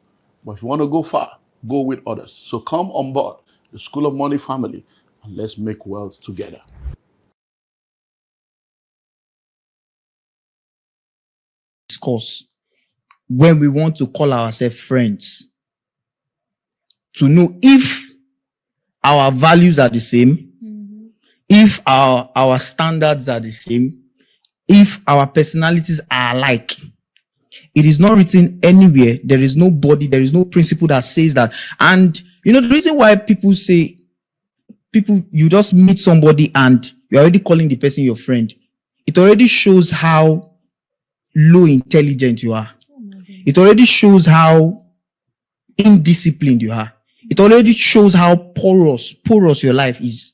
But if you want to go far, go with others. So come on board the School of Money family and let's make wealth together. Discuss when we want to call ourselves friends, to know if our values are the same, if our standards are the same, if our personalities are alike. It is not written anywhere. There is no body, there is no principle that says that. And you know, the reason why people say, you just meet somebody and you're already calling the person your friend, it already shows how low intelligent you are. It already shows how indisciplined you are. It already shows how porous your life is.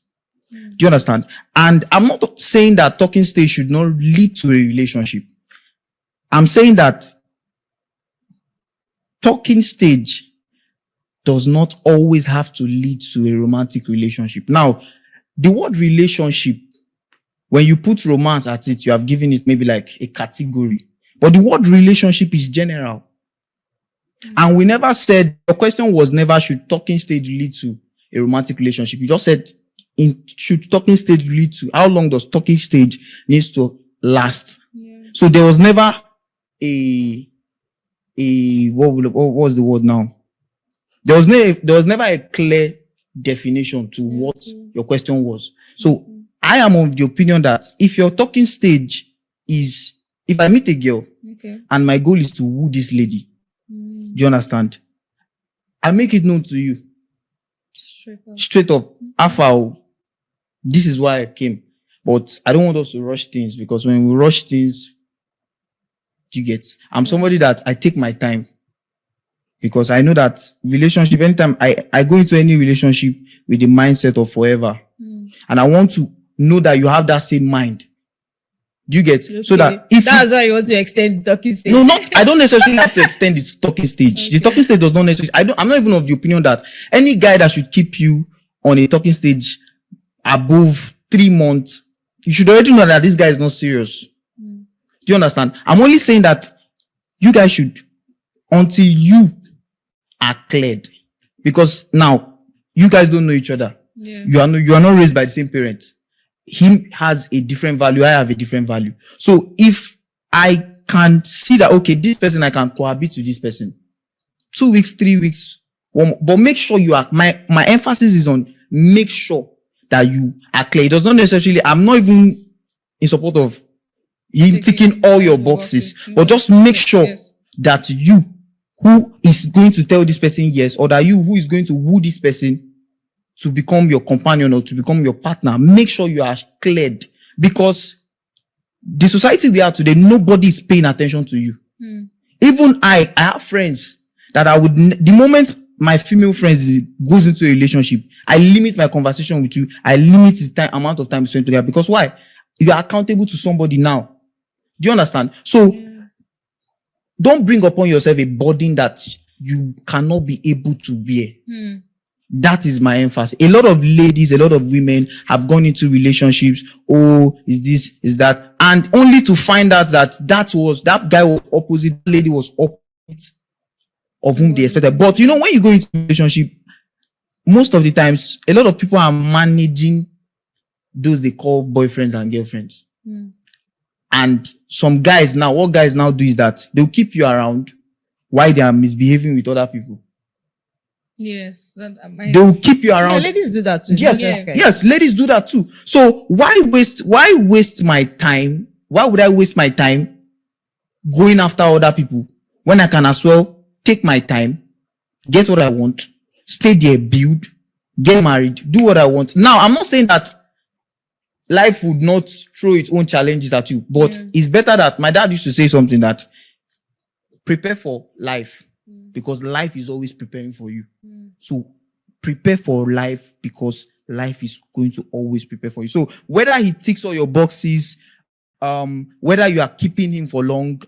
Do you understand? And I'm not saying that talking stage should not lead to a relationship. I'm saying that talking stage does not always have to lead to a romantic relationship. Now, the word relationship, when you put romance at it, you have given it maybe like a category. But the word relationship is general. And we never said, the question was never, should talking stage lead to a romantic relationship? You just said, should talking stage lead to, how long does talking stage needs to last? Yeah. So there was never what was the word now? There was never a clear definition to what your question was. So I am of the opinion that if your talking stage is, if I meet a girl and my goal is to woo this lady, do you understand? I make it known to you. Straight up. Alpha, this is why I came. But I don't want us to rush things, because when we rush things, you get, I'm somebody that I take my time, because I know that relationship, anytime I go into any relationship with the mindset of forever. And I want to know that you have that same mind. Do you get? Okay. So that if that's why you want to extend the talking stage. No, I don't necessarily have to extend the talking stage. Okay. The talking stage does not necessarily, I'm not even of the opinion that any guy that should keep you on a talking stage above 3 months, you should already know that this guy is not serious. Do you understand? I'm only saying that you guys should, until you are cleared, because now you guys don't know each other. Yeah. You are not raised by the same parents. He has a different value. I have a different value. So if I can see that, okay, this person, I can cohabit with this person, 2 weeks, 3 weeks, but make sure you are, my emphasis is on make sure that you are clear. It does not necessarily, I'm not even in support of him ticking all your boxes, but just make sure that you, who is going to tell this person yes, or that you who is going to woo this person, to become your companion or to become your partner, make sure you are cleared, because the society we are today, nobody is paying attention to you. Even I have friends that I would, the moment my female friends goes into a relationship, I limit my conversation with you. I limit the amount of time spent together, because why? You are accountable to somebody now. Do you understand? So don't bring upon yourself a burden that you cannot be able to bear. That is my emphasis. A lot of ladies, a lot of women have gone into relationships. Oh, is this, is that? And only to find out that that guy was opposite, the lady was opposite of whom they expected. But you know, when you go into a relationship, most of the times, a lot of people are managing those they call boyfriends and girlfriends. And some guys now, what guys now do is that they'll keep you around while they are misbehaving with other people. Yes, they will keep you around. Yeah, ladies do that too. Yes, ladies do that too. So why waste my time? Why would I waste my time going after other people when I can as well take my time, get what I want, stay there, build, get married, do what I want? Now, I'm not saying that life would not throw its own challenges at you, but it's better that my dad used to say something that prepare for life, because life is always preparing for you. So prepare for life, because life is going to always prepare for you. So whether he ticks all your boxes, whether you are keeping him for long,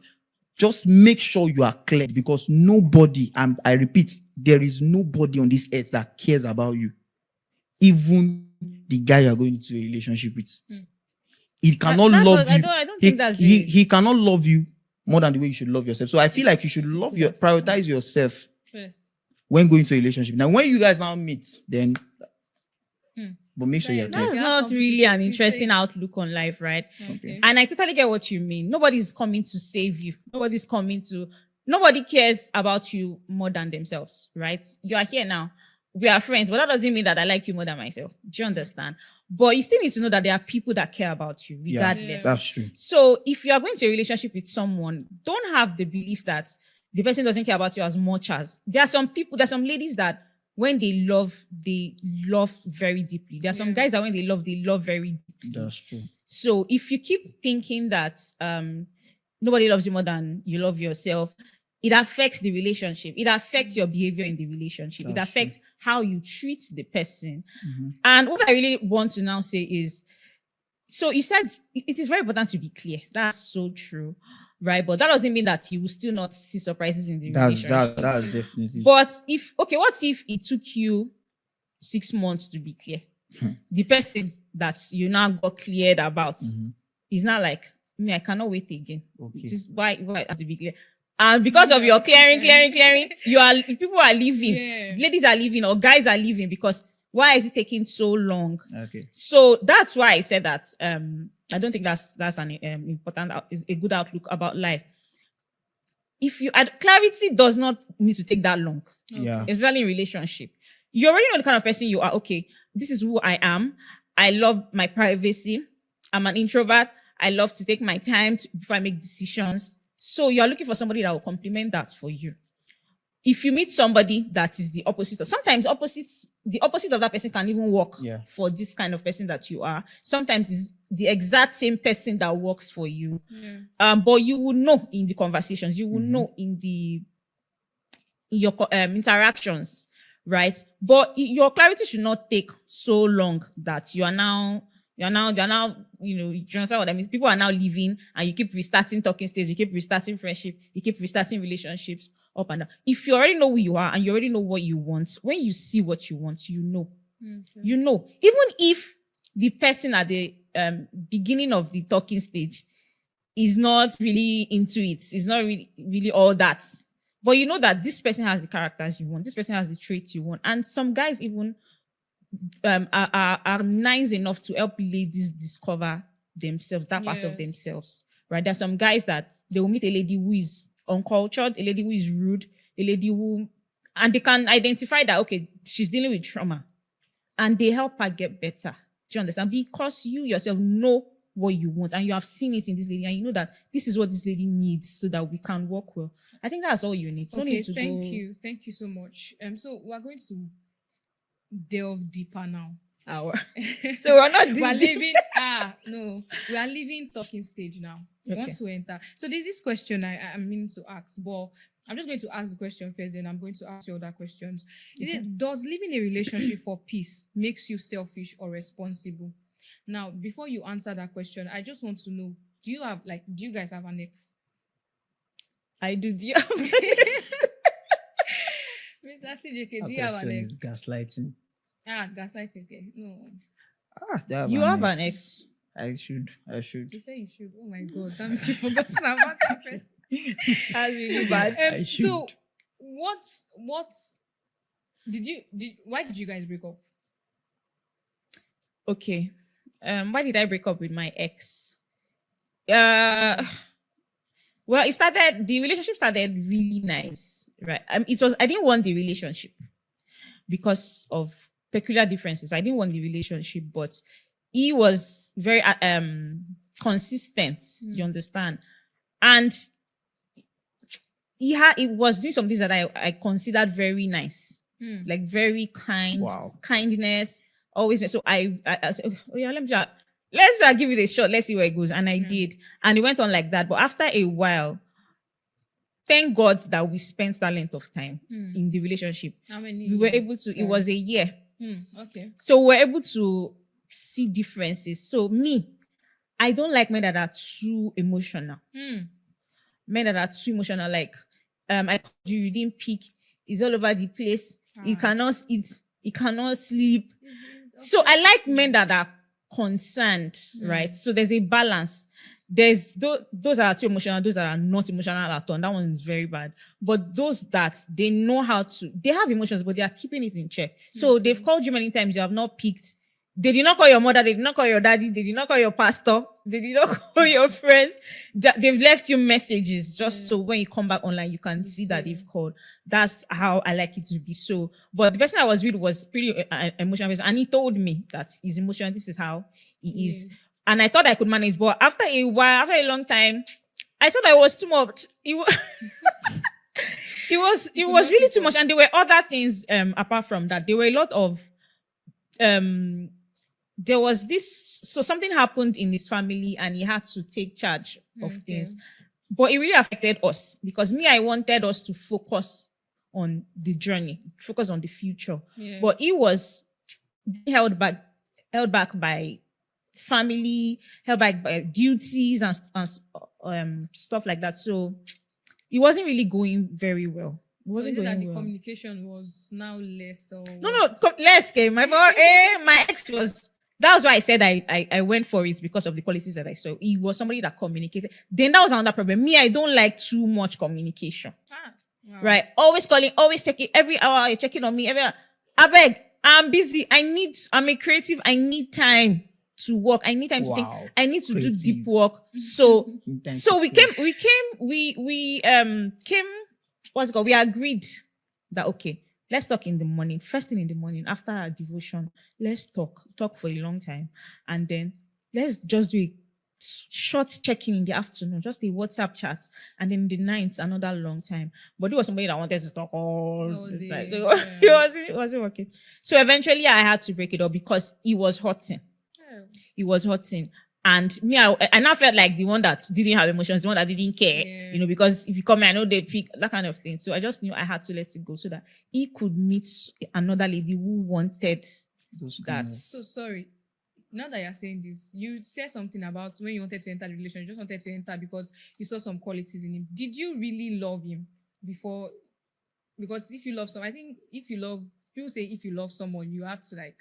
just make sure you are clear, because nobody, and I repeat, there is nobody on this earth that cares about you. Even the guy you are going into a relationship with. He cannot love you. I don't think that's it. He cannot love you more than the way you should love yourself. So I feel like you should prioritize yourself first when going to a relationship. Now, when you guys now meet, then but make sure you're clear. That's not really an interesting outlook on life, right? Okay. And I totally get what you mean. Nobody's coming to save you. Nobody cares about you more than themselves, right? You are here now. We are friends, but that doesn't mean that I like you more than myself. Do you understand? But you still need to know that there are people that care about you regardless. Yeah, that's true. So if you are going to a relationship with someone, don't have the belief that the person doesn't care about you as much as. There are some ladies that when they love very deeply. There are some guys that when they love very deeply. That's true. So if you keep thinking that nobody loves you more than you love yourself, it affects the relationship. It affects your behavior in the relationship. It affects how you treat the person. And what I really want to now say is, so you said it is very important to be clear. That's so true, right? But that doesn't mean that you will still not see surprises in the relationship. That's definitely. But what if it took you 6 months to be clear? The person that you now got cleared about is not like, I cannot wait again. Which is why it has to be clear. And because of your clearing, people are leaving. Ladies are leaving or guys are leaving because why is it taking so long? Okay. So that's why I said that I don't think that's an important, is a good outlook about life. If you clarity does not need to take that long. Yeah. Especially in relationship. You already know the kind of person you are. Okay, this is who I am. I love my privacy. I'm an introvert. I love to take my time before I make decisions. So you're looking for somebody that will complement that for you. If you meet somebody that is the opposite, sometimes the opposite of that person can even work for this kind of person that you are. Sometimes it's the exact same person that works for you. But you will know in the conversations, you will know in your interactions, right? But your clarity should not take so long that they're now, you understand what I mean? People are now leaving and you keep restarting talking stage, you keep restarting friendship, you keep restarting relationships up and down. If you already know who you are and you already know what you want, when you see what you want, you know. You know. Even if the person at the beginning of the talking stage is not really into it, is not really all that. But you know that this person has the characters you want, this person has the traits you want. And some guys even are nice enough to help ladies discover themselves, that part of themselves, right? There's some guys that they will meet a lady who is uncultured, a lady who is rude, a lady who, and they can identify that, okay, she's dealing with trauma, and they help her get better. Do you understand? Because you yourself know what you want, and you have seen it in this lady, and you know that this is what this lady needs so that we can work well. I think that's all you need. Okay, thank you so much. So we're going to delve deeper now. Our. So we're not this We're deep. leaving. No, we are leaving talking stage now. We want to enter. So there's this question I'm meaning to ask, but I'm just going to ask the question first, then I'm going to ask you other questions. Does living a relationship for peace makes you selfish or responsible? Now, before you answer that question, I just want to know: do you guys have an ex? I do. Do you have an ex? Mr. CJK, do you have an ex? Is gaslighting. Gaslighting. Okay, no. You have an ex. I should. You say you should. Oh my God, damn it, you forgot about that first. That's really bad. I should. So, why did you guys break up? Okay. Why did I break up with my ex? Well, the relationship started really nice, right? I didn't want the relationship because of peculiar differences. I didn't want the relationship, but he was very consistent, you understand? And he was doing some things that I considered very nice, like very kind, kindness, always. So I said, oh yeah, let's give it a shot. Let's see where it goes. And I did. And it went on like that. But after a while, thank God that we spent that length of time in the relationship. How many we were years? able to, it was a year. Okay. So we were able to see differences. So I don't like men that are too emotional. Men that are too emotional, like I called you didn't pick, it's all over the place. He cannot eat, he cannot sleep. So I like men that are concerned, right? So there's a balance. There's those are too emotional, those that are not emotional at all. That one is very bad. But those that they know how to, they have emotions, but they are keeping it in check. So they've called you many times, you have not picked. They did not call your mother, they did not call your daddy, they did not call your pastor, they did not call your friends. They've left you messages just so when you come back online, you can see that they've called. That's how I like it to be. So, but the person I was with was pretty emotional, and he told me that his emotion, this is how he is. And I thought I could manage, but after a while, after a long time, I thought I was too much. It was really too much. And there were other things apart from that. There were a lot of there was this, so something happened in his family and he had to take charge of things. But it really affected us because I wanted us to focus on the journey, focus on the future. But he was held back by family, held back by duties and stuff like that. So it wasn't really going very well. It wasn't going that the well. communication was now less or less. My ex was. That was why I said I went for it because of the qualities that I saw. He was somebody that communicated. Then that was another problem. I don't like too much communication. Right? Always calling, always checking. Every hour you're checking on me. Every hour. I beg. I'm busy. I'm a creative. I need time to work. I need time to think. I need to do deep work. So we agreed that okay, let's talk in the morning, first thing in the morning after our devotion. Let's talk for a long time, and then let's just do a short check-in in the afternoon, just a WhatsApp chat, and then in the night another long time. But it was somebody that wanted to talk all the time, so it wasn't working. So eventually I had to break it up because it was hurting. It was hurting. And I now felt like the one that didn't have emotions, the one that didn't care, because if you come here, I know they pick that kind of thing. So I just knew I had to let it go so that he could meet another lady who wanted that. So sorry. Now that you're saying this, you said something about when you wanted to enter the relationship, you just wanted to enter because you saw some qualities in him. Did you really love him before? Because if you love someone, I think people say if you love someone, you have to like.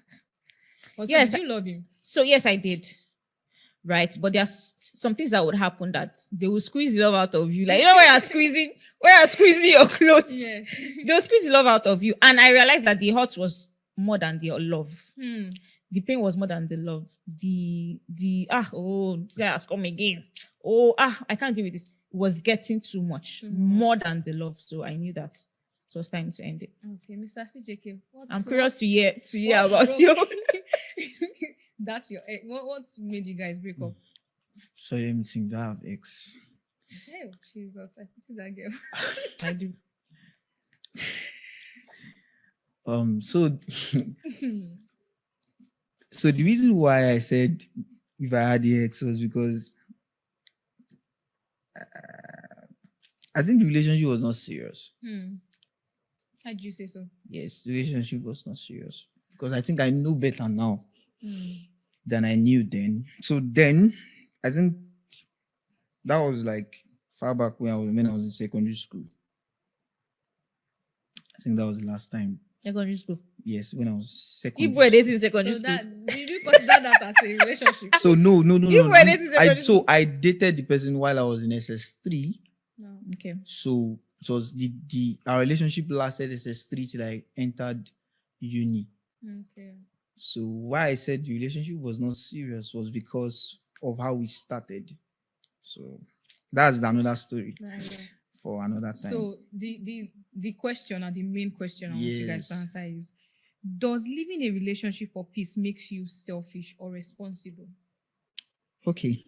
Yes, did you love him? So yes, I did. Right, but there's some things that would happen that they will squeeze the love out of you. Like, when you're squeezing your clothes, yes. They'll squeeze the love out of you. And I realized that the hurt was more than the love. The pain was more than the love. The this guy has come again. I can't deal with this. It was getting too much, more than the love. So I knew that it was time to end it. Okay, Mr. CJK, I'm curious to hear about you. That's your what made you guys break up? So let me think. Do I have ex? Hey, Jesus, I see that girl. I do. So so the reason why I said if I had the ex was because I think the relationship was not serious. How do you say so? Yes, the relationship was not serious because I think I know better now Mm. than I knew then. So then, I think that was like far back when I was in secondary school. I think that was the last time. Secondary school. Yes, when I was You secondary were dating school. in secondary So school. that did you consider that as a relationship? So no. You were dating secondary school. I dated the person while I was in SS3. No. Okay. So it was our relationship lasted SS3 till I entered uni. Okay. So why I said the relationship was not serious was because of how we started. So that's another story for another time. So the question, or the main question I want you guys to answer is: does living a relationship for peace makes you selfish or responsible? Okay.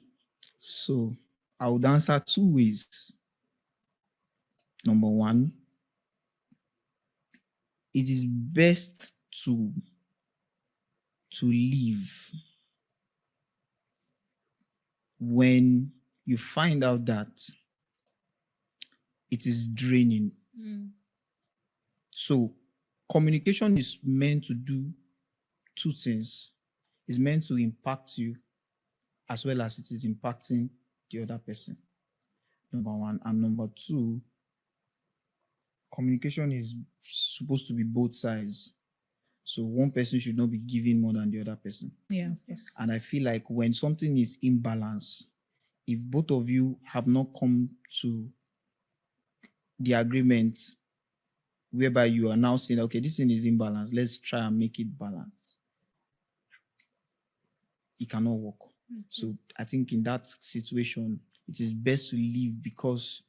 So I would answer two ways. Number one, it is best to live when you find out that it is draining. So communication is meant to do two things. It's meant to impact you as well as it is impacting the other person. Number one. And number two, communication is supposed to be both sides. So one person should not be giving more than the other person. Yeah. Yes. And I feel like when something is imbalanced, if both of you have not come to the agreement whereby you are now saying, okay, this thing is imbalanced, let's try and make it balanced, it cannot work. So I think in that situation, it is best to leave because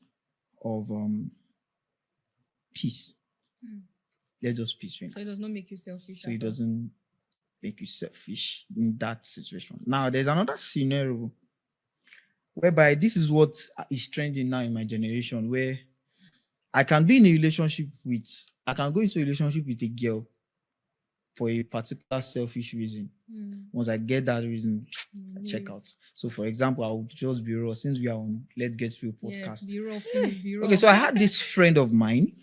of peace. Let's just peace. So it does not make you selfish. So it doesn't make you selfish in that situation. Now, there's another scenario whereby this is what is trending now in my generation, where I can be in a relationship I can go into a relationship with a girl for a particular selfish reason. Once I get that reason, check out. So, for example, I would just be raw since we are on Let's Get Real podcast. Yes, be raw. Okay, so I had this friend of mine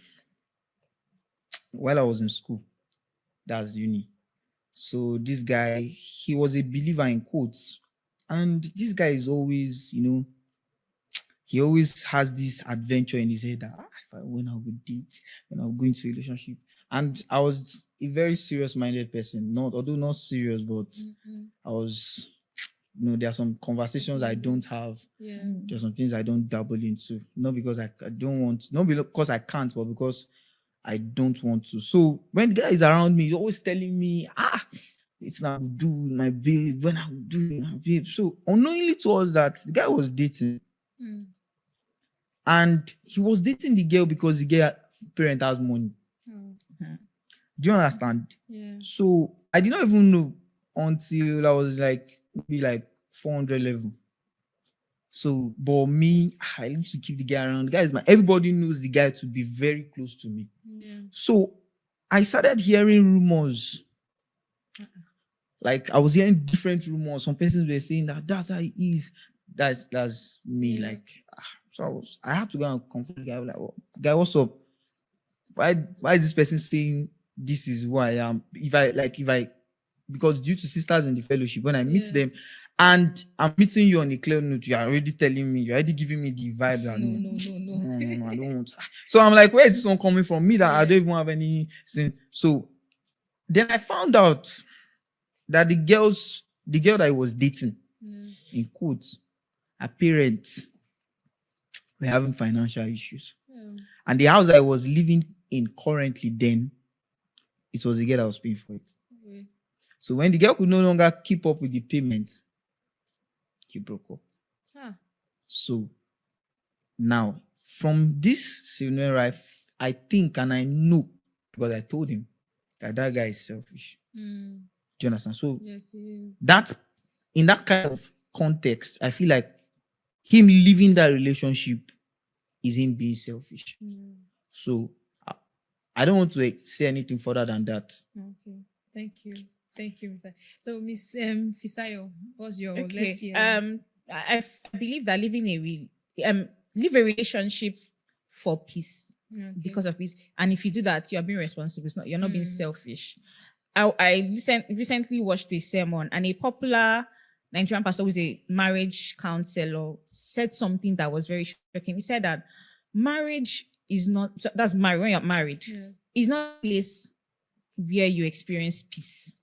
while I was in school. That's uni. So this guy, he was a believer in quotes. And this guy is always, he always has this adventure in his head that when I would date, when I would go into a relationship. And I was a very serious-minded person. Although not serious, but I was, there are some conversations I don't have. Yeah. There are some things I don't dabble into. Not because I don't want, not because I can't, but because I don't want to. So when the guy is around me, he's always telling me, it's not do my babe, when I do my babe. So unknowingly to us that the guy was dating. And he was dating the girl because the girl parent has money. Do you understand? Yeah. So I did not even know until I was maybe 400 level. So, but me, I used to keep the guy around. The guy is everybody knows the guy to be very close to me. Yeah. So I started hearing rumors. Like I was hearing different rumors. Some persons were saying that's how he is. That's me. Yeah. So I had to go and confront the guy. Like, guy, what's up? Why is this person saying this is who I am? Because due to sisters in the fellowship, when I meet them, and I'm meeting you on a clear note, you're already telling me, you're already giving me the vibe that No. I don't want. So I'm like, where is this one coming from? Me that I don't even have any sin. So then I found out that the girl that I was dating, in quotes, her parents were having financial issues. And the house I was living in currently then, it was the girl that was paying for it. So when the girl could no longer keep up with the payments, he broke up. So now, from this scenario, I think and I know, because I told him that guy is selfish. Do you understand? So yes, that in that kind of context, I feel like him leaving that relationship is him being selfish. So I don't want to say anything further than that. Okay. Thank you. Thank you, Mr. So, Miss Fisayo, what's your let's Okay. hear? I believe that live a relationship for peace, Okay. because of peace. And if you do that, you are being responsible. You're not being selfish. I recently watched a sermon, and a popular Nigerian pastor who is a marriage counselor said something that was very shocking. He said that marriage is not, that's married, when you're married, is not a place where you experience peace.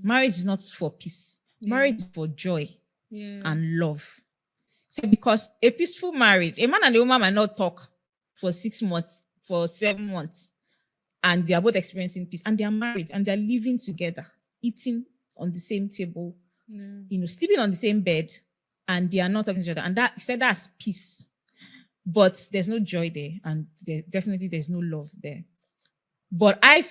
Marriage is not for peace. Marriage is for joy and love. So because a peaceful marriage, a man and a woman might not talk for 6 months, for 7 months, and they are both experiencing peace, and they are married, and they're living together, eating on the same table, sleeping on the same bed, and they are not talking to each other. And that, he said, that's peace. But there's no joy there, and there's no love there. But I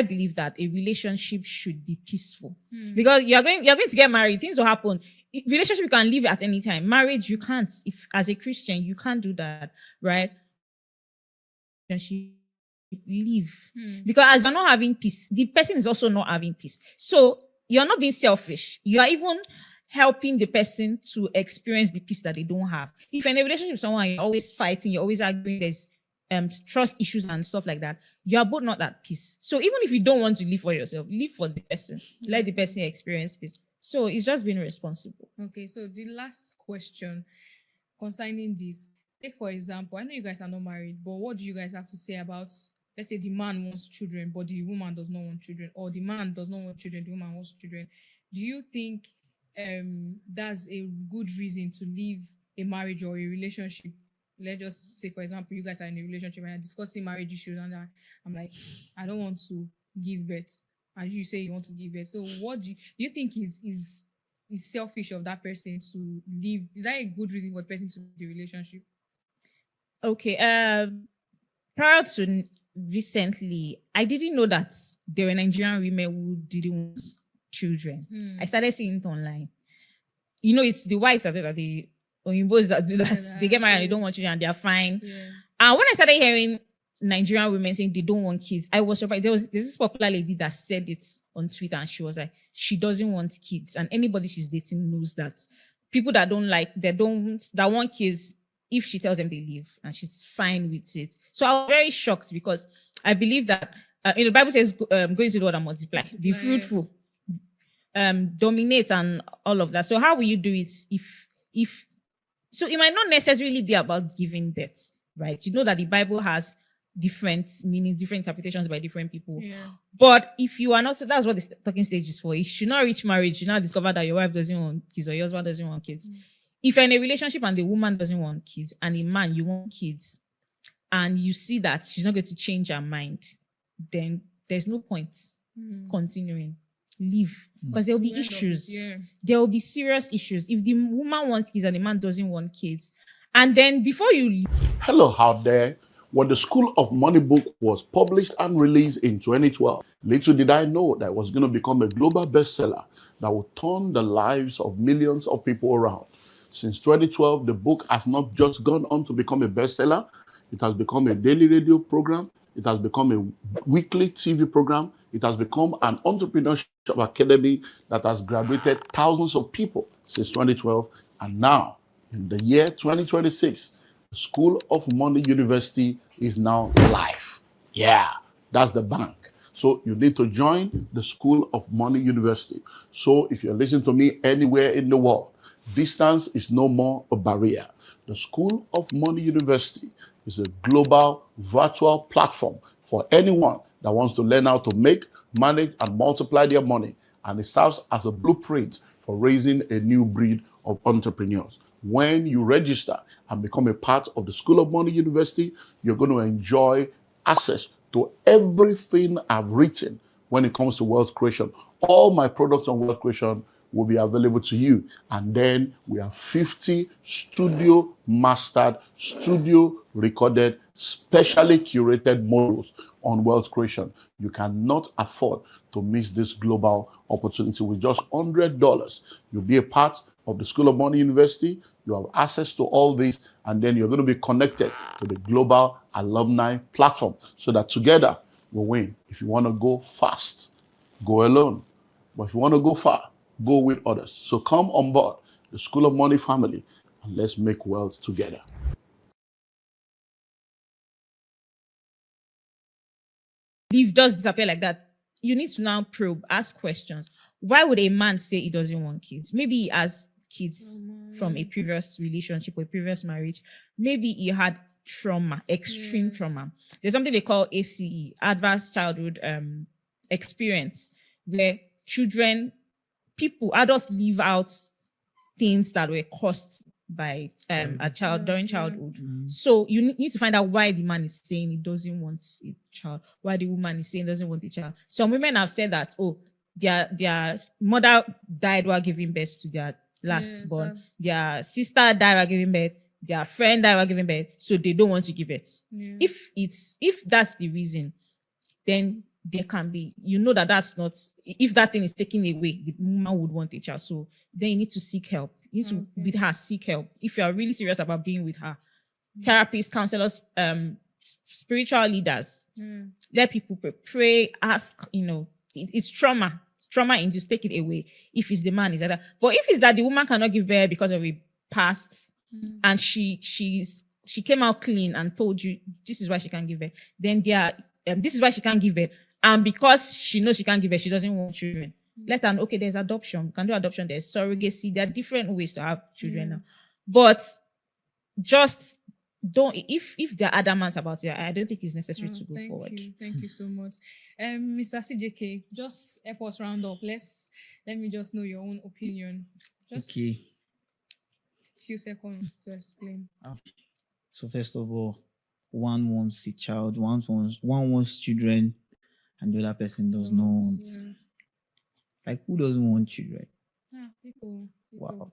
believe that a relationship should be peaceful, because you're going to get married. Things will happen. Relationship you can leave at any time. Marriage you can't. If as a Christian you can't do that, right? Leave, because as you're not having peace, the person is also not having peace. So you're not being selfish. You are even helping the person to experience the peace that they don't have. If you're in a relationship with someone, you're always fighting, you're always arguing, there's trust issues and stuff like that, you are both not at peace. So even if you don't want to live for yourself, live for the person. Let the person experience peace. So it's just being responsible. Okay, so the last question concerning this, take for example, I know you guys are not married, but what do you guys have to say about, let's say the man wants children, but the woman does not want children, or the man does not want children, the woman wants children? Do you think that's a good reason to leave a marriage or a relationship? Let's just say, for example, you guys are in a relationship and you're discussing marriage issues, and I'm like, I don't want to give birth, and you say you want to give birth. So what do you think is selfish of that person to leave? Is that a good reason for the person to leave the relationship? Okay. Prior to recently, I didn't know that there were Nigerian women who didn't want children. I started seeing it online. It's the whites that are the Oyimbos that do that. They get married and they don't want children and they're fine. And when I started hearing Nigerian women saying they don't want kids, I was surprised. There's this popular lady that said it on Twitter, and she was like, she doesn't want kids. And anybody she's dating knows that people that want kids, if she tells them they leave, and she's fine with it. So I was very shocked, because I believe that the Bible says, go into the world and multiply, be fruitful, dominate, and all of that. So how will you do it if so it might not necessarily be about giving birth, right? You know that the Bible has different meanings, different interpretations by different people. But if you are not, that's what the talking stage is for. You should not reach marriage, you not discover that your wife doesn't want kids or your husband doesn't want kids. If you're in a relationship and the woman doesn't want kids, and a man, you want kids, and you see that she's not going to change her mind, then there's no point continuing. Leave, because there will be issues. There will be serious issues if the woman wants kids and the man doesn't want kids. And then before you leave, Hello out there. When the School of Money book was published and released in 2012, little did I know that it was going to become a global bestseller that would turn the lives of millions of people around. Since 2012, the book has not just gone on to become a bestseller. It has become a daily radio program. It has become a weekly TV program. It has become an Entrepreneurship Academy that has graduated thousands of people since 2012. And now, in the year 2026, the School of Money University is now live. Yeah, that's the bank. So you need to join the School of Money University. So if you're listening to me anywhere in the world, distance is no more a barrier. The School of Money University is a global virtual platform for anyone that wants to learn how to make, manage, and multiply their money. And it serves as a blueprint for raising a new breed of entrepreneurs. When you register and become a part of the School of Money University, you're going to enjoy access to everything I've written when it comes to wealth creation. All my products on wealth creation will be available to you. And then we have 50 studio mastered, studio recorded, specially curated modules on wealth creation. You cannot afford to miss this global opportunity. With just $100, you'll be a part of the School of Money University. You have access to all this, and then you're going to be connected to the global alumni platform so that together we win. If you want to go fast, go alone. But if you want to go far, go with others. So come on board the School of Money family and let's make wealth together. Leave does disappear like that. You need to now probe, ask questions. Why would a man say he doesn't want kids? Maybe he has kids from a previous relationship or a previous marriage. Maybe he had trauma, extreme trauma. There's something they call ACE, adverse childhood experience, where adults leave out things that were caused by a child during childhood. So you need to find out why the man is saying he doesn't want a child, why the woman is saying doesn't want a child. Some women have said that, their mother died while giving birth to their last born, their sister died while giving birth, their friend died while giving birth, so they don't want to give birth. If that's the reason, then there can be, that's not, if that thing is taken away, the woman would want a child. So then you need to seek help. You need to, with her, seek help. If you are really serious about being with her, therapists, counselors, spiritual leaders, let people pray, ask, it's trauma. Induced, take it away. If it's the man, is that. But if it's that the woman cannot give birth because of a past, and she came out clean and told you this is why she can't give birth, then this is why she can't give birth. And because she knows she can't give birth, she doesn't want children. Let her know, okay, there's adoption. You can do adoption. There's surrogacy. There are different ways to have children now. But just don't, if they're adamant about it, I don't think it's necessary to go forward. Thank you so much. Mr. CJK, just help us round up. Let me just know your own opinion. Just a few seconds to explain. So first of all, one wants a child, one wants children, and the other person does not want. Like, who doesn't want children? People. Wow.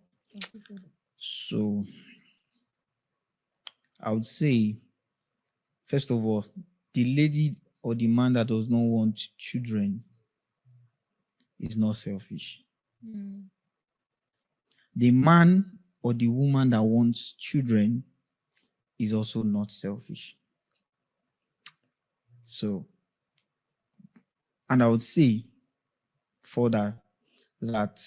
So I would say, first of all, the lady or the man that does not want children is not selfish. The man or the woman that wants children is also not selfish. So, and I would say further that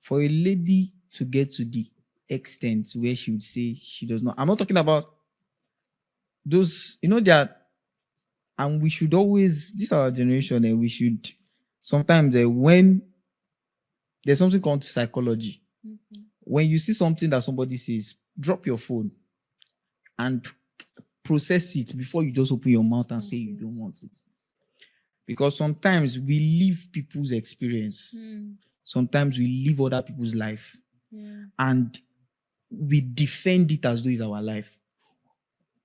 for a lady to get to the extent where she would say she does not, I'm not talking about those, that, and we should always, this is our generation, and we should sometimes, when there's something called psychology, when you see something that somebody says, drop your phone and process it before you just open your mouth and say you don't want it. Because sometimes we live people's experience. Sometimes we live other people's life. And we defend it as though it's our life.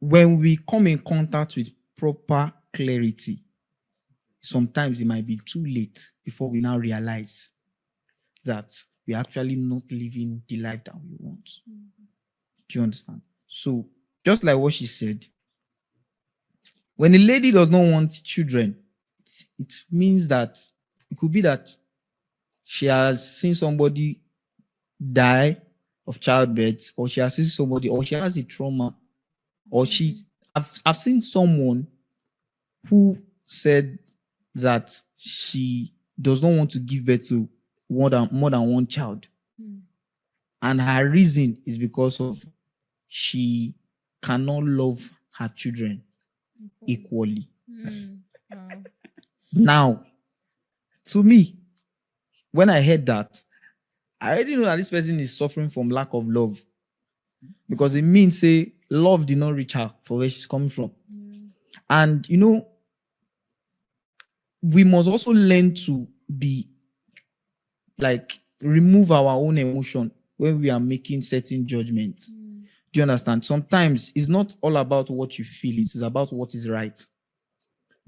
When we come in contact with proper clarity, sometimes it might be too late before we now realize that we're actually not living the life that we want. Do you understand? So, just like what she said, when a lady does not want children, it means that it could be that she has seen somebody die of childbirth, or she has seen somebody, or she has a trauma, or I've seen someone who said that she does not want to give birth to more than one child. And her reason is because of she cannot love her children equally. Now, to me, when I heard that, I already know that this person is suffering from lack of love, because it means, say, love did not reach her for where she's coming from. And, we must also learn to be, remove our own emotion when we are making certain judgments. Do you understand? Sometimes it's not all about what you feel, it's about what is right.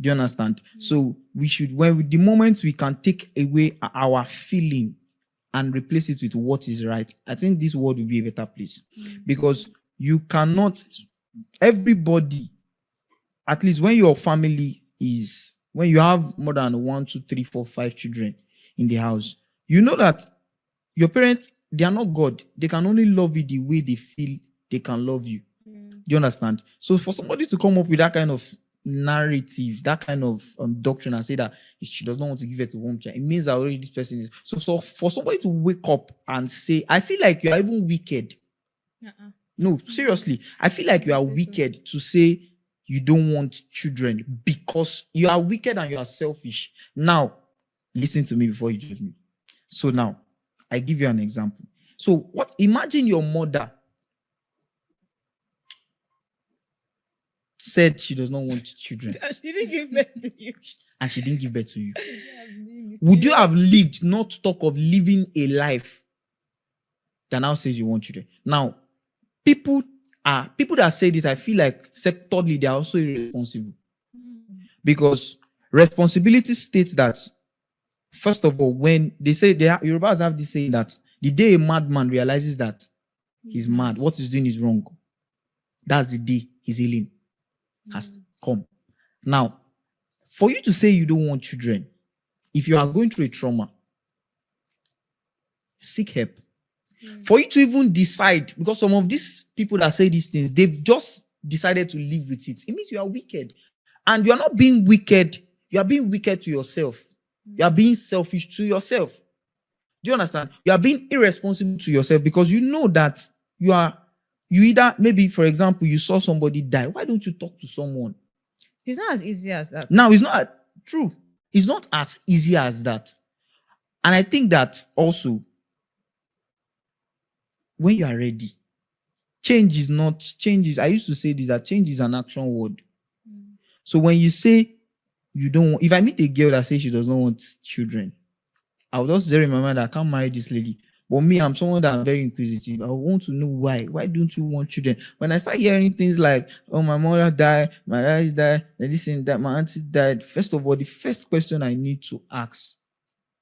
Do you understand? So we should, the moment we can take away our feeling and replace it with what is right, I think this world will be a better place. Because you cannot, everybody, at least when your family is, when you have more than 1, 2, 3, 4, 5 children in the house, you know that your parents they are not God. They can only love you the way they feel they can love you. Do you understand? So for somebody to come up with that kind of narrative, that kind of doctrine, and say that she does not want to give it to one child, it means that already this person is. So for somebody to wake up and say, I feel like you are even wicked. No, seriously, I feel like you are wicked to say you don't want children because you are wicked and you are selfish. Now, listen to me before you judge me. So now, I give you an example. So imagine your mother said she does not want children. She didn't give birth to you. And she didn't give birth to you. Would you have lived, not to talk of living a life that now says you want children? Now, people that say this, I feel like thirdly, they are also irresponsible. Because responsibility states that, first of all, when they say, Yorubas have this saying that the day a madman realizes that he's mad, what he's doing is wrong, that's the day his healing has come. Now, for you to say you don't want children, if you are going through a trauma, seek help. For you to even decide, because some of these people that say these things, they've just decided to live with it. It means you are wicked. And you are not being wicked, you are being wicked to yourself. You are being selfish to yourself. Do you understand? You are being irresponsible to yourself because you know that you either, maybe, for example, you saw somebody die. Why don't you talk to someone? It's not as easy as that. Now, it's not true. It's not as easy as that. And I think that also, when you are ready, change is, I used to say this, that change is an action word. So when you say you don't want, if I meet a girl that says she does not want children, I will just say in my mind, I can't marry this lady. But me, I'm someone that I'm very inquisitive. I want to know why. Why don't you want children? When I start hearing things like, oh, my mother died, my dad died, this and that, my auntie died. First of all, the first question I need to ask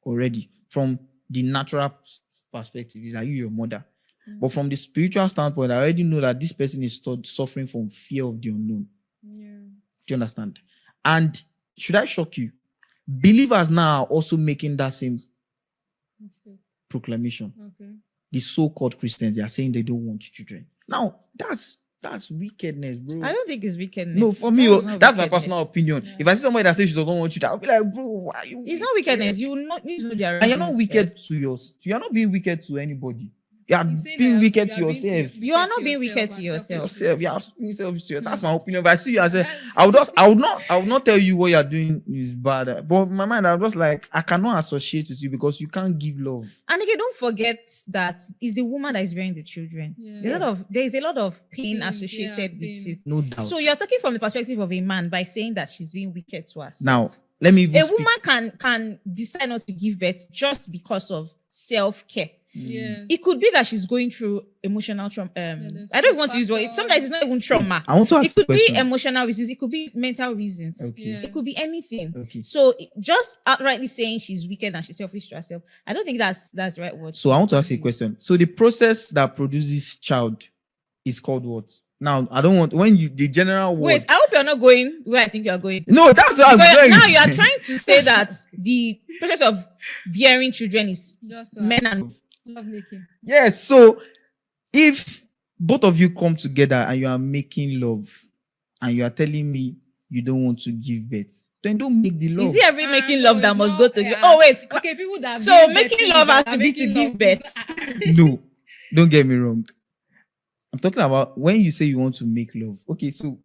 already from the natural perspective is, are you your mother? But from the spiritual standpoint, I already know that this person is suffering from fear of the unknown. Do you understand? And should I shock you? Believers now are also making that same proclamation. The so-called Christians, they are saying they don't want children. Now, that's wickedness, bro. I don't think it's wickedness. No, for me, that's my personal opinion. Yeah. If I see somebody that says she doesn't want children, I'll be like, bro, why are you? It's not wickedness. You will not need to know their And you're not reasons wicked first. to yours. You're not being wicked to anybody. You are You say being that wicked you to are yourself. You are not being wicked to yourself. Yourself, you are being selfish to yourself. That's my opinion. If I see you, I say, I would not tell you what you are doing is bad. But in my mind, I'm just like, I cannot associate with you because you can't give love. And again, don't forget that it's the woman that is bearing the children. There is a lot of pain associated with it. No doubt. So you're talking from the perspective of a man by saying that she's being wicked to us. Now, let me even A speak. woman can decide not to give birth just because of self-care. Yes. It could be that she's going through emotional trauma. I don't even want to use it. Sometimes it's not even trauma. I want to ask It could a question. be emotional reasons. It could be mental reasons. Okay. Yeah. It could be anything. Okay. So just outrightly saying she's wicked and she's selfish to herself, I don't think that's the right word. So I want to ask you a question. So the process that produces child is called what? Now, I don't want, the general word. Wait, I hope you're not going where I think you're going. No, that's what I'm Because saying. now you are trying to say that the process of bearing children is Just men and love making. Yes, so if both of you come together and you are making love and you are telling me you don't want to give birth, then don't make the love. is it every making love that it's must not- go to yeah. Oh wait, Okay, people that So give birth making to love you, has that to are be to making give love. birth. No, don't get me wrong. I'm talking about when you say you want to make love. Okay, so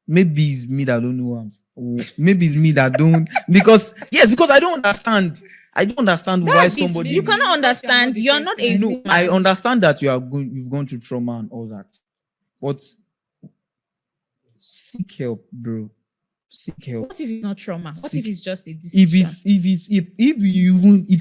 maybe it's me that don't know or maybe it's me that don't because I don't understand. I don't understand why That's it. somebody You cannot understand. You are not a No, woman. I understand that you've gone through trauma and all that. But seek help, bro. Seek help. What if it's not trauma? What if it's just a If decision? it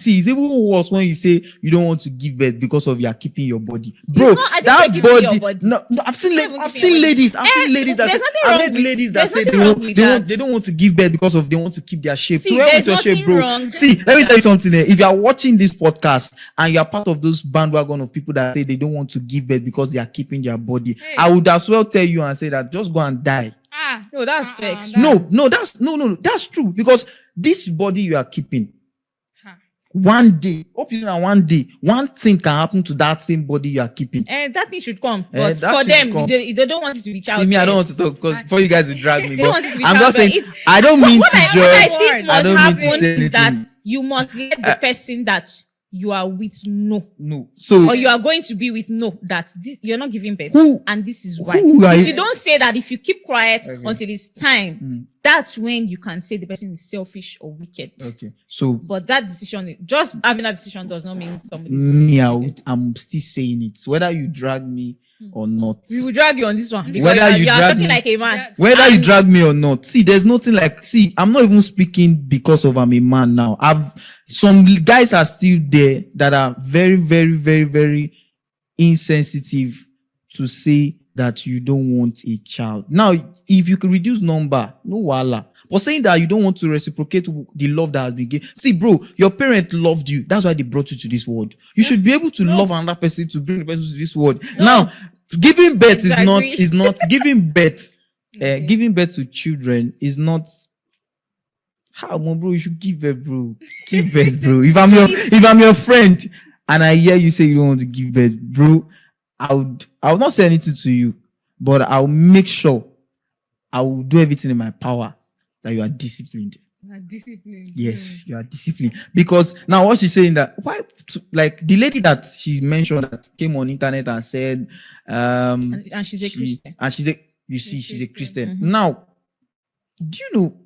is even worse when you say you don't want to give birth because of you are keeping your body, bro. not- I didn't That say keeping body, your body. no, I've seen It's not even I've keeping seen your ladies. I've seen ladies that there's say, nothing I've wrong heard with- ladies that there's say nothing wrong with that. they don't want to give birth because they want to keep their shape. See, So hell with there's your shape, nothing bro. wrong. See, let me tell you something. If you are watching this podcast and you are part of those bandwagon of people that say they don't want to give birth because they are keeping their body, Hey. I would as well tell you and say that just go and die. No, that's too extreme. No, that's true because this body you are keeping, One day, hope you know that one day, one thing can happen to that same body you are keeping. And that thing should come. But that for should them, come. they don't want it to be child. See me, I don't want to talk because before you guys will drag me. They don't But want it to be I'm just childbirth. saying, It's- I don't mean to what I judge. think I must don't mean to happen say is that anything. you must let the person that you are with know. No. So Or you are going to be with know that this, you're not giving birth. Who- And this is why. who are If you- you don't say that, if you keep quiet Okay. until it's time, that's when you can say the person is selfish or wicked. okay. So But that decision, just having that decision does not mean somebody's me, wicked. I'm still saying it. Whether you drag me or not. We will drag you on this one because Whether you you are drag talking me- like a man. Whether you And- drag me or not, see, there's nothing like, see, I'm not even speaking because of I'm a man now. Some guys are still there that are very, very, very, very insensitive to say that you don't want a child. Now, if you can reduce number, no wala. But saying that you don't want to reciprocate the love that has been given. See, bro, your parent loved you. That's why they brought you to this world. You should be able to love another person to bring the person to this world. Now, giving birth Exactly. is not giving birth. Okay. Giving birth to children is not. How, bro? You should give birth, bro. Give birth, bro. If I'm your friend and I hear you say you don't want to give birth, bro, I would not say anything to you, but I'll make sure I will do everything in my power that you are disciplined. Discipline. Yes, you are disciplined. Because now what she's saying that like the lady that she mentioned that came on internet and said and she's a Christian. And she's a Christian. Mhm. Now, do you know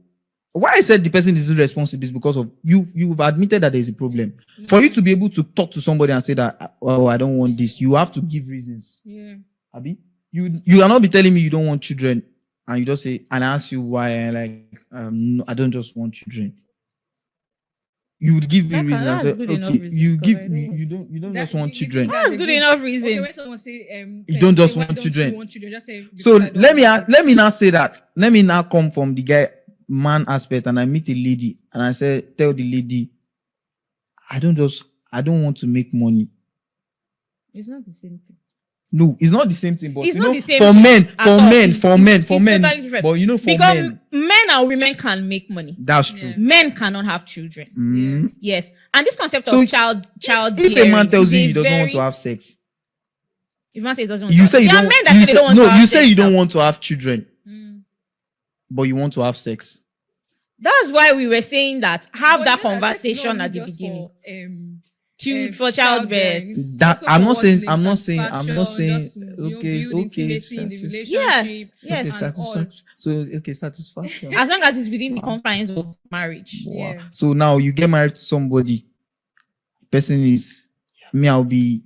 why I said the person is responsible is because of you've admitted that there's a problem. For you to be able to talk to somebody and say that, oh, I don't want this, you have to give reasons. Yeah. Abi, you cannot be telling me you don't want children and you just say, and I ask you why, and no, I don't just want children. You would give me That can- reason and that's say, good enough okay, reason, you because give I don't- you don't That- just want you think children. That's a good enough reason. Okay, when someone say, You don't just why want don't children. You want children? Just say, So because I don't let want me now say that. Let me now come from the guy man aspect and I meet a lady and I say, tell the lady, I don't want to make money. It's not the same thing. No, it's not the same thing, but It's you not know, the same for thing men, at for all. men, It's- for men, it's for men. totally different. But you know, for Because men, men and women can make money. that's true. Yeah. Men cannot have children. Mm. Yes. And this concept So of child If a man tells you he doesn't want to have sex, if man says he doesn't want you to say you there are don't. men that You say say, they don't want to no, have you say sex you don't now. want to have children, Mm. but you want to have sex. That's why we were saying that have But that you know that sex is conversation not at the just beginning. For, For childbirth. It's That also I'm for not saying. what I'm not makes saying. I'm not saying. satisfaction, just, Okay, build okay, intimacy in the relationship. Yes, okay, yes. and all. satisfaction. So okay, satisfaction. As long as it's within the confines of marriage. Wow. Yeah. So now you get married to somebody. Person is me. I'll be.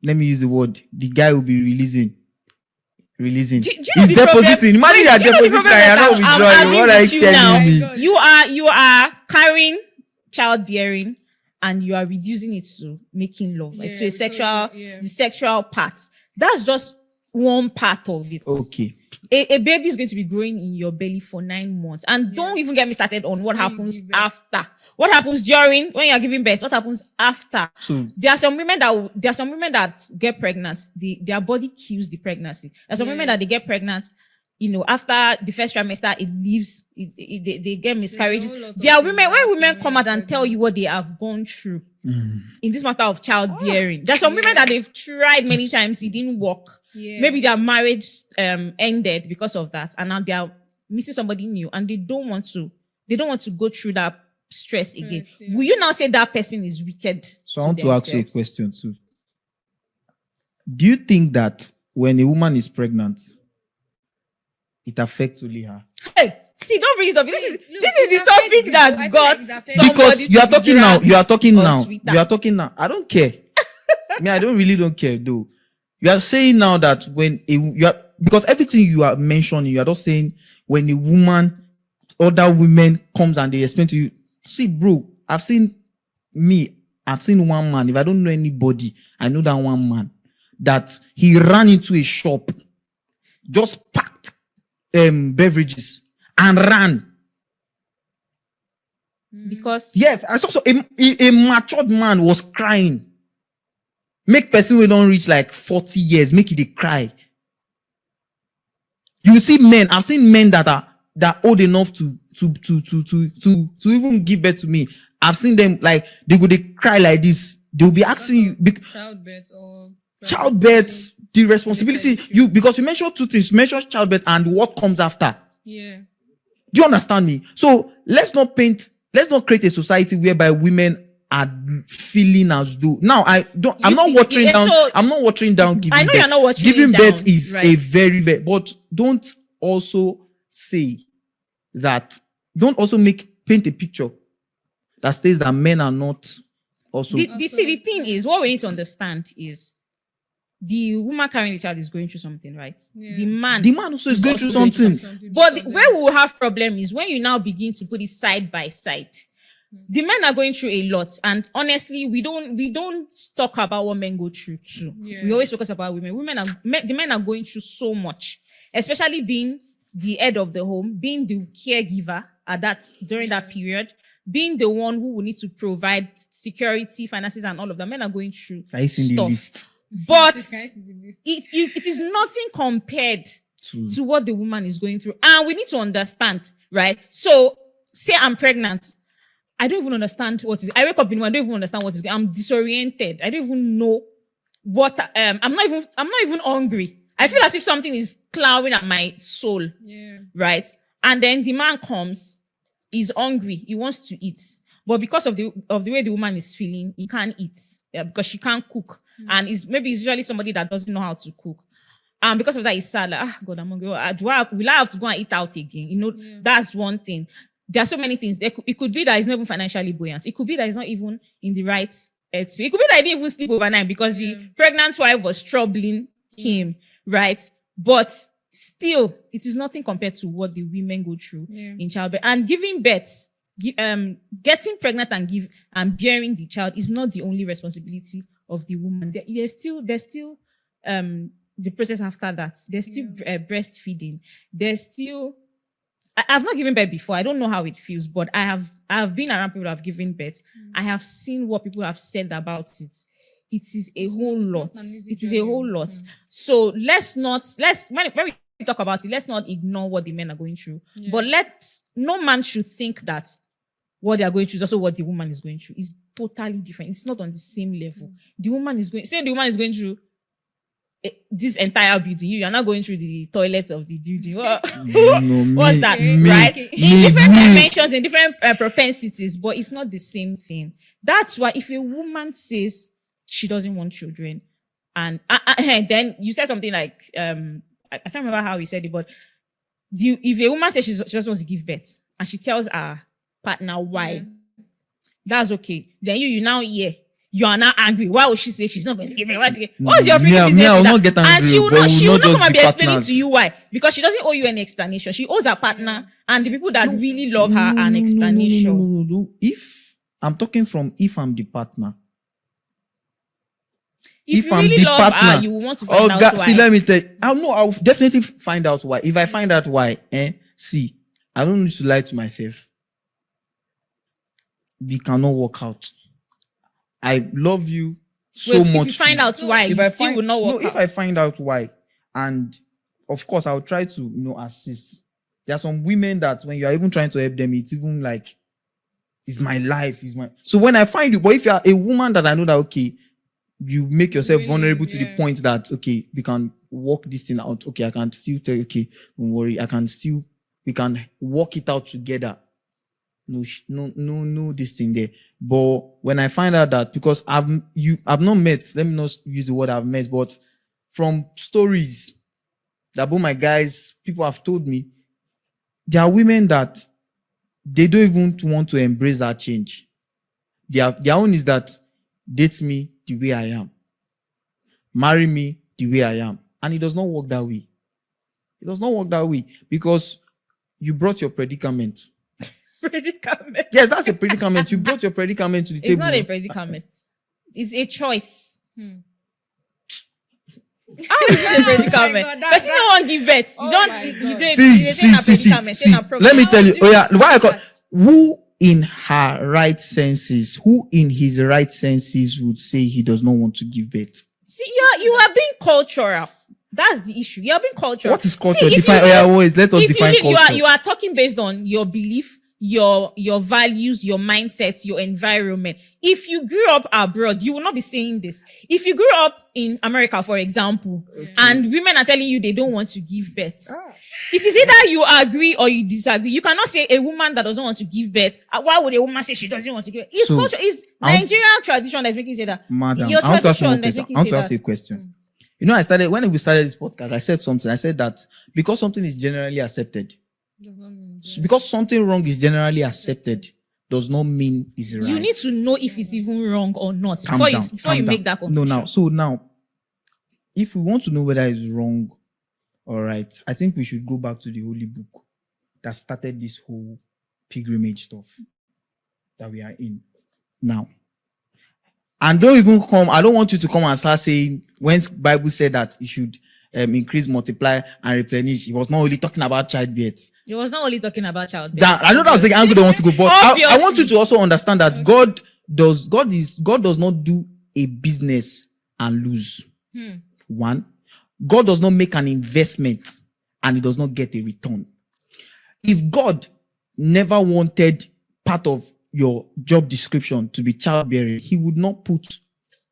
Let me use the word. The guy will be releasing. Do you know He's the problem? depositing. Imagine Wait, you are do you know the depositing problem and that you're not I'm withdrawing. having What are with you you now? telling me? God. You are carrying childbearing and you are reducing it to making love, like Yeah, to a we sexual, told you, yeah. the sexual part. That's just one part of it. Okay. A baby is going to be growing in your belly for 9 months. And don't even get me started on what When you happens give birth. after. What happens during when you're giving birth? What happens after? So There are some women that get pregnant. Their body kills the pregnancy. There's some women that they Yes. get pregnant. You know, after the first trimester, it leaves. They get miscarriages. whole lot of There are things women that when happen women when come you're out and tell pregnant. you what they have gone through mm, in this matter of childbearing. There's some women that they've tried many times. It didn't work. Yeah. Maybe their marriage ended because of that, and now they are meeting somebody new, and they don't want to go through that stress again. Yes, yeah. Will you now say that person is wicked? so I want to ask you a themselves? question too. Do you think that when a woman is pregnant, it affects only her? Hey, see, don't bring it up. This is Look, the it topic affects that you. I feel got like it affects somebody Because you are to be talking now. dragged You are talking on now. Twitter. You are talking now. I don't care. Me, I don't care though. You are saying now that because everything you are mentioning, you are just saying when a woman, other women comes and they explain to you, see, bro, I've seen one man. If I don't know anybody, I know that one man that he ran into a shop, just packed beverages and ran. because Yes, I saw so a matured man was crying. Make person who don't reach like 40 years, make it they cry. You see men, I've seen men that are old enough to even give birth to me. I've seen them like they cry like this. They'll be asking you childbirth or childbirth, the responsibility because you mentioned two things. You mentioned childbirth and what comes after. Yeah. Do you understand me? So let's not create a society whereby women are feeling as though I'm not watering down giving I know birth. you're not watering Giving it down, birth is right. a very, very, but don't also paint a picture that states that men are not also. The thing is, what we need to understand is the woman carrying the child is going through something, right? Yeah. The man also is going through also something. But where we will have problem is when you now begin to put it side by side. The men are going through a lot, and honestly, we don't talk about what men go through too. Yeah. We always focus about women. The men are going through so much, especially being the head of the home, being the caregiver during that period, being the one who will need to provide security, finances, and all of that. Men are going through stuff. But it is nothing compared to what the woman is going through. And we need to understand, right? So, say I'm pregnant. I don't even understand what is. I wake up in the morning, I don't even understand what is going on. I'm disoriented. I don't even know what, I'm not even hungry. I feel as if something is clawing at my soul. Yeah. Right? And then the man comes, he's hungry, he wants to eat. But because of the way the woman is feeling, he can't eat because she can't cook. And it's usually somebody that doesn't know how to cook. And because of that, he's sad, like, God, I'm hungry. Will I have to go and eat out again? That's one thing. There are so many things. It could be that he's not even financially buoyant. It could be that he's not even in the right space. It could be that he didn't even sleep overnight because the pregnant wife was troubling him, right? But still, it is nothing compared to what the women go through in childbirth. And giving birth, getting pregnant and bearing the child is not the only responsibility of the woman. There's still the process after that. There's still breastfeeding. There's still. I've not given birth before. I don't know how it feels, but I have been around people who have given birth. I have seen what people have said about it. It is a whole lot. It is a whole lot. So when we talk about it, let's not ignore what the men are going through. But no man should think that what they are going through is also what the woman is going through. It's totally different. It's not on the same level. The woman is going through this entire building. You are not going through the toilets of the building. What's that? Right? In different dimensions, in different propensities, but it's not the same thing. That's why if a woman says she doesn't want children, and then you said something like, I can't remember how you said it, but if a woman says she just wants to give birth and she tells her partner why, that's okay. Then you now hear. You are not angry. Why would she say she's not going to give me? What's your freaking business? I will not get angry, and she will not come and be explaining partners. to you why. Because she doesn't owe you any explanation. She owes her partner and the people that really love her an explanation. No. If I'm the partner. If you really love her, you will want to find out why. See, let me tell you. I'll definitely find out why. If I find out why, I don't need to lie to myself. We cannot work out. I love you so much. If you find out why, you still will not work out. If I find out why, and of course, I'll try to, assist. There are some women that when you are even trying to help them, it's even like, it's my life. So when I find you, but if you are a woman that I know that, okay, you make yourself vulnerable to the point that, okay, we can work this thing out. Okay, I can still tell you, okay, don't worry. We can work it out together. No, this thing there. But when I find out that, because I've not met, let me not use the word I've met, but from stories that both my guys, people have told me, there are women that they don't even want to embrace that change. Their own is that date me the way I am. Marry me the way I am. And it does not work that way. It does not work that way because you brought your predicament. Predicament. Yes, that's a predicament. You brought your predicament to the table. It's not a predicament. It's a choice. How is it a predicament? Because no one give birth. See. Let me tell you. Who in her right senses, who in his right senses would say he does not want to give birth? See, you are being cultural. That's the issue. You are being cultural. What is culture? Let us define culture. You are talking based on your belief. your values, your mindset, your environment. If you grew up abroad, you will not be saying this. If you grew up in America, for example, and women are telling you they don't want to give birth, it is either you agree or you disagree. You cannot say a woman that doesn't want to give birth. Why would a woman say she doesn't want to give birth? It's culture. It's Nigerian tradition that's making you say that. Madam, Your I want to ask you tradition one that's question. making I want you to say ask you a that. question. You know, when we started this podcast, I said something. I said that because something is generally accepted, because something wrong is generally accepted, does not mean it's right. You need to know if it's even wrong or not Calm before down, you make that conclusion. So now, if we want to know whether it's wrong or right, I think we should go back to the holy book that started this whole pilgrimage stuff that we are in now. And I don't want you to come and start saying when Bible said that you should increase, multiply, and replenish. It was not only talking about childbirth. It was not only talking about childbirth. I know that's the angle they want to go, but I want you to also understand that God does not do a business and lose. One, God does not make an investment and he does not get a return. If God never wanted part of your job description to be childbearing, he would not put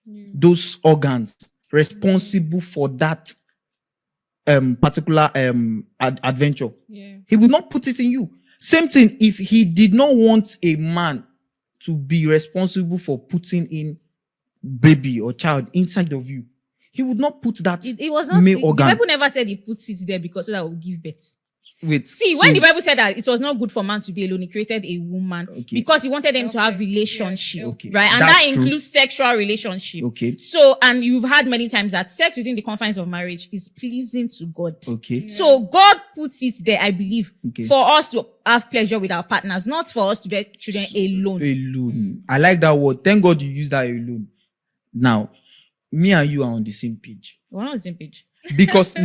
those organs responsible for that particular adventure. He would not put it in you. Same thing if he did not want a man to be responsible for putting in baby or child inside of you, he would not put that It was not. male organ. The Bible never said he puts it there because so that will give birth. Wait, When the Bible said that it was not good for man to be alone, he created a woman because he wanted them to have relationship, right? And That's that true. includes sexual relationship. Okay. So, and you've heard many times that sex within the confines of marriage is pleasing to God. Okay. So God puts it there, I believe, Okay. for us to have pleasure with our partners, not for us to bear children alone. Alone. I like that word. Thank God you used that alone. Now, me and you are on the same page. We're not on the same page. Because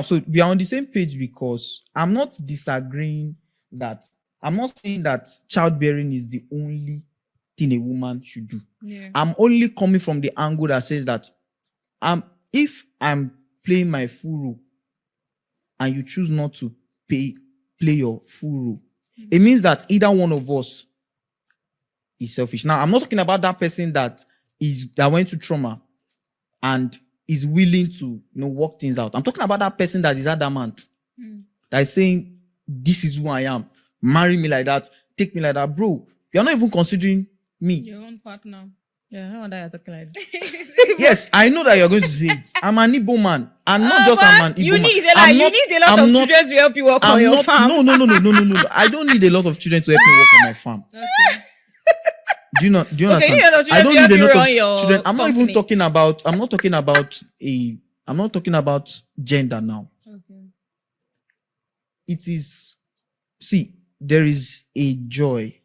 so we are on the same page because I'm not disagreeing that I'm not saying that childbearing is the only thing a woman should do. I'm only coming from the angle that says that if I'm playing my full role and you choose not to play your full role, it means that either one of us is selfish. Now, I'm not talking about that person that went through trauma and is willing to work things out. I'm talking about that person that is adamant, that is saying, this is who I am. Marry me like that, take me like that. Bro, you're not even considering me. Your own partner. Yeah, I know that you're talking like that. Yes, I know that you're going to say it. I'm an Igbo man. I'm not just an Igbo man. You need a lot of children to help you work on your farm. No. I don't need a lot of children to help me work on my farm. Okay. Do you understand? I don't need a lot of children. I'm not even talking about. I'm not talking about gender now. Okay. It is. See, there is a joy,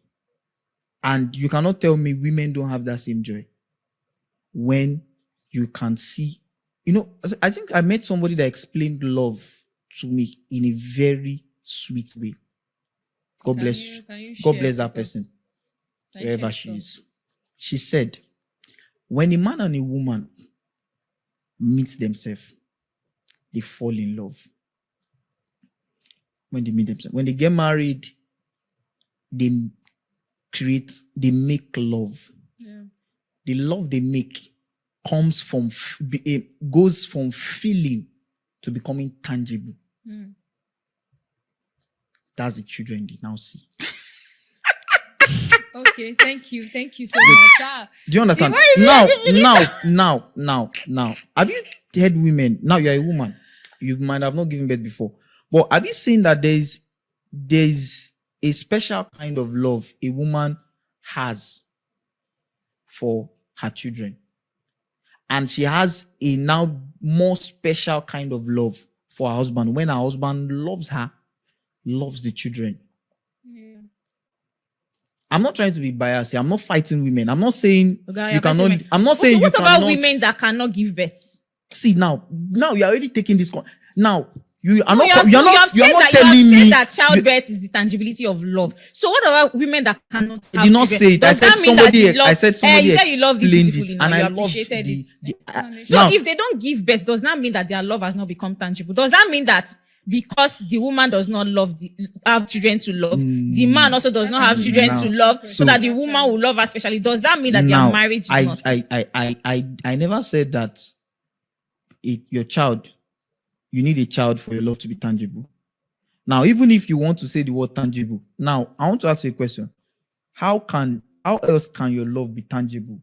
and you cannot tell me women don't have that same joy. When you can see, I think I met somebody that explained love to me in a very sweet way. God bless that person. Wherever she is. She said, when a man and a woman meet themselves, they fall in love. When they meet themselves. When they get married, they make love. Yeah. The love they make goes from feeling to becoming tangible. That's the children they now see. Okay, thank you so much. Do you understand? Now. Have you heard women? Now you're a woman. You might have not given birth before. But have you seen that there's a special kind of love a woman has for her children? And she has a now more special kind of love for her husband when her husband loves her, loves the children. I'm not trying to be biased here. I'm not fighting women. I'm not saying you cannot. I'm not saying you cannot. What about women that cannot give birth? See now you're already taking this. Now you are You not. have telling me that childbirth is the tangibility of love. So what about women that cannot? I did not say it. I said somebody. You said you love it explained beautifully, it, and you I loved appreciated it. the So now, if they don't give birth, does that mean that their love has not become tangible? Does that mean that because the woman does not have children to love, the man also does not have children Now, to love, so so- that the woman will love her specially. Does that mean that their marriage is not? I never said that your child, you need a child for your love to be tangible. Now, even if you want to say the word tangible, now I want to ask you a question. How else can your love be tangible?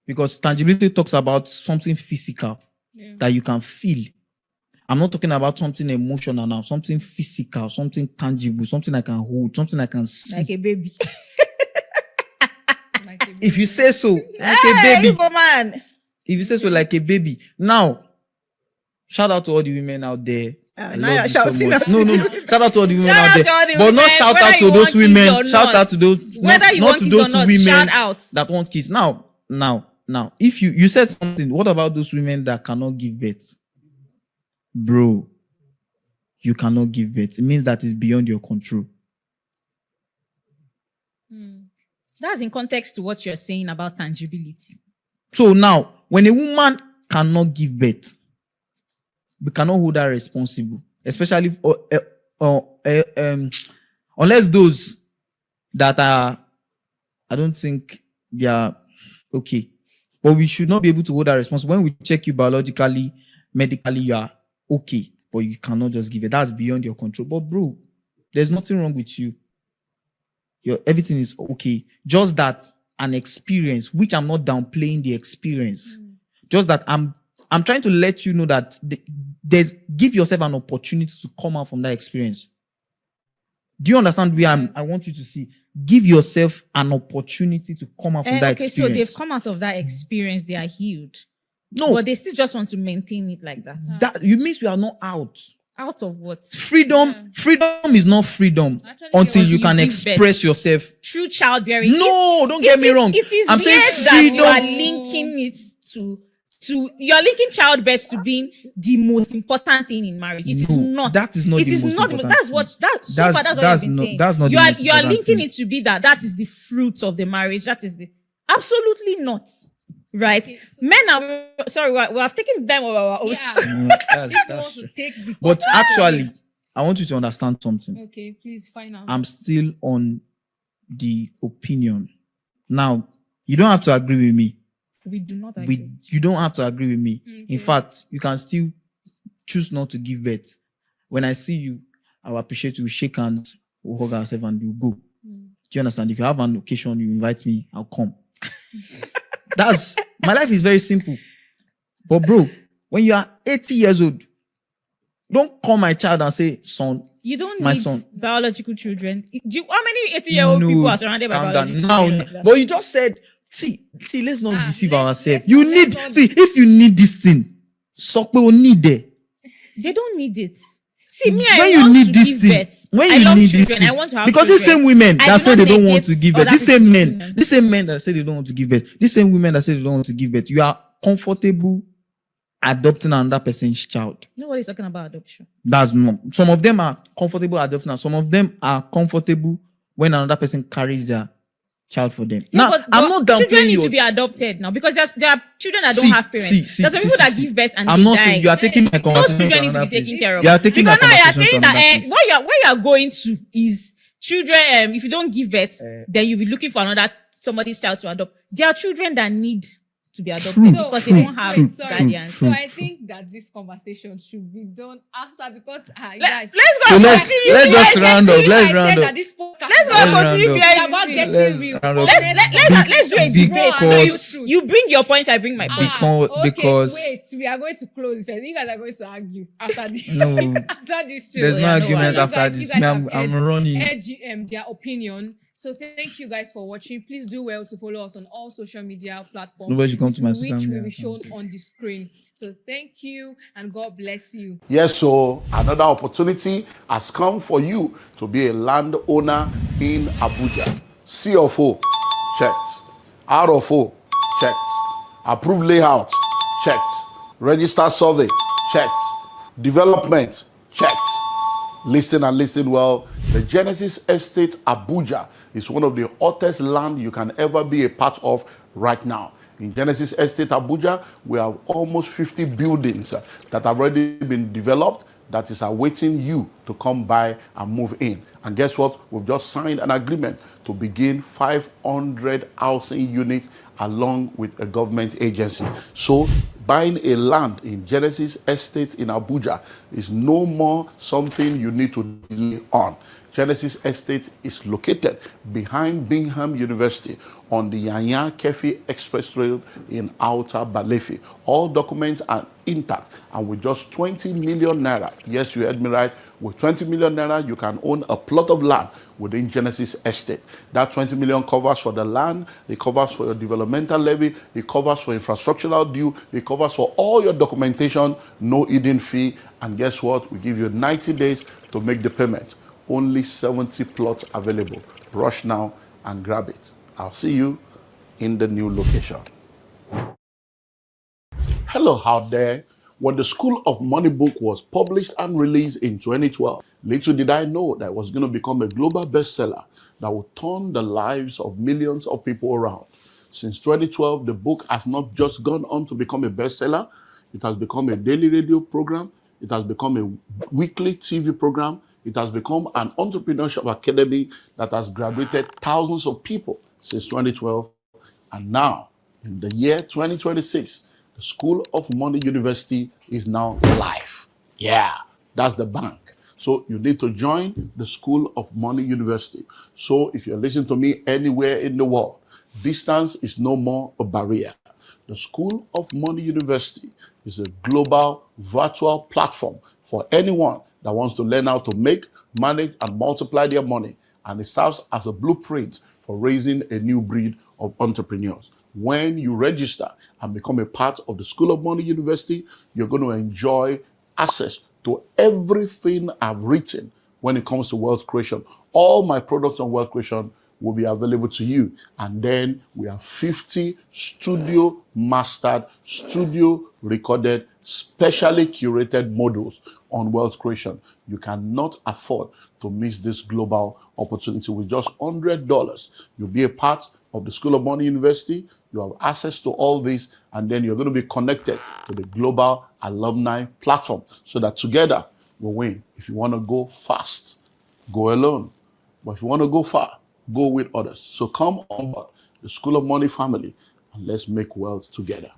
Because tangibility talks about something physical that you can feel. I'm not talking about something emotional now, something physical, something tangible, something I can hold, something I can see. Like a baby. If you say so, like a baby. Igbo man. If you say so, like a baby. Now, shout out to all the women out there. I now love you're you so shouting much. at No. me. Shout out to all the women Shout out out there. to all the But not women, shout whether out to you those want kids women. or Shout not. out to those Whether you not want to kids or those not, women shout out. that want kids. Now, if you said something, what about those women that cannot give birth? Bro, you cannot give birth. It means that it's beyond your control. That's in context to what you're saying about tangibility. So now, when a woman cannot give birth, we cannot hold her responsible, especially unless those that are, I don't think they are okay. But we should not be able to hold her responsible. When we check you biologically, medically, you are okay, but you cannot just give it. That's beyond your control. But bro, there's nothing wrong with you. Everything is okay. Just that an experience, which I'm not downplaying the experience. Just that I'm trying to let you know that give yourself an opportunity to come out from that experience. Do you understand where I want you to see? Give yourself an opportunity to come out from that experience. So they've come out of that experience, they are healed. No. But they still just want to maintain it like that. That you means we are not out. Out of what? Freedom is not freedom until you can express yourself. True childbearing. No, don't get me wrong. It is I'm saying weird that you are linking it to you're linking childbirth to being the most important thing in marriage. It is not. That is not it the is most not. important That's thing. what that's what I've been saying. That's not you the are most you are important linking thing. it to be that is the fruit of the marriage. That is the absolutely not. Right? Okay, so- Men are sorry, we have taken them over our own. That's true. But actually, I want you to understand something. Okay, please find out. I'm still on the opinion. Now, you don't have to agree with me. We do not agree. You don't have to agree with me. Okay. In fact, you can still choose not to give birth. When I see you, I will appreciate you. Shake hands, we'll hug ourselves, and you go. Do you understand? If you have an occasion, you invite me, I'll come. My life is very simple. But bro, when you are 80 years old, don't call my child and say, son, You don't my need son. biological children. How many 80-year-old people are surrounded by calm biological down. children? Now, like that? but you just said, see, let's not deceive let's ourselves. not- If you need this thing, so we will need it. They don't need it. See, me, When I you want need to this give thing, birth. when I you love need children. this thing, I want to have because these children. same women I that do say not they don't want negate to give birth, other these same people's men, opinion. these same men that say they don't want to give birth, these same women that say they don't want to give birth, you are comfortable adopting another person's child. Nobody's talking about adoption. That's not. Some of them are comfortable adopting, and some of them are comfortable when another person carries their child for them. Yeah, Now, but I'm not children downplaying need you. to be adopted now because there are children that don't have parents. There's some people that give birth and I'm they not die. saying you are taking my Those conversation children to need to be another taken place. care of. You are taking Because my now you are conversation saying to that another place. where you are going to is children. If you don't give birth, then you'll be looking for somebody's child to adopt. There are children that need to be adopted True, because they true, don't have true, sorry. guardians. So I think that this conversation should be done after because guys. Let's go. So and let's continue. just round up. Let's I round said up. that this podcast Let's go is and Let's continue round up. behind about the scenes. getting real. Let's do a debate. So Because- you bring your points, I bring my points. Because wait, we are going to close first. You guys are going to argue after this. No. After this show. there's no Yeah, no argument worries. after You this. guys Me, have I'm edged- running. their opinion. So thank you guys for watching. Please do well to follow us on all social media platforms. Nobody should come to my social which media will be shown account. on the screen. So thank you and God bless you. Yes, so another opportunity has come for you to be a landowner in Abuja. C of O, checked. R of O, checked. Approved layout, checked. Register survey, checked. Development, checked. Listen and listen well. The Genesis Estate Abuja is one of the hottest land you can ever be a part of right now. In Genesis Estate Abuja, we have almost 50 buildings that have already been developed, that is awaiting you to come by and move in. And guess what? We've just signed an agreement to begin 500 housing units along with a government agency. So buying a land in Genesis Estate in Abuja is no more something you need to delay on. Genesis Estate is located behind Bingham University on the Yanya Kefi Express Road in Outer Balefi. All documents are intact, and with just 20 million naira, yes, you heard me right, with 20 million naira, you can own a plot of land within Genesis Estate. That 20 million covers for the land, it covers for your developmental levy, it covers for infrastructural due, it covers for all your documentation, no hidden fee, and guess what? We give you 90 days to make the payment. Only 70 plots available. Rush now and grab it. I'll see you in the new location. Hello out there. When the School of Money book was published and released in 2012, little did I know that it was going to become a global bestseller that would turn the lives of millions of people around. Since 2012, the book has not just gone on to become a bestseller, it has become a daily radio program, it has become a weekly TV program, it has become an entrepreneurship academy that has graduated thousands of people since 2012. And now, in the year 2026, the School of Money University is now live. Yeah, that's the bank. So you need to join the School of Money University. So if you're listening to me anywhere in the world, distance is no more a barrier. The School of Money University is a global virtual platform for anyone that wants to learn how to make, manage, and multiply their money. And it serves as a blueprint for raising a new breed of entrepreneurs. When you register and become a part of the School of Money University, you're going to enjoy access to everything I've written when it comes to wealth creation. All my products on wealth creation will be available to you. And then we have 50 studio mastered, studio recorded, specially curated modules on wealth creation. You cannot afford to miss this global opportunity. With just $100, you'll be a part of the School of Money University. You have access to all this, and then you're going to be connected to the global alumni platform so that together we'll win. If you want to go fast, go alone. But if you want to go far, go with others. So come on board the School of Money family and let's make wealth together.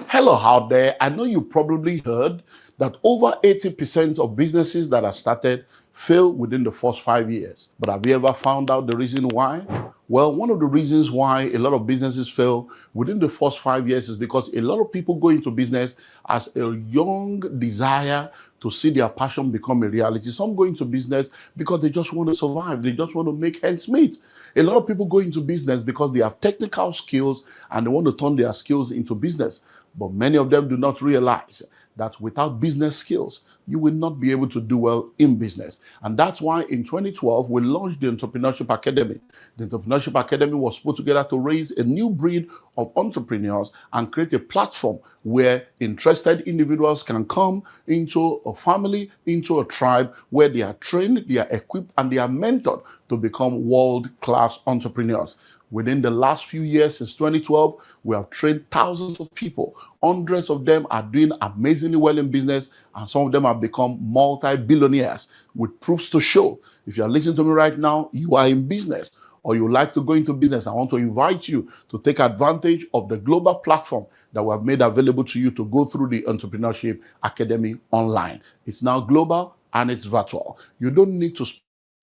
Hello out there. I know you probably heard that over 80% of businesses that are started fail within the first 5 years. But have you ever found out the reason why? Well, one of the reasons why a lot of businesses fail within the first 5 years is because a lot of people go into business as a young desire to see their passion become a reality. Some go into business because they just want to survive. They just want to make ends meet. A lot of people go into business because they have technical skills and they want to turn their skills into business. But many of them do not realize that without business skills, you will not be able to do well in business. And that's why in 2012, we launched the Entrepreneurship Academy. The Entrepreneurship Academy was put together to raise a new breed of entrepreneurs and create a platform where interested individuals can come into a family, into a tribe where they are trained, they are equipped, and they are mentored to become world-class entrepreneurs. Within the last few years, since 2012, we have trained thousands of people. Hundreds of them are doing amazingly well in business, and some of them have become multi-billionaires with proofs to show. If you are listening to me right now, you are in business, or you like to go into business. I want to invite you to take advantage of the global platform that we have made available to you to go through the Entrepreneurship Academy online. It's now global and it's virtual. You don't need to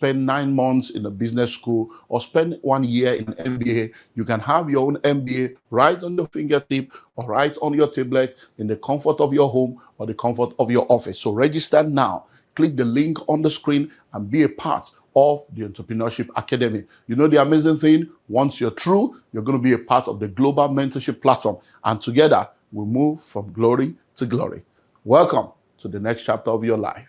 spend 9 months in a business school or spend 1 year in an MBA. You can have your own MBA right on your fingertip or right on your tablet in the comfort of your home or the comfort of your office. So register now. Click the link on the screen and be a part of the Entrepreneurship Academy. You know the amazing thing? Once you're through, you're going to be a part of the global mentorship platform. And together, we move from glory to glory. Welcome to the next chapter of your life.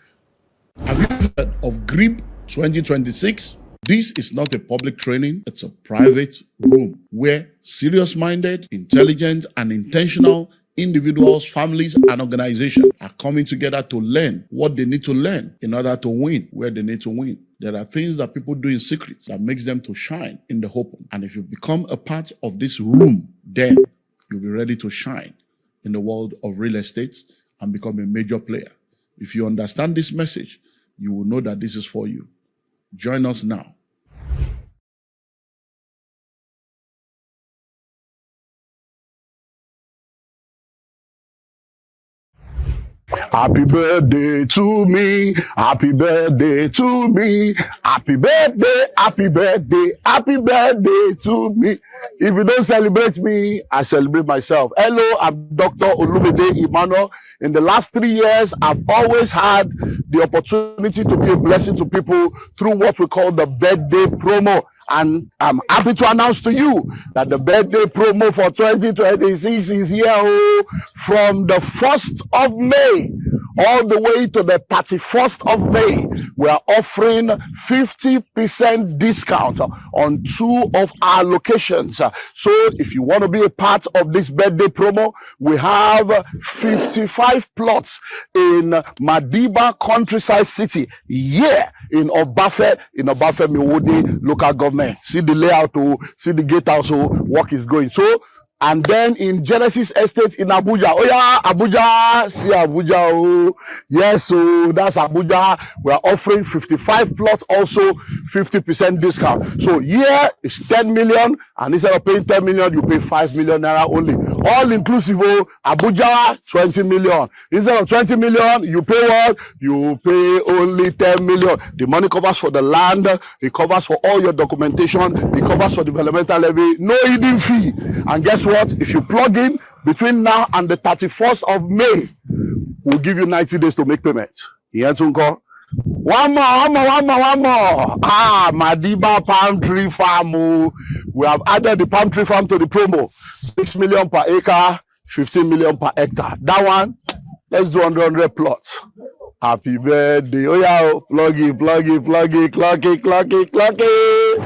Have you heard of GREEB 2026? This is not a public training, it's a private room where serious-minded, intelligent, and intentional individuals, families, and organizations are coming together to learn what they need to learn in order to win where they need to win. There are things that people do in secret that makes them to shine in the open. And if you become a part of this room, then you'll be ready to shine in the world of real estate and become a major player. If you understand this message, you will know that this is for you. Join us now. Happy birthday to me. Happy birthday to me. Happy birthday, happy birthday, happy birthday to me. If you don't celebrate me, I celebrate myself. Hello, I'm Dr. Olumide Emmanuel. In the last 3 years, I've always had the opportunity to be a blessing to people through what we call the birthday promo. And I'm happy to announce to you that the birthday promo for 2026 is here from the 1st of May all the way to the 31st of May. We are offering 50% discount on 2 of our locations. So if you want to be a part of this birthday promo, we have 55 plots in Madiba Countryside City, in Obafe Miwodi local government. See the layout, see the gatehouse, work is going. So, and then in Genesis Estate in Abuja. Oh yeah, Abuja, see Abuja. Oh yes, so that's Abuja. We are offering 55 plots, also 50% discount. So here is 10 million, and instead of paying 10 million, you pay 5 million naira only. All inclusive. Oh, Abuja 20 million. Instead of 20 million, you pay what? You pay only 10 million. The money covers for the land, it covers for all your documentation, it covers for developmental levy, no hidden fee. And guess what? If you plug in between now and the 31st of May, we'll give you 90 days to make payment. One more. Madiba palm tree farm. We have added the palm tree farm to the promo. 6 million per acre, 15 million per hectare. That one, let's do 100 plots. Happy birthday. Oh yeah, plug it, clock it.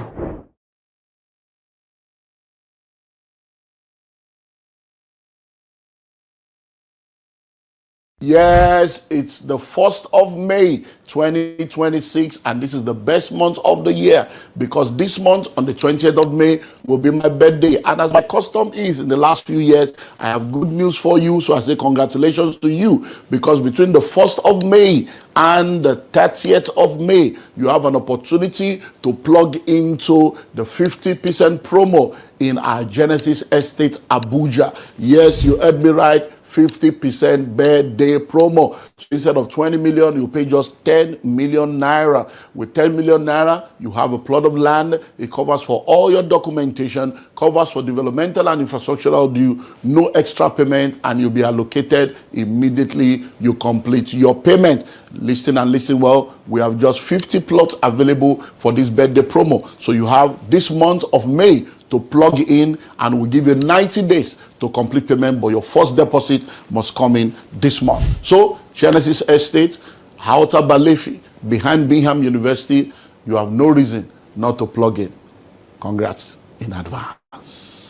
Yes, it's the 1st of May 2026, and this is the best month of the year because this month on the 20th of May will be my birthday. And as my custom is in the last few years, I have good news for you. So I say congratulations to you, because between the 1st of May and the 30th of May, you have an opportunity to plug into the 50% promo in our Genesis Estate Abuja. Yes, you heard me right. 50% birthday promo. So instead of 20 million, you pay just 10 million naira. With 10 million naira, you have a plot of land. It covers for all your documentation, covers for developmental and infrastructural due, no extra payment, and you'll be allocated immediately you complete your payment. Listen and listen well. We have just 50 plots available for this birthday promo. So you have this month of May to plug in, and we'll give you 90 days to complete payment, but your first deposit must come in this month. So Genesis Estate, Outer Balefi, behind Bingham University, you have no reason not to plug in. Congrats in advance.